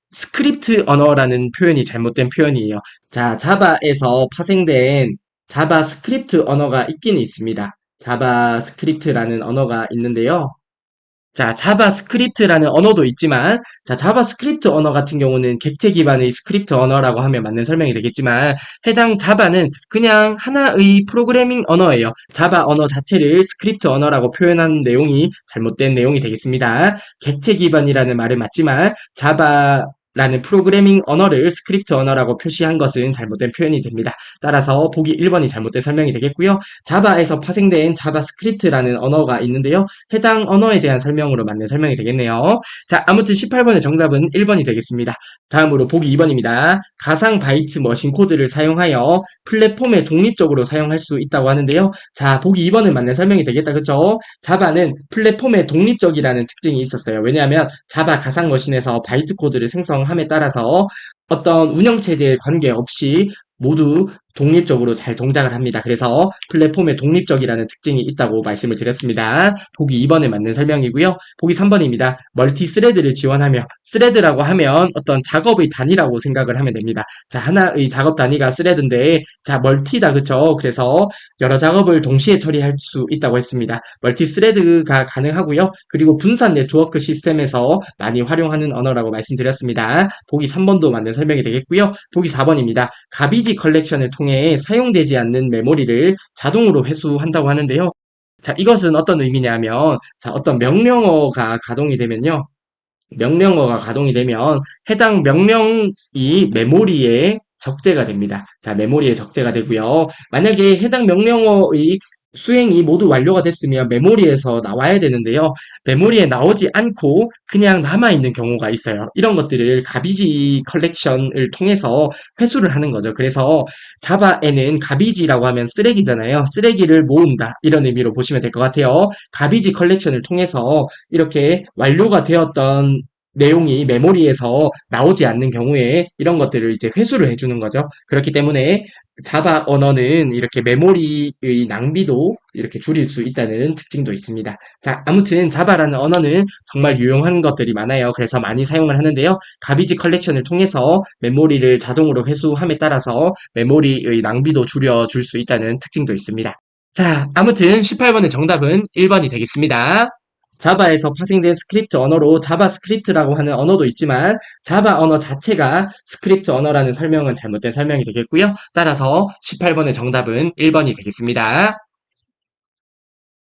스크립트 언어라는 표현이 잘못된 표현이에요. 자, 자바에서 파생된 자바 스크립트 언어가 있긴 있습니다. 자바스크립트라는 언어가 있는데요. 자, 자바스크립트라는 언어도 있지만, 자, 자바스크립트 언어 같은 경우는 객체 기반의 스크립트 언어라고 하면 맞는 설명이 되겠지만, 해당 자바는 그냥 하나의 프로그래밍 언어예요. 자바 언어 자체를 스크립트 언어라고 표현하는 내용이 잘못된 내용이 되겠습니다. 객체 기반이라는 말은 맞지만, 자바라는 프로그래밍 언어를 스크립트 언어라고 표시한 것은 잘못된 표현이 됩니다. 따라서 보기 1번이 잘못된 설명이 되겠고요. 자바에서 파생된 자바스크립트라는 언어가 있는데요. 해당 언어에 대한 설명으로 맞는 설명이 되겠네요. 자, 아무튼 18번의 정답은 1번이 되겠습니다. 다음으로 보기 2번입니다. 가상 바이트 머신 코드를 사용하여 플랫폼에 독립적으로 사용할 수 있다고 하는데요. 자, 보기 2번은 맞는 설명이 되겠다. 그쵸? 자바는 플랫폼에 독립적이라는 특징이 있었어요. 왜냐하면 자바 가상 머신에서 바이트 코드를 생성함에 따라서 어떤 운영체제에 관계없이 모두 독립적으로 잘 동작을 합니다. 그래서 플랫폼에 독립적이라는 특징이 있다고 말씀을 드렸습니다. 보기 2번에 맞는 설명이고요. 보기 3번입니다. 멀티 스레드를 지원하며 스레드라고 하면 어떤 작업의 단위라고 생각을 하면 됩니다. 자, 하나의 작업 단위가 스레드인데 자, 멀티다. 그쵸? 그래서 여러 작업을 동시에 처리할 수 있다고 했습니다. 멀티 스레드가 가능하고요. 그리고 분산 네트워크 시스템에서 많이 활용하는 언어라고 말씀드렸습니다. 보기 3번도 맞는 설명이 되겠고요. 보기 4번입니다. 가비지 컬렉션을 통해 사용되지 않는 메모리를 자동으로 회수한다고 하는데요. 자, 이것은 어떤 의미냐면, 자, 어떤 명령어가 가동이 되면요. 명령어가 가동이 되면 해당 명령이 메모리에 적재가 됩니다. 자, 메모리에 적재가 되고요. 만약에 해당 명령어의 수행이 모두 완료가 됐으면 메모리에서 나와야 되는데요. 메모리에 나오지 않고 그냥 남아있는 경우가 있어요. 이런 것들을 가비지 컬렉션을 통해서 회수를 하는 거죠. 그래서 자바에는 가비지라고 하면 쓰레기잖아요. 쓰레기를 모은다. 이런 의미로 보시면 될 것 같아요. 가비지 컬렉션을 통해서 이렇게 완료가 되었던 내용이 메모리에서 나오지 않는 경우에 이런 것들을 이제 회수를 해주는 거죠. 그렇기 때문에 자바 언어는 이렇게 메모리의 낭비도 이렇게 줄일 수 있다는 특징도 있습니다. 자, 아무튼 자바라는 언어는 정말 유용한 것들이 많아요. 그래서 많이 사용을 하는데요. 가비지 컬렉션을 통해서 메모리를 자동으로 회수함에 따라서 메모리의 낭비도 줄여줄 수 있다는 특징도 있습니다. 자, 아무튼 18번의 정답은 1번이 되겠습니다. 자바에서 파생된 스크립트 언어로 자바스크립트라고 하는 언어도 있지만 자바 언어 자체가 스크립트 언어라는 설명은 잘못된 설명이 되겠고요. 따라서 18번의 정답은 1번이 되겠습니다.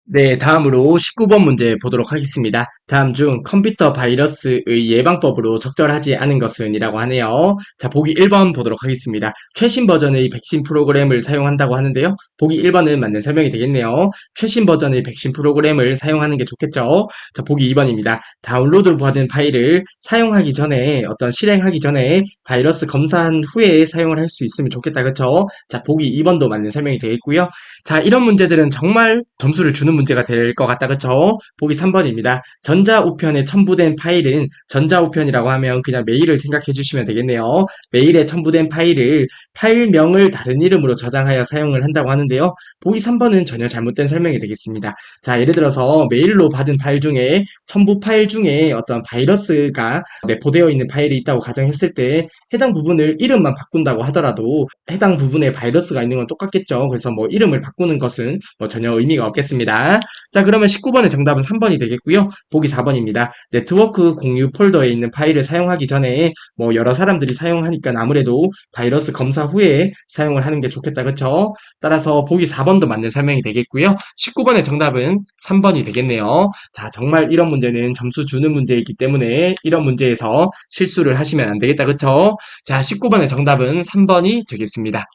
네, 다음으로 19번 문제 보도록 하겠습니다. 다음 중 컴퓨터 바이러스의 예방법으로 적절하지 않은 것은 이라고 하네요. 자, 보기 1번 보도록 하겠습니다. 최신 버전의 백신 프로그램을 사용한다고 하는데요. 보기 1번은 맞는 설명이 되겠네요. 최신 버전의 백신 프로그램을 사용하는 게 좋겠죠. 자, 보기 2번입니다. 다운로드 받은 파일을 사용하기 전에 실행하기 전에 바이러스 검사한 후에 사용을 할 수 있으면 좋겠다. 그쵸? 자, 보기 2번도 맞는 설명이 되겠고요. 자, 이런 문제들은 정말 점수를 주는 문제가 될 것 같다. 그쵸? 보기 3번입니다. 전자우편에 첨부된 파일은 전자우편이라고 하면 그냥 메일을 생각해 주시면 되겠네요. 메일에 첨부된 파일을 파일명을 다른 이름으로 저장하여 사용을 한다고 하는데요. 보기 3번은 전혀 잘못된 설명이 되겠습니다. 자, 예를 들어서 메일로 받은 파일 중에 첨부 파일 중에 어떤 바이러스가 내포되어 있는 파일이 있다고 가정했을 때 해당 부분을 이름만 바꾼다고 하더라도 해당 부분에 바이러스가 있는 건 똑같겠죠. 그래서 뭐 이름을 바꾸는 것은 뭐 전혀 의미가 없겠습니다. 자, 그러면 19번의 정답은 3번이 되겠고요. 보기 4번입니다. 네트워크 공유 폴더에 있는 파일을 사용하기 전에 뭐 여러 사람들이 사용하니까 아무래도 바이러스 검사 후에 사용을 하는 게 좋겠다. 그쵸? 따라서 보기 4번도 맞는 설명이 되겠고요. 19번의 정답은 3번이 되겠네요. 자, 정말 이런 문제는 점수 주는 문제이기 때문에 이런 문제에서 실수를 하시면 안 되겠다. 그쵸? 자, 19번의 정답은 3번이 되겠습니다.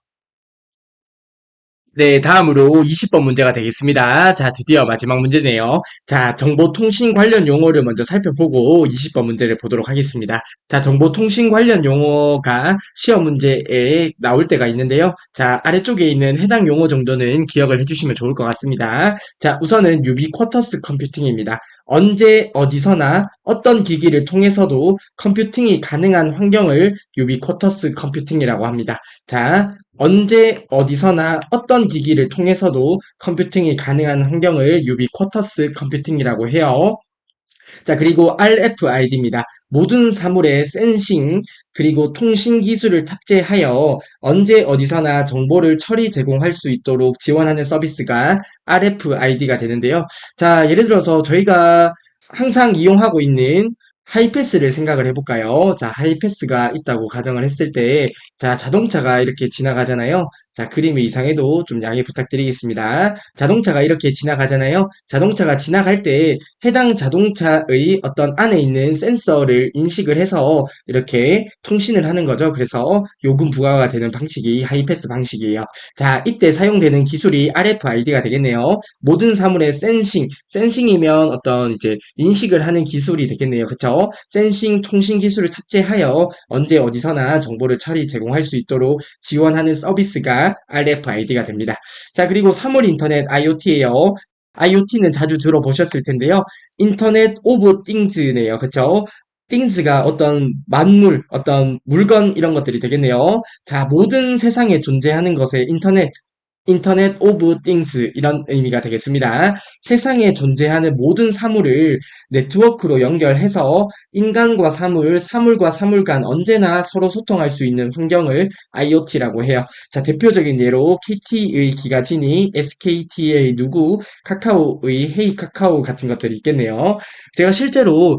네, 다음으로 20번 문제가 되겠습니다. 자, 드디어 마지막 문제네요. 자, 정보통신 관련 용어를 먼저 살펴보고 20번 문제를 보도록 하겠습니다. 자, 정보통신 관련 용어가 시험 문제에 나올 때가 있는데요. 자, 아래쪽에 있는 해당 용어 정도는 기억을 해주시면 좋을 것 같습니다. 자, 우선은 유비쿼터스 컴퓨팅입니다. 언제 어디서나 어떤 기기를 통해서도 컴퓨팅이 가능한 환경을 유비쿼터스 컴퓨팅이라고 합니다. 자, 언제 어디서나 어떤 기기를 통해서도 컴퓨팅이 가능한 환경을 유비쿼터스 컴퓨팅이라고 해요. 자, 그리고 RFID입니다. 모든 사물의 센싱 그리고 통신 기술을 탑재하여 언제 어디서나 정보를 처리 제공할 수 있도록 지원하는 서비스가 RFID가 되는데요. 자, 예를 들어서 저희가 항상 이용하고 있는 하이패스를 생각을 해볼까요? 자, 하이패스가 있다고 가정을 했을 때, 자, 자동차가 이렇게 지나가잖아요. 자, 그림의 이상에도 좀 양해 부탁드리겠습니다. 자동차가 이렇게 지나가잖아요. 자동차가 지나갈 때 해당 자동차의 어떤 안에 있는 센서를 인식을 해서 이렇게 통신을 하는 거죠. 그래서 요금 부과가 되는 방식이 하이패스 방식이에요. 자, 이때 사용되는 기술이 RFID가 되겠네요. 모든 사물의 센싱이면 어떤 이제 인식을 하는 기술이 되겠네요. 그쵸? 센싱 통신 기술을 탑재하여 언제 어디서나 정보를 처리 제공할 수 있도록 지원하는 서비스가 RFID가 됩니다. 자, 그리고 사물 인터넷 IoT예요. IoT는 자주 들어보셨을 텐데요. 인터넷 오브 띵즈네요. 그쵸? 띵즈가 어떤 만물, 어떤 물건 이런 것들이 되겠네요. 자, 모든 세상에 존재하는 것에 인터넷 오브 띵스 이런 의미가 되겠습니다. 세상에 존재하는 모든 사물을 네트워크로 연결해서 인간과 사물, 사물과 사물 간 언제나 서로 소통할 수 있는 환경을 IoT라고 해요. 자, 대표적인 예로 KT의 기가진이, SKT의 누구, 카카오의 헤이 카카오 같은 것들이 있겠네요. 제가 실제로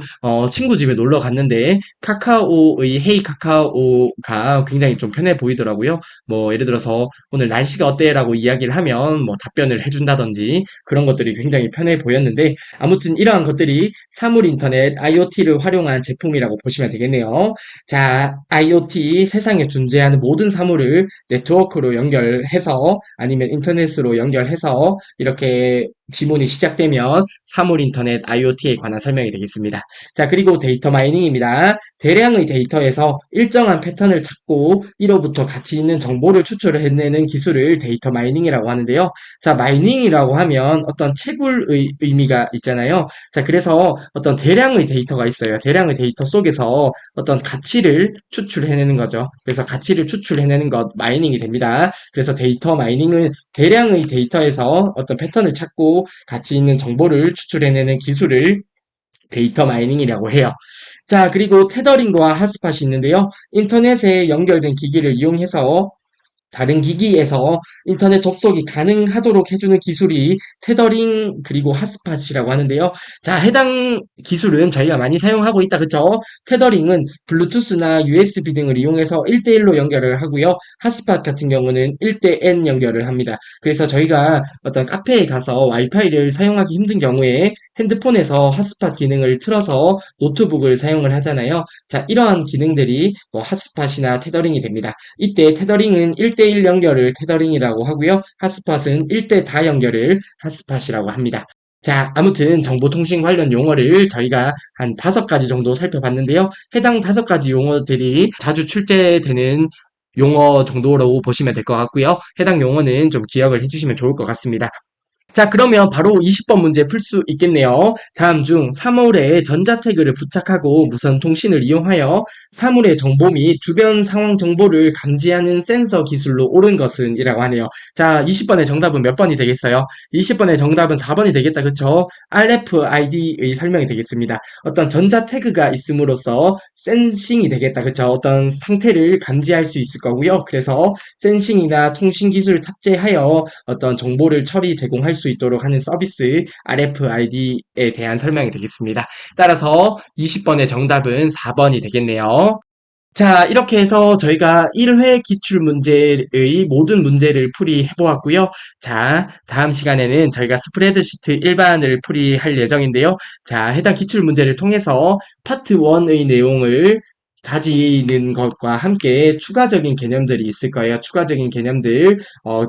친구 집에 놀러 갔는데 카카오의 헤이 카카오가 굉장히 좀 편해 보이더라고요. 뭐 예를 들어서 오늘 날씨가 어때? 라고 이야기를 하면 뭐 답변을 해준다든지 그런 것들이 굉장히 편해 보였는데 아무튼 이러한 것들이 사물 인터넷 IoT를 활용한 제품이라고 보시면 되겠네요. 자, IoT 세상에 존재하는 모든 사물을 네트워크로 연결해서 아니면 인터넷으로 연결해서 이렇게 지문이 시작되면 사물 인터넷 IoT에 관한 설명이 되겠습니다. 자, 그리고 데이터 마이닝입니다. 대량의 데이터에서 일정한 패턴을 찾고 이로부터 가치 있는 정보를 추출을 해내는 기술을 데이터 마이닝이라고 하는데요. 자, 마이닝이라고 하면 어떤 채굴의 의미가 있잖아요. 자, 그래서 어떤 대량의 데이터가 있어요. 대량의 데이터 속에서 어떤 가치를 추출해내는 거죠. 그래서 가치를 추출해내는 것 마이닝이 됩니다. 그래서 데이터 마이닝은 대량의 데이터에서 어떤 패턴을 찾고 가치 있는 정보를 추출해내는 기술을 데이터 마이닝이라고 해요. 자, 그리고 테더링과 핫스팟이 있는데요. 인터넷에 연결된 기기를 이용해서 다른 기기에서 인터넷 접속이 가능하도록 해주는 기술이 테더링 그리고 핫스팟이라고 하는데요. 자, 해당 기술은 저희가 많이 사용하고 있다. 그쵸? 테더링은 블루투스나 USB 등을 이용해서 1대1로 연결을 하고요. 핫스팟 같은 경우는 1대 N 연결을 합니다. 그래서 저희가 어떤 카페에 가서 와이파이를 사용하기 힘든 경우에 핸드폰에서 핫스팟 기능을 틀어서 노트북을 사용을 하잖아요. 자, 이러한 기능들이 뭐 핫스팟이나 테더링이 됩니다. 이때 테더링은 1대1 연결을 테더링이라고 하고요. 핫스팟은 1대 다 연결을 핫스팟이라고 합니다. 자, 아무튼 정보통신 관련 용어를 저희가 한 5가지 정도 살펴봤는데요. 해당 5가지 용어들이 자주 출제되는 용어 정도로 보시면 될 것 같고요. 해당 용어는 좀 기억을 해주시면 좋을 것 같습니다. 자, 그러면 바로 20번 문제 풀 수 있겠네요. 다음 중 3월에 전자태그를 부착하고 무선 통신을 이용하여 사물의 정보 및 주변 상황 정보를 감지하는 센서 기술로 옳은 것은 이라고 하네요. 자, 20번의 정답은 몇 번이 되겠어요? 20번의 정답은 4번이 되겠다. 그쵸? RFID의 설명이 되겠습니다. 어떤 전자태그가 있음으로써 센싱이 되겠다. 그쵸? 어떤 상태를 감지할 수 있을 거고요. 그래서 센싱이나 통신 기술을 탑재하여 어떤 정보를 처리 제공할 수 있도록 하는 서비스 RFID에 대한 설명이 되겠습니다. 따라서 20번의 정답은 4번이 되겠네요. 자, 이렇게 해서 저희가 1회 기출문제의 모든 문제를 풀이해 보았고요. 자, 다음 시간에는 저희가 스프레드시트 일반을 풀이할 예정인데요. 자, 해당 기출문제를 통해서 파트 1의 내용을 다지는 것과 함께 추가적인 개념들이 있을 거예요. 추가적인 개념들,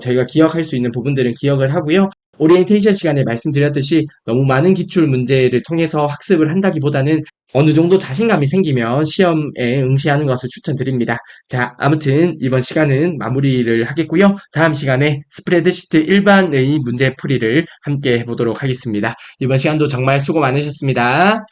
저희가 기억할 수 있는 부분들은 기억을 하고요. 오리엔테이션 시간에 말씀드렸듯이 너무 많은 기출 문제를 통해서 학습을 한다기보다는 어느 정도 자신감이 생기면 시험에 응시하는 것을 추천드립니다. 자, 아무튼 이번 시간은 마무리를 하겠고요. 다음 시간에 스프레드시트 일반의 문제 풀이를 함께 해보도록 하겠습니다. 이번 시간도 정말 수고 많으셨습니다.